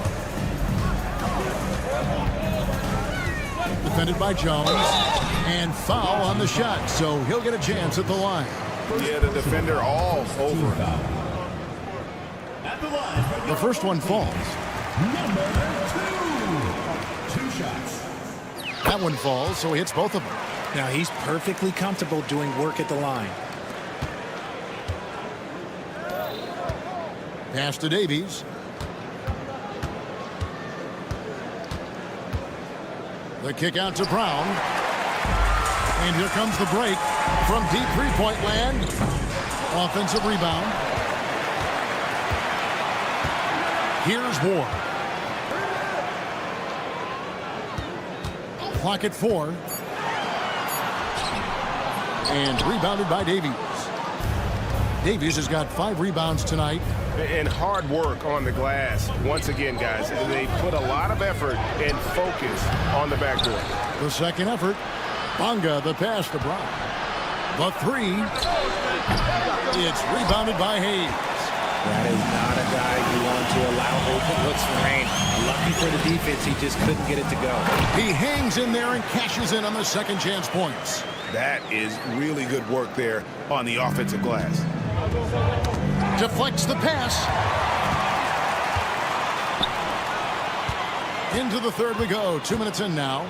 Defended by Jones, and foul on the shot, so he'll get a chance at the line. Yeah, the defender all over him. The first one falls. Number 2. 2 shots. That one falls, so he hits both of them. Now he's perfectly comfortable doing work at the line. Pass to Davies. The kick out to Brown. And here comes the break from deep 3-point land. Offensive rebound. Here's Ward. Clock at 4. And rebounded by Davies. Davies has got 5 rebounds tonight. And hard work on the glass. Once again, guys, they put a lot of effort and focus on the backdoor. The second effort. Bonga, the pass to Brown. The 3. It's rebounded by Hayes. That is not a guy you want to allow open looks for Rain. Lucky for the defense, he just couldn't get it to go. He hangs in there and cashes in on the second chance points. That is really good work there on the offensive glass. Deflects the pass. Into the third we go. 2 minutes in now.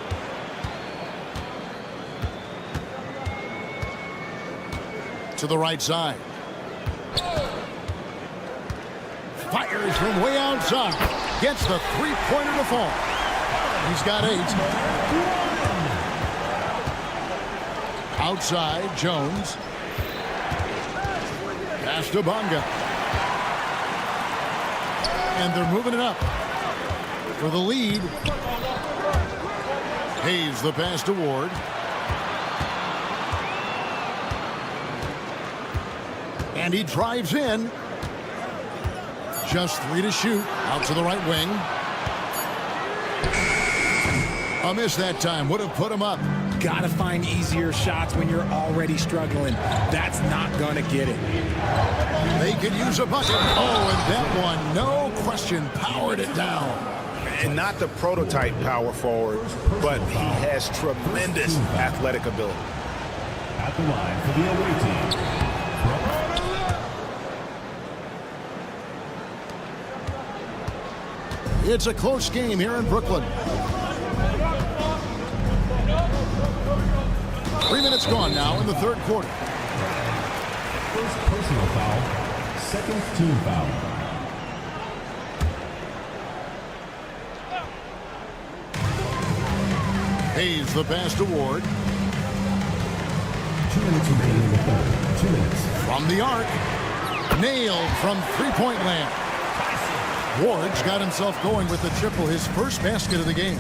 To the right side. Fires from way outside. Gets the 3-pointer to fall. He's got 8. Outside, Jones. Pass to Bonga. And they're moving it up for the lead. Hayes the pass to Ward. And he drives in. Just 3 to shoot. Out to the right wing. A miss that time. Would have put him up. Gotta find easier shots when you're already struggling. That's not gonna get it. They could use a bucket. Oh, and that one, no question, powered it down. And not the prototype power forward, but he has tremendous athletic ability. At the line for the away team. It's a close game here in Brooklyn. 3 minutes gone now in the third quarter. First personal foul, second team foul. Hayes the pass to Ward. 2 minutes remaining in the third. 2 minutes. From the arc. Nailed from three-point land. Ward's got himself going with the triple, his first basket of the game.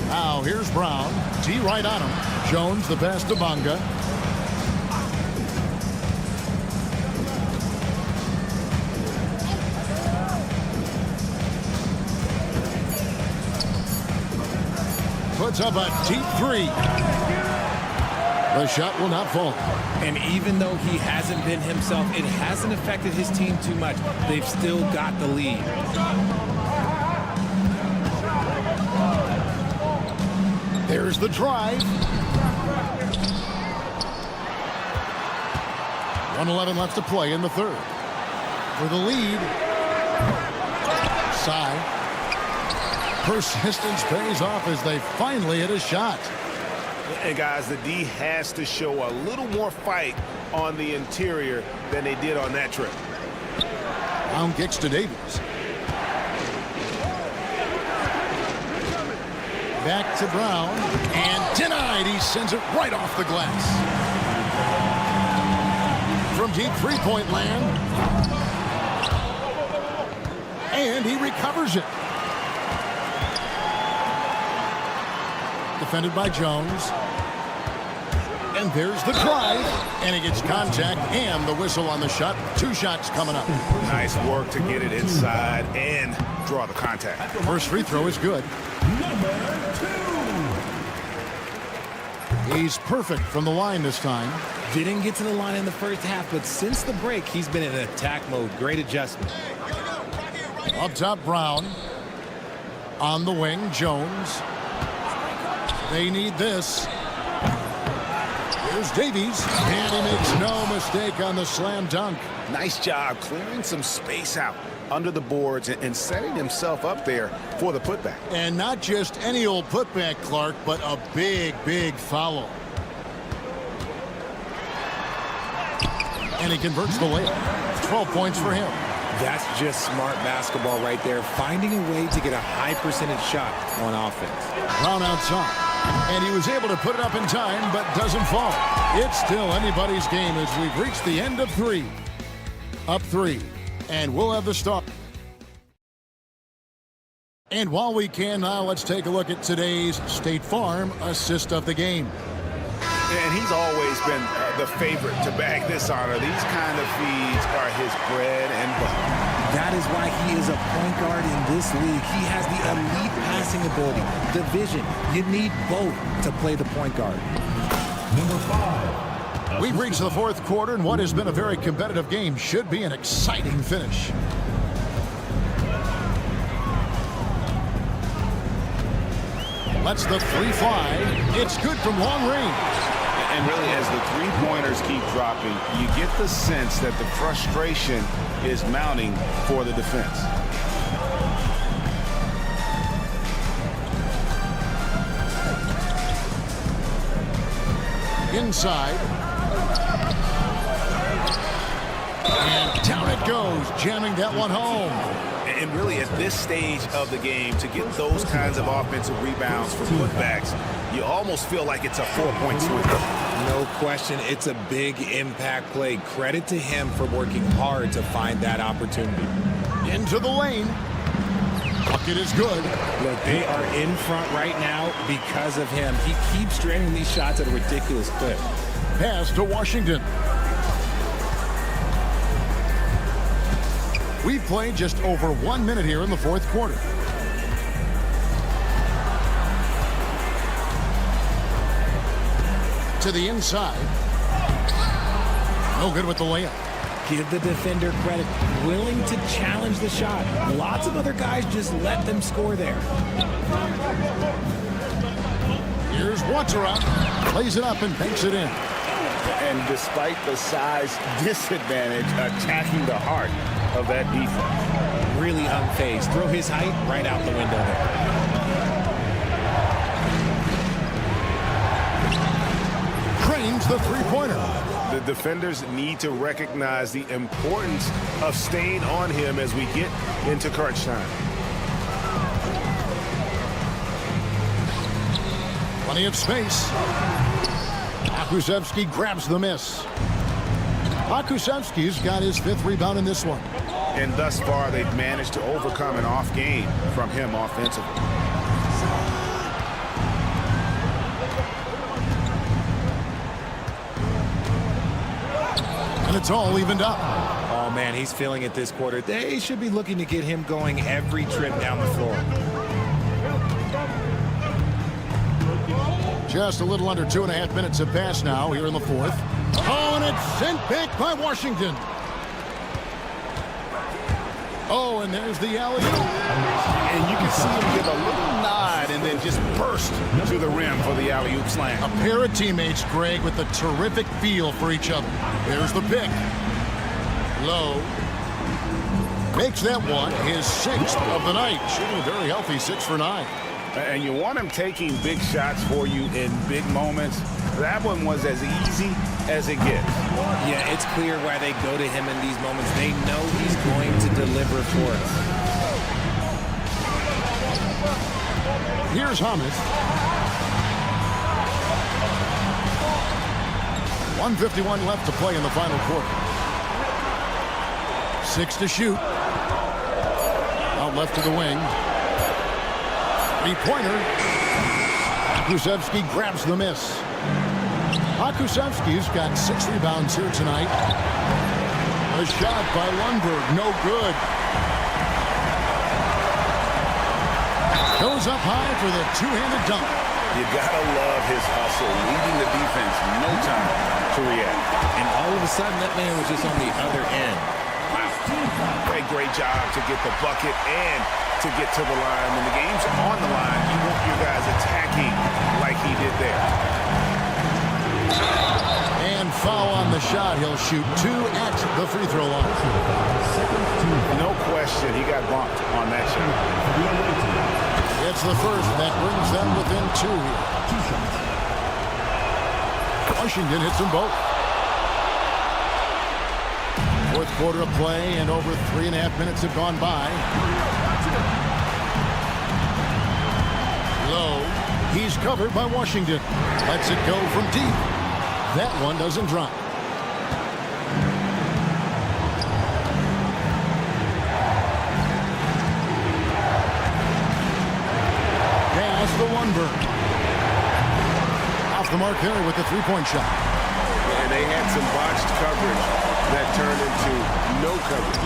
Now here's Brown. D right on him. Jones the pass to Bonga. Puts up a deep 3. The shot will not fall. And even though he hasn't been himself, it hasn't affected his team too much. They've still got the lead. There's the drive. 1:11 left to play in the third. For the lead. Sy. Persistence pays off as they finally hit a shot. And guys, the D has to show a little more fight on the interior than they did on that trip. Brown kicks to Davies. Back to Brown, and denied. He sends it right off the glass. From deep three-point land. And he recovers it. Defended by Jones. And there's the drive. And he gets contact and the whistle on the shot. 2 shots coming up. Nice work to get it inside and draw the contact. First free throw is good. He's perfect from the line this time. Didn't get to the line in the first half, but since the break, he's been in attack mode. Great adjustment. Up top, Brown. On the wing, Jones. They need this. Here's Davies. And he makes no mistake on the slam dunk. Nice job clearing some space out under the boards and setting himself up there for the putback. And not just any old putback, Clark, but a big, big foul. And he converts the layup. 12 points for him. That's just smart basketball right there, finding a way to get a high percentage shot on offense. Brown outside. And he was able to put it up in time, but doesn't fall. It's still anybody's game as we've reached the end of 3. Up 3. And we'll have the start. And while we can now, let's take a look at today's State Farm assist of the game. And he's always been the favorite to bag this honor. These kind of feeds are his bread and butter. That is why he is a point guard in this league. He has the elite passing ability, the vision. You need both to play the point guard. Number 5. We've reached the fourth quarter, and what has been a very competitive game should be an exciting finish. Lets the 3 fly. It's good from long range. And really, as the three-pointers keep dropping, you get the sense that the frustration is mounting for the defense. Inside. And down it goes, jamming that one home. And really, at this stage of the game, to get those kinds of offensive rebounds for putbacks, you almost feel like it's a 4-point swing. No question, it's a big impact play. Credit to him for working hard to find that opportunity. Into the lane. Bucket is good. Look, they are in front right now because of him. He keeps draining these shots at a ridiculous clip. Pass to Washington. We've played just over 1 minute here in the fourth quarter. To the inside. No good with the layup. Give the defender credit. Willing to challenge the shot. Lots of other guys just let them score there. Here's Waterop. Plays it up and banks it in. And despite the size disadvantage, attacking the heart of that defense. Really unfazed. Throw his height right out the window there. Cranes the three-pointer. The defenders need to recognize the importance of staying on him as we get into crunch time. Plenty of space. Akusevsky grabs the miss. Akusevsky's got his 5th rebound in this one. And thus far, they've managed to overcome an off game from him offensively. And it's all evened up. Oh, man, he's feeling it this quarter. They should be looking to get him going every trip down the floor. Just a little under 2.5 minutes have passed now here in the fourth. Oh, and it's sent back by Washington. Oh, and there's the alley-oop. And you can see him give a little nod and then just burst to the rim for the alley-oop slam. A pair of teammates, Greg, with a terrific feel for each other. There's the pick. Low. Makes that one his 6th of the night. Shooting a very healthy 6 for 9. And you want him taking big shots for you in big moments. That one was as easy as it gets. Yeah, it's clear why they go to him in these moments. They know he's going to deliver for us. Here's Hamas. 1:51 left to play in the final quarter. 6 to shoot. Out left to the wing. 3-pointer. Akusevsky grabs the miss. Akusevsky's got 6 rebounds here tonight. A shot by Lundberg, no good. Goes up high for the two-handed dunk. You gotta love his hustle, leading the defense, no time to react. And all of a sudden, that man was just on the other end. Wow. Great job to get the bucket and to get to the line. When the game's on the line, you want your guys attacking like he did there. And foul on the shot. He'll shoot 2 at the free throw line. No question, he got bumped on that shot. It's the first that brings them within 2 here. Washington hits them both. Fourth quarter of play, and over 3.5 minutes have gone by. Low. He's covered by Washington. Lets it go from deep. That one doesn't drop. Pass to Lundberg. Off the mark there with the 3-point shot. And they had some botched coverage that turned into no coverage.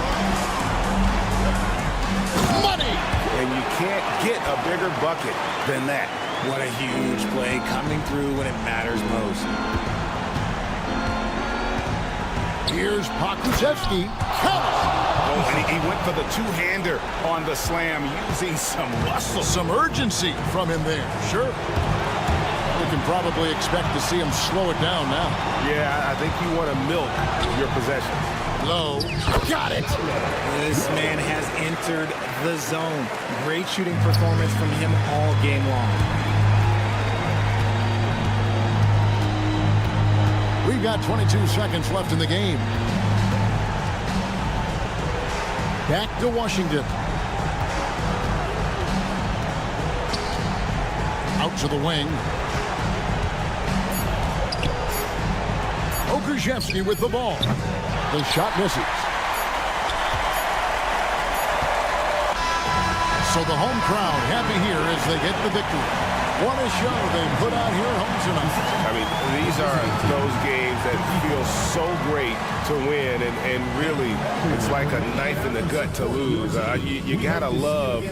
Money! And you can't get a bigger bucket than that. What a huge play, coming through when it matters most. Here's Akusevsky. Oh, and he went for the two-hander on the slam, using some muscle. Some urgency from him there, sure. We can probably expect to see him slow it down now. Yeah, I think you want to milk your possessions. Low. Got it. This man has entered the zone. Great shooting performance from him all game long. We've got 22 seconds left in the game. Back to Washington. Out to the wing. Okrzyjewski with the ball. The shot misses. So the home crowd happy here as they get the victory. What a show they put out here at home tonight. I mean, these are those games that feel so great to win, and really, it's like a knife in the gut to lose. You gotta love.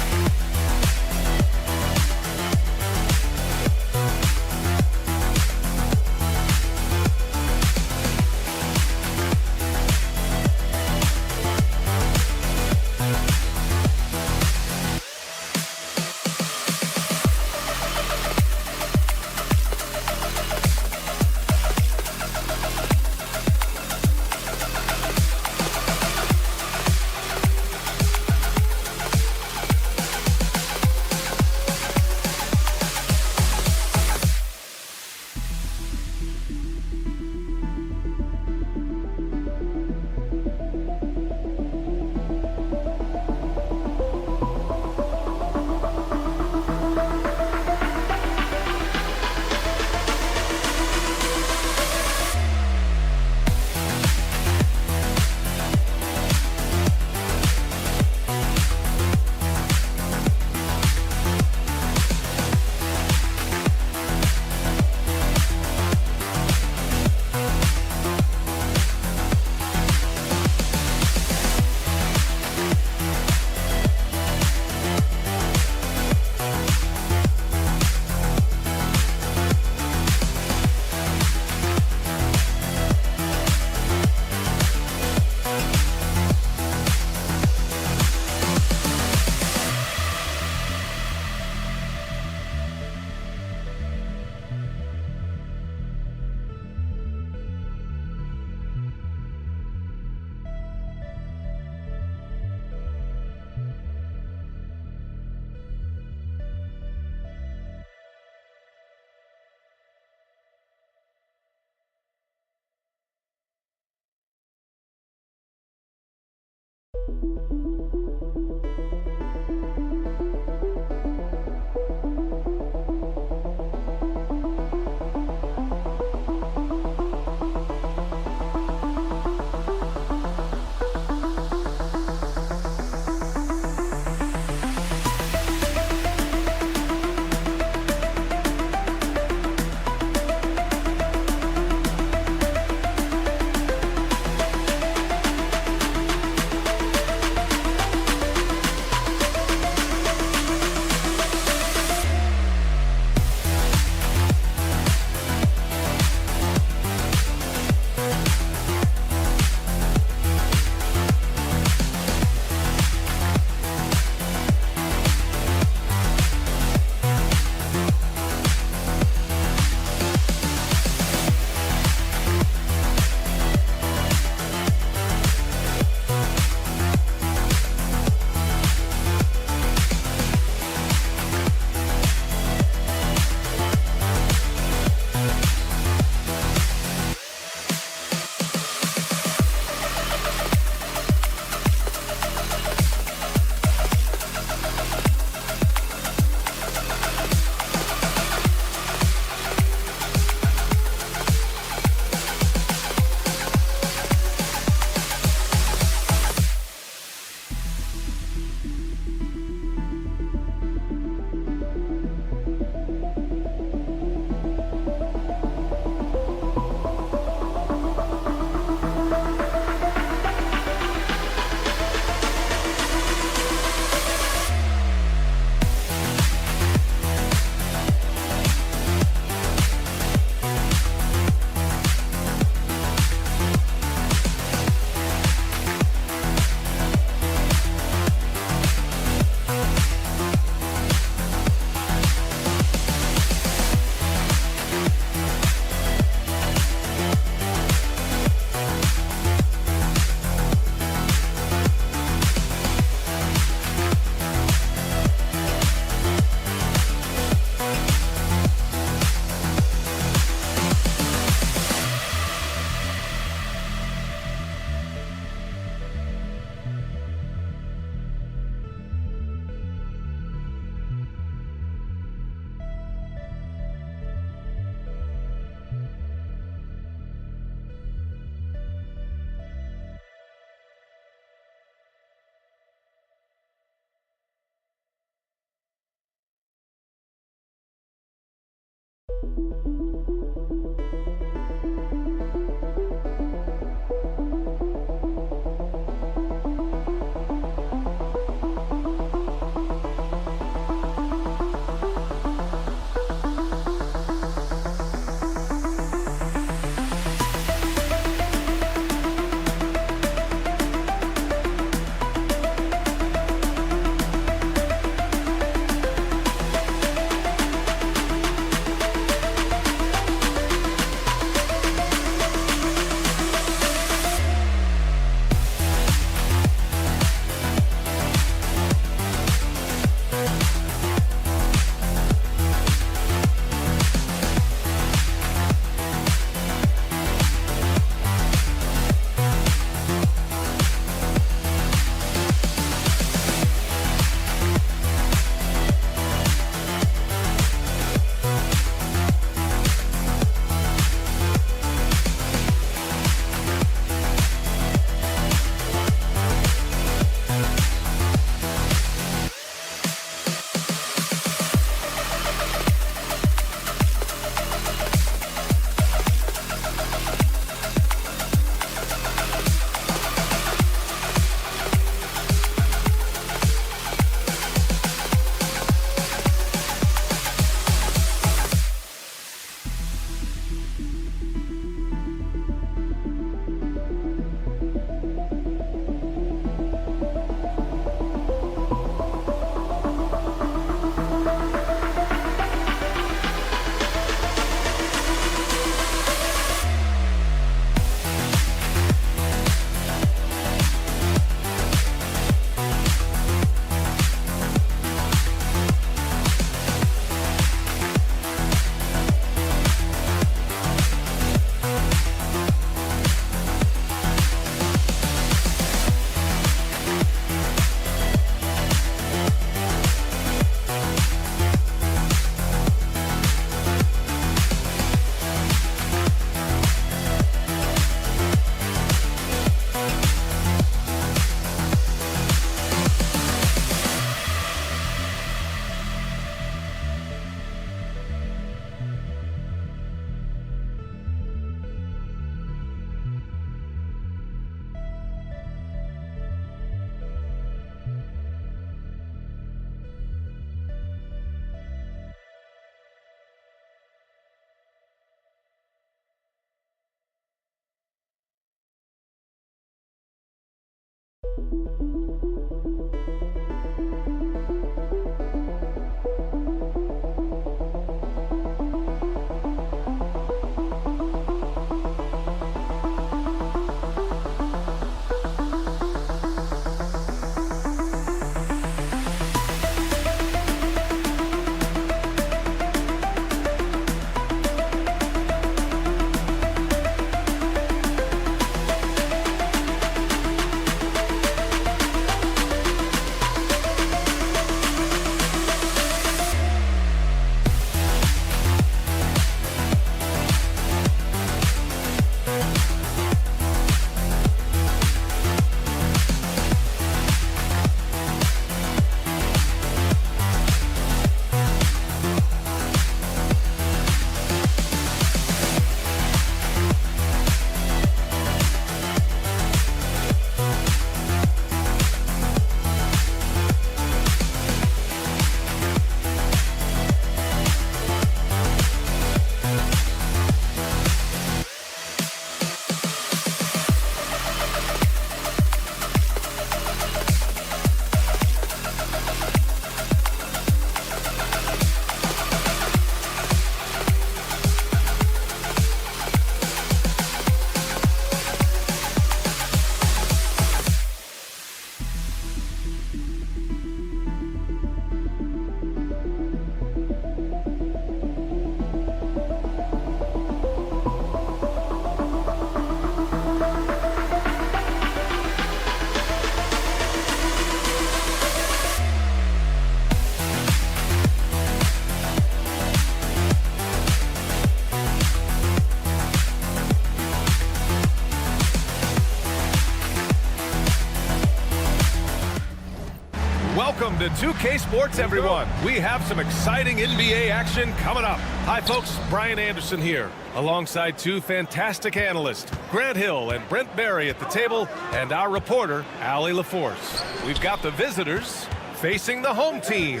to 2K Sports, everyone. We have some exciting NBA action coming up. Hi, folks. Brian Anderson here, alongside two fantastic analysts, Grant Hill and Brent Barry at the table, and our reporter, Allie LaForce. We've got the visitors facing the home team.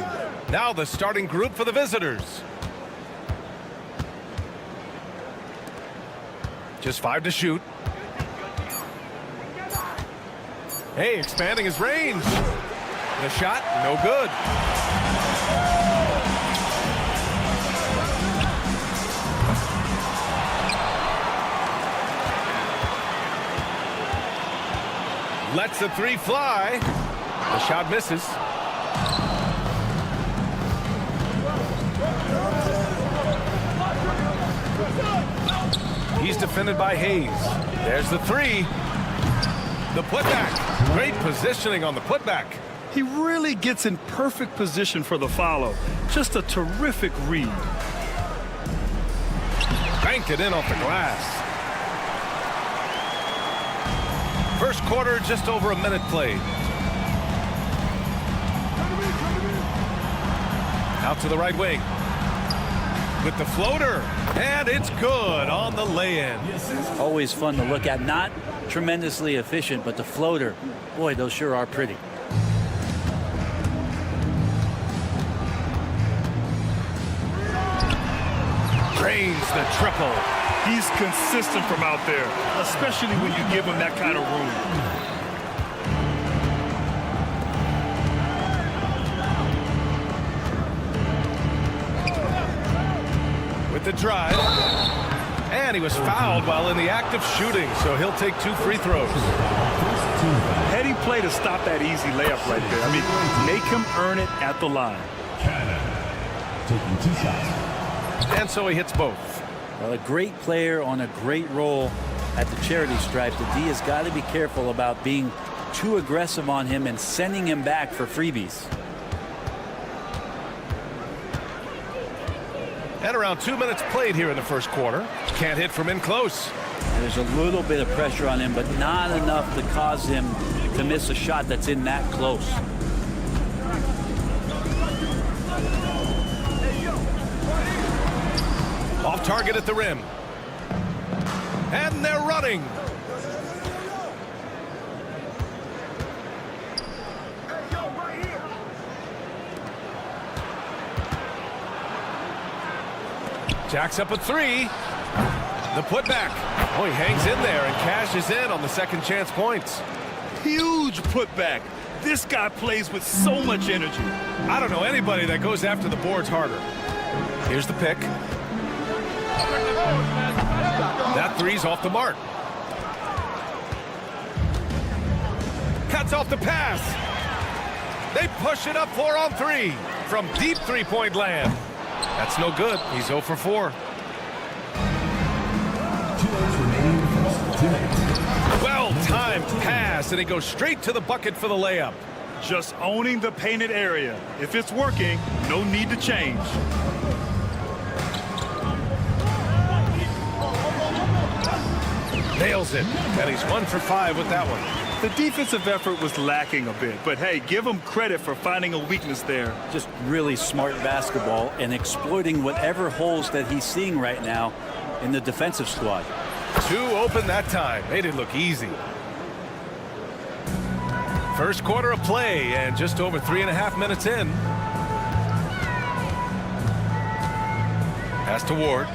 Now the starting group for the visitors. Just 5 to shoot. Hey, expanding his range. The shot, no good. Lets the three fly. The shot misses. He's defended by Hayes. There's the three. The putback. Great positioning on the putback. He really gets in perfect position for the follow. Just a terrific read. Bank it in off the glass. First quarter, just over a minute played. Out to the right wing. With the floater. And it's good on the lay-in. Always fun to look at. Not tremendously efficient, but the floater, boy, those sure are pretty. Drains the triple. He's consistent from out there, especially when you give him that kind of room. With the drive. And he was fouled while in the act of shooting, so he'll take 2 free throws. Heady play to stop that easy layup right there. I mean, make him earn it at the line. Taking 2 shots. And so he hits both. Well, a great player on a great role at the charity stripe. The D has got to be careful about being too aggressive on him and sending him back for freebies. And around 2 minutes played here in the first quarter. Can't hit from in close. And there's a little bit of pressure on him, but not enough to cause him to miss a shot that's in that close. Off target at the rim. And they're running. Jacks up a three. The putback. Oh, he hangs in there and cashes in on the second chance points. Huge putback. This guy plays with so much energy. I don't know anybody that goes after the boards harder. Here's the pick. That three's off the mark. Cuts off the pass. They push it up 4 on 3 from deep three-point land. That's no good. He's 0 for 4. 2 minutes remaining. First 2 minutes. Well-timed pass, and he goes straight to the bucket for the layup. Just owning the painted area. If it's working, no need to change. Nails it, and he's 1 for 5 with that one. The defensive effort was lacking a bit, but hey, give him credit for finding a weakness there. Just really smart basketball and exploiting whatever holes that he's seeing right now in the defensive squad. 2 open that time. Made it look easy. First quarter of play and just over 3.5 minutes in. Pass to Ward.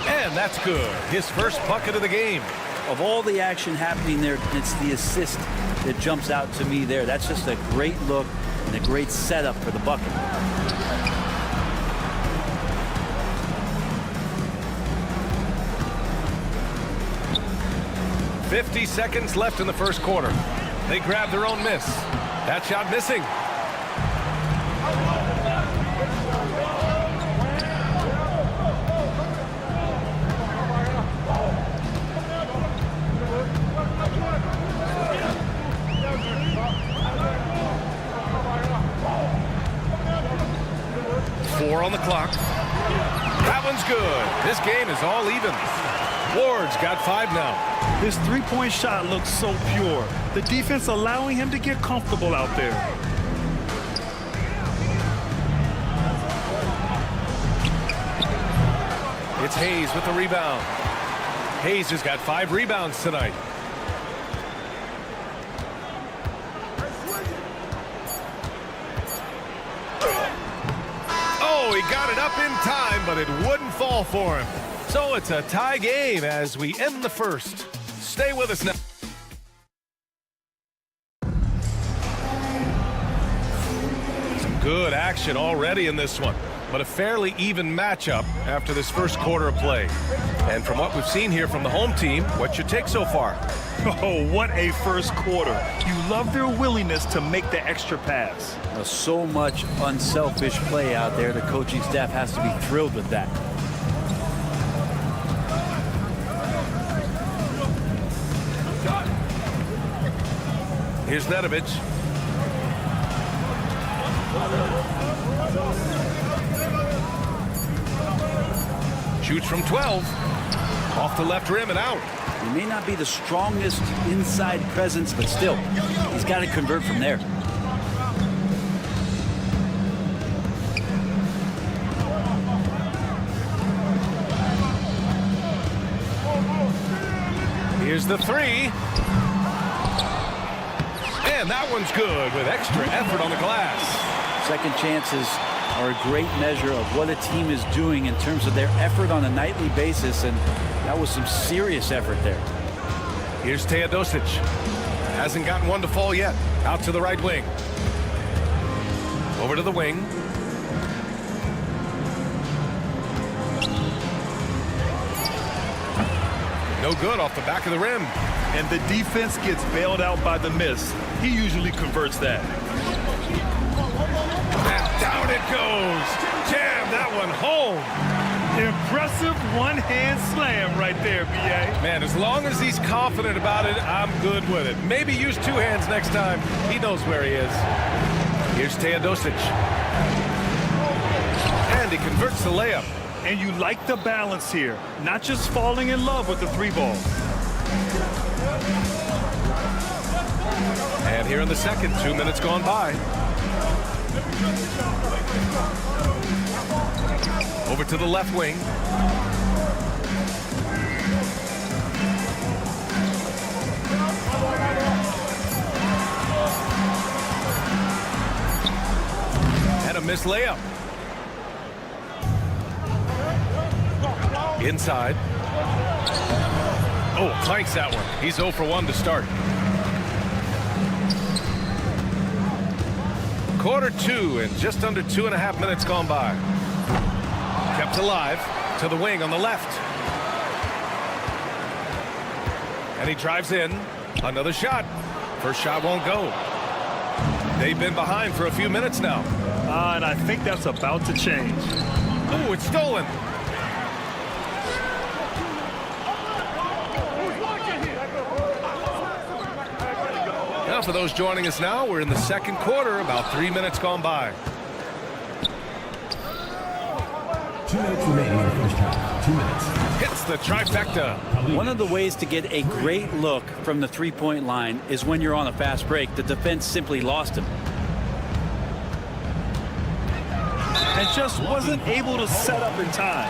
And that's good. His first bucket of the game. Of all the action happening there, it's the assist that jumps out to me there. That's just a great look and a great setup for the bucket. .50 seconds left in the first quarter. They grab their own miss. That shot missing. On the clock. That one's good. This game is all even. Ward's got 5 now. His three-point shot looks so pure. The defense allowing him to get comfortable out there. It's Hayes with the rebound. Hayes has got 5 rebounds tonight. Oh, he got it up in time, but it wouldn't fall for him. So it's a tie game as we end the first. Stay with us now. Some good action already in this one, but a fairly even matchup after this first quarter of play. And from what we've seen here from the home team, what's your take so far? Oh, what a first quarter. You love their willingness to make the extra pass. So much unselfish play out there. The coaching staff has to be thrilled with that. Here's Nedovic. Shoots from 12. Off the left rim and out. He may not be the strongest inside presence, but still, he's got to convert from there. Here's the 3. And that one's good with extra effort on the glass. Second chances are a great measure of what a team is doing in terms of their effort on a nightly basis, and that was some serious effort there. Here's Teodosic. Hasn't gotten one to fall yet. Out to the right wing. Over to the wing. No good off the back of the rim. And the defense gets bailed out by the miss. He usually converts that. And down it goes. Jam that one home. Impressive one-hand slam right there, B.A. Man, as long as he's confident about it, I'm good with it. Maybe use 2 hands next time. He knows where he is. Here's Teodosic. And he converts the layup. And you like the balance here. Not just falling in love with the 3-ball. And here in the second, 2 minutes gone by. Over to the left wing. And a missed layup. Inside. Oh, clanks that one. He's 0 for 1 to start. Quarter 2 and just under 2.5 minutes gone by. Kept alive to the wing on the left. And he drives in. Another shot. First shot won't go. They've been behind for a few minutes now. And I think that's about to change. Oh, it's stolen. Now for those joining us now, we're in the second quarter, about 3 minutes gone by. 2 minutes remaining in the first half. 2 minutes. Hits the trifecta. One of the ways to get a great look from the three-point line is when you're on a fast break. The defense simply lost him. And just wasn't able to set up in time.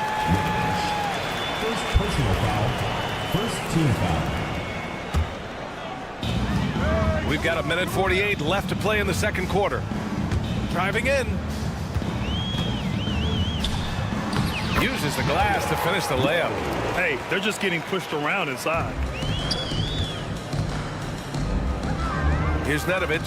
First personal foul. First team foul. We've got 1:48 left to play in the second quarter. Driving in. Uses the glass to finish the layup. Hey, they're just getting pushed around inside. Here's Nedovic.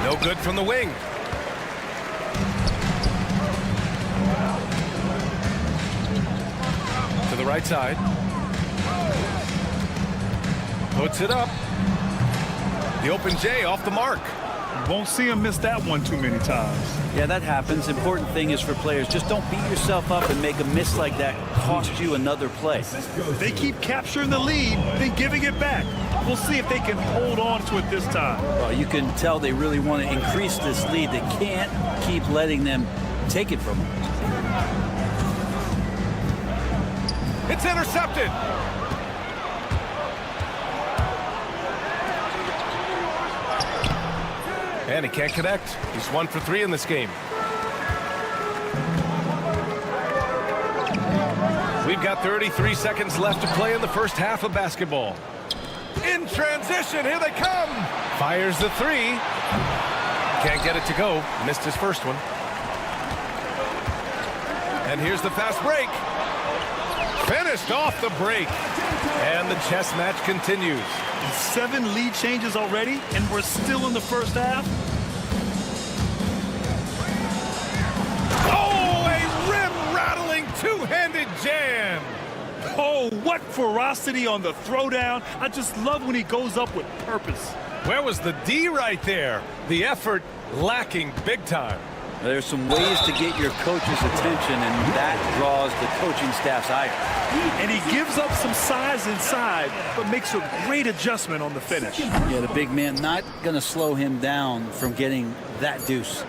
No good from the wing. To the right side. Puts it up. The open J off the mark. Won't see him miss that one too many times. Yeah, that happens. Important thing is for players, just don't beat yourself up and make a miss like that cost you another play. They keep capturing the lead, then giving it back. We'll see if they can hold on to it this time. Well, you can tell they really want to increase this lead. They can't keep letting them take it from them. It's intercepted. And he can't connect. He's 1 for 3 in this game. We've got 33 seconds left to play in the first half of basketball. In transition, here they come. Fires the 3. Can't get it to go. Missed his first one. And here's the fast break. Finished off the break. And the chess match continues. 7 lead changes already, and we're still in the first half. Oh, a rim-rattling two-handed jam. Oh, what ferocity on the throwdown. I just love when he goes up with purpose. Where was the D right there? The effort lacking big time. There's some ways to get your coach's attention, and that draws the coaching staff's ire. And he gives up some size inside, but makes a great adjustment on the finish. Yeah, the big man not going to slow him down from getting that deuce.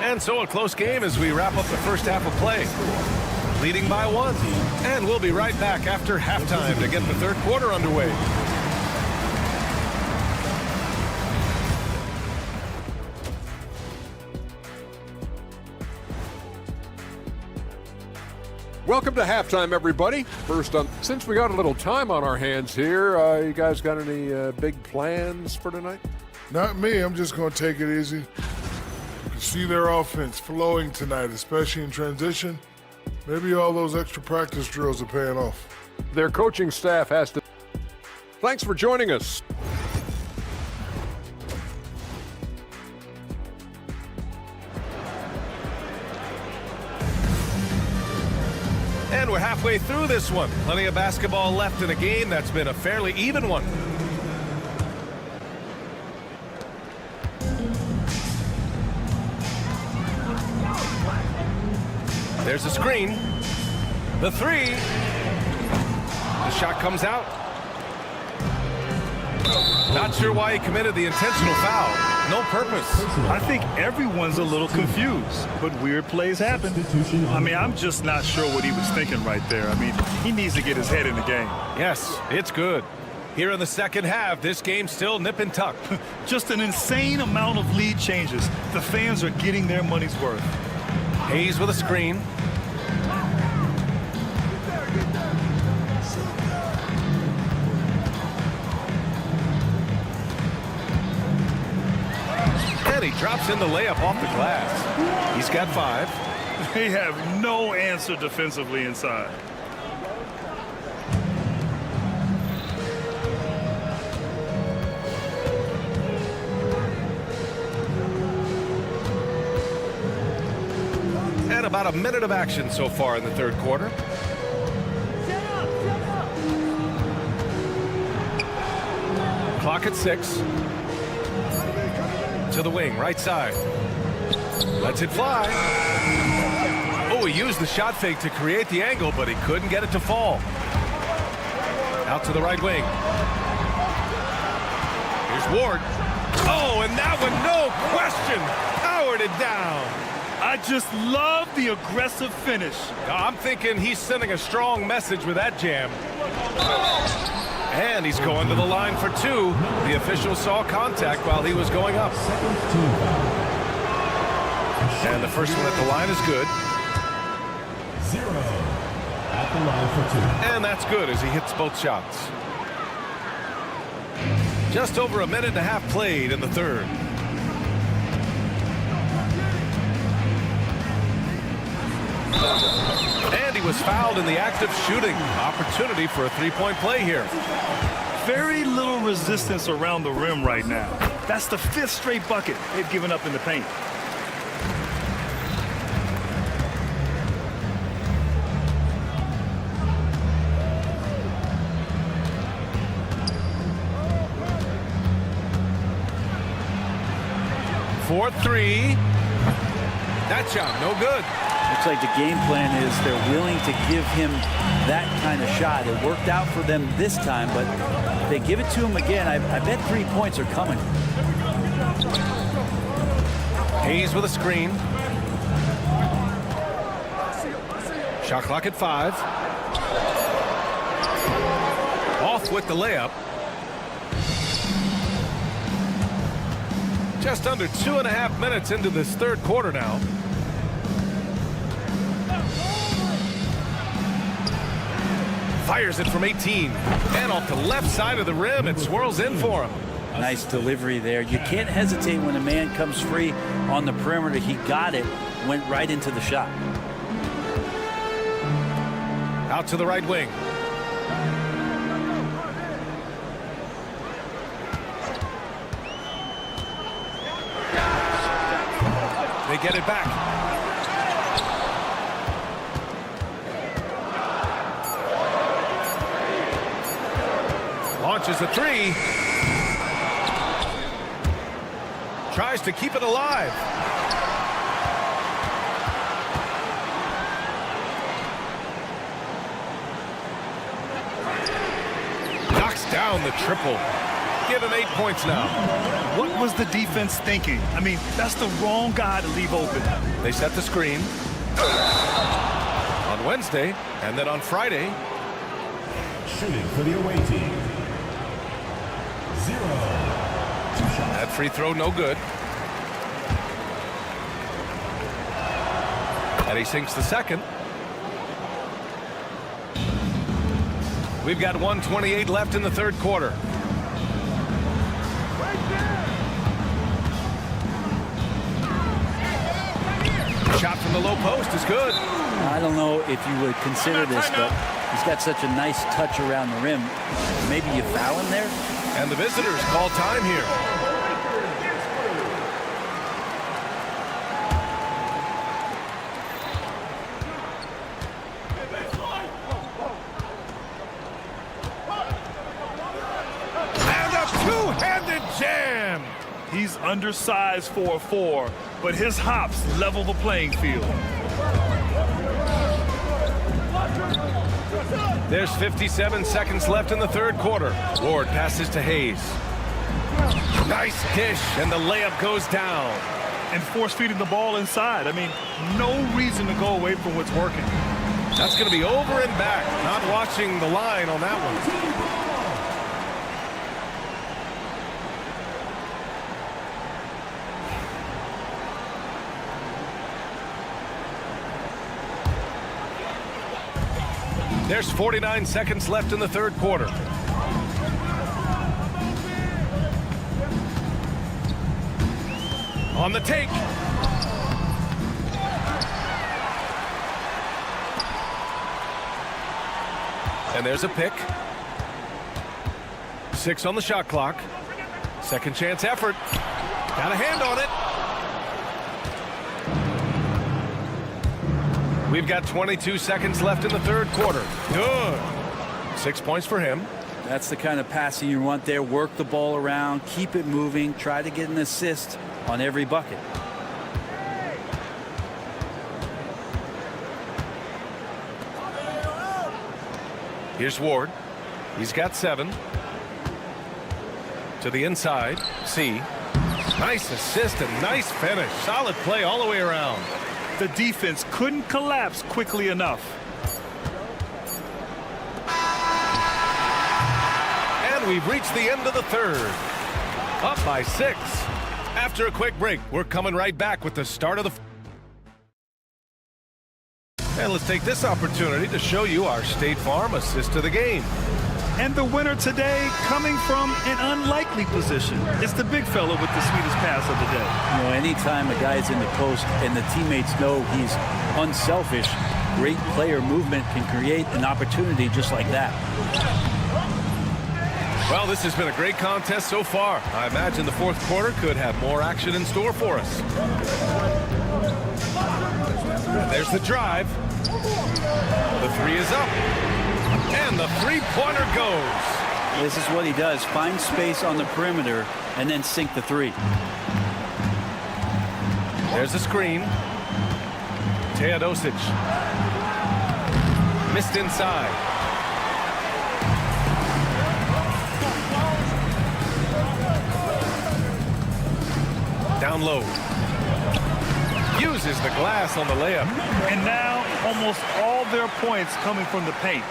And so a close game as we wrap up the first half of play. Leading by 1. And we'll be right back after halftime to get the third quarter underway. Welcome to halftime, everybody. Since we got a little time on our hands here, you guys got any big plans for tonight? Not me. I'm just going to take it easy. You can see their offense flowing tonight, especially in transition. Maybe all those extra practice drills are paying off. Their coaching staff has to. Thanks for joining us. And we're halfway through this one. Plenty of basketball left in a game that's been a fairly even one. There's a screen. The 3. The shot comes out. Not sure why he committed the intentional foul. No purpose. I think everyone's a little confused, but weird plays happen. I mean, I'm just not sure what he was thinking right there. I mean, he needs to get his head in the game. Yes, it's good. Here in the second half, this game's still nip and tuck. Just an insane amount of lead changes. The fans are getting their money's worth. Hayes with a screen. And he drops in the layup off the glass. He's got 5. They have no answer defensively inside. And about a minute of action so far in the third quarter. Clock at 6. To the wing, right side. Lets it fly. Oh, he used the shot fake to create the angle, but he couldn't get it to fall. Out to the right wing. Here's Ward. Oh, and that one, no question, powered it down. I just love the aggressive finish. I'm thinking he's sending a strong message with that jam. And he's going to the line for 2. The official saw contact while he was going up. And the first one at the line is good. 0 at the line for 2. And that's good as he hits both shots. Just over a minute and a half played in the third. And he was fouled in the act of shooting. Opportunity for a three-point play here. Very little resistance around the rim right now. That's the 5th straight bucket they've given up in the paint. for three. That shot, no good. Looks like the game plan is they're willing to give him that kind of shot. It worked out for them this time, but if they give it to him again, I bet 3 points are coming. Hayes with a screen. Shot clock at 5. Off with the layup. Just under 2.5 minutes into this third quarter now. Fires it from 18. And off the left side of the rim, it swirls in for him. Nice delivery there. You can't hesitate when a man comes free on the perimeter. He got it, went right into the shot. Out to the right wing. They get it back. Launches a three. Tries to keep it alive. Knocks down the triple. Give him 8 points now. What was the defense thinking? I mean, that's the wrong guy to leave open. They set the screen on Wednesday, and then on Friday. Shooting for the away team. 0. That free throw, no good. And he sinks the second. We've got 1:28 left in the third quarter. Shot from the low post is good. I don't know if you would consider this, but he's got such a nice touch around the rim. Maybe you foul him there? And the visitors call time here. And a two-handed jam. He's undersized for a 4, but his hops level the playing field. There's 57 seconds left in the third quarter. Ward passes to Hayes. Nice dish, and the layup goes down. And force-feeding the ball inside. I mean, no reason to go away from what's working. That's going to be over and back. Not watching the line on that one. There's 49 seconds left in the third quarter. On the take. And there's a pick. 6 on the shot clock. Second chance effort. Got a hand on it. We've got 22 seconds left in the third quarter. Good. 6 points for him. That's the kind of passing you want there. Work the ball around, keep it moving, try to get an assist on every bucket. Here's Ward. He's got 7. To the inside. C. Nice assist and nice finish. Solid play all the way around. The defense couldn't collapse quickly enough. And we've reached the end of the third. Up by 6. After a quick break, we're coming right back with the start of the... And let's take this opportunity to show you our State Farm assist to the game. And the winner today coming from an unlikely position. It's the big fella with the sweetest pass of the day. You know, anytime a guy's in the post and the teammates know he's unselfish, great player movement can create an opportunity just like that. Well, this has been a great contest so far. I imagine the fourth quarter could have more action in store for us. And there's the drive. The 3 is up. And the three-pointer goes. This is what he does. Find space on the perimeter and then sink the 3. There's a screen. Teodosic. Missed inside. Down low. Uses the glass on the layup. And now almost all their points coming from the paint.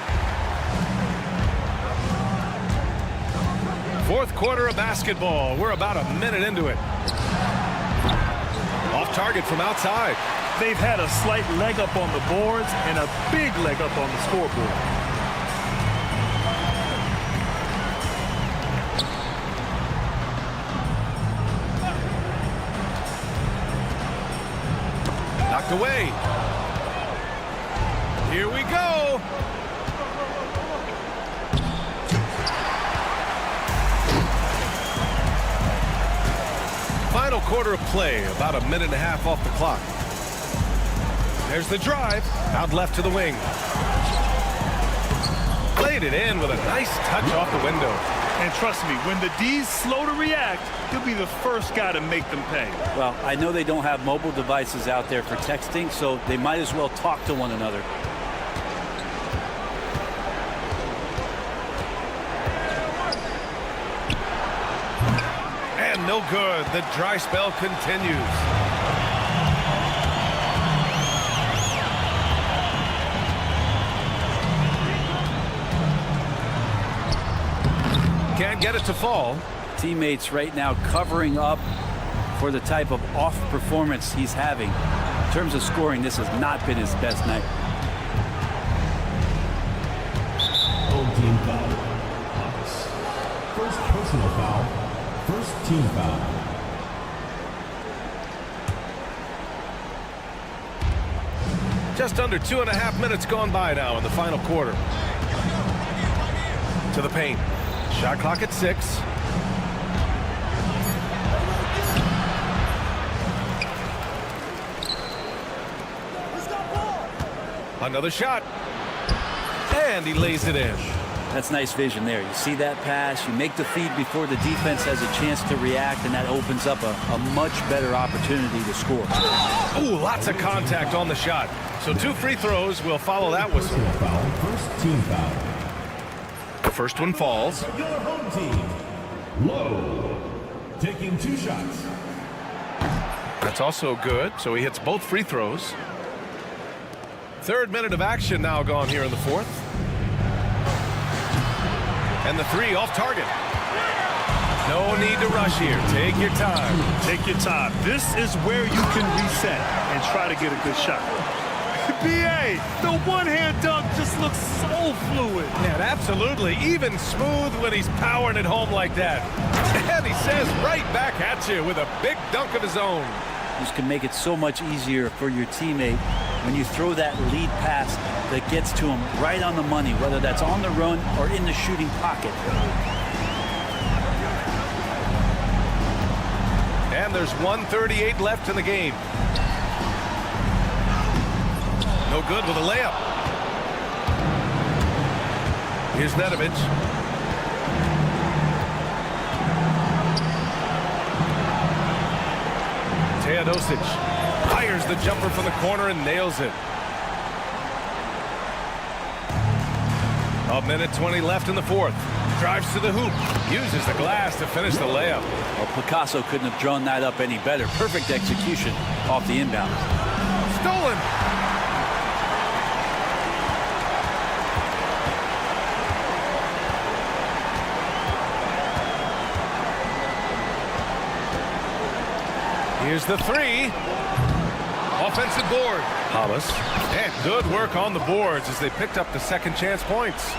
Fourth quarter of basketball. We're about a minute into it. Off target from outside. They've had a slight leg up on the boards and a big leg up on the scoreboard. Knocked away. Here we go. Final quarter of play, about a minute and a half off the clock. There's the drive, out left to the wing. Played it in with a nice touch off the window. And trust me, when the D's slow to react, he'll be the first guy to make them pay. Well, I know they don't have mobile devices out there for texting, so they might as well talk to one another. And no good. The dry spell continues. Can't get it to fall. Teammates right now covering up for the type of off performance he's having. In terms of scoring, this has not been his best night. Home team foul. First personal foul. First team foul. Just under 2.5 minutes gone by now in the final quarter. To the paint. Shot clock at 6. Another shot. And he lays it in. That's nice vision there. You see that pass, you make the feed before the defense has a chance to react, and that opens up a much better opportunity to score. Ooh, lots of contact on the shot. So 2 free throws will follow that whistle. First team foul. The first one falls. Your home team. Low. Taking 2 shots. That's also good. So he hits both free throws. Third minute of action now gone here in the fourth. And the 3 off target. No need to rush here. Take your time. Take your time. This is where you can reset and try to get a good shot. B.A., the one-hand dunk just looks so fluid. Yeah, absolutely. Even smooth when he's powering it home like that. And he says right back at you with a big dunk of his own. This can make it so much easier for your teammate when you throw that lead pass that gets to him right on the money, whether that's on the run or in the shooting pocket. And there's 1:38 left in the game. No good with a layup. Here's Nedovic. Teodosic fires the jumper from the corner and nails it. A minute 20 left in the fourth. Drives to the hoop. Uses the glass to finish the layup. Well, Picasso couldn't have drawn that up any better. Perfect execution off the inbound. Stolen. Here's the 3. Offensive board. Hollis. And good work on the boards as they picked up the second chance points.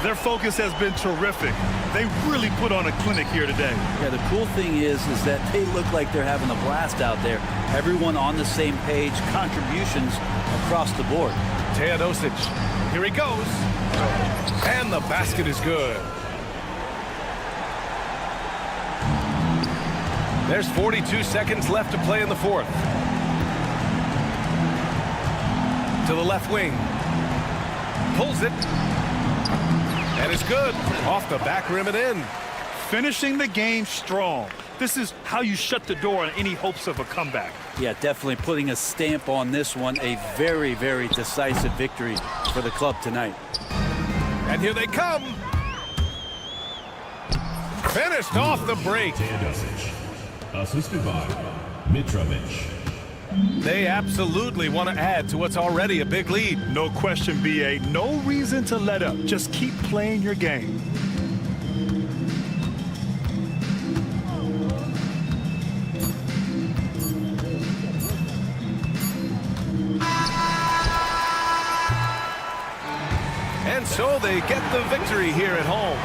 Their focus has been terrific. They really put on a clinic here today. Yeah, the cool thing is that they look like they're having a blast out there. Everyone on the same page, contributions across the board. Teodosic. Here he goes. And the basket is good. There's 42 seconds left to play in the fourth. To the left wing. Pulls it. And it's good. Off the back rim and in. Finishing the game strong. This is how you shut the door on any hopes of a comeback. Yeah, definitely putting a stamp on this one. A very, very decisive victory for the club tonight. And here they come. Finished off the break. Assisted by Mitrovic. They absolutely want to add to what's already a big lead. No question, BA. No reason to let up. Just keep playing your game. And so they get the victory here at home.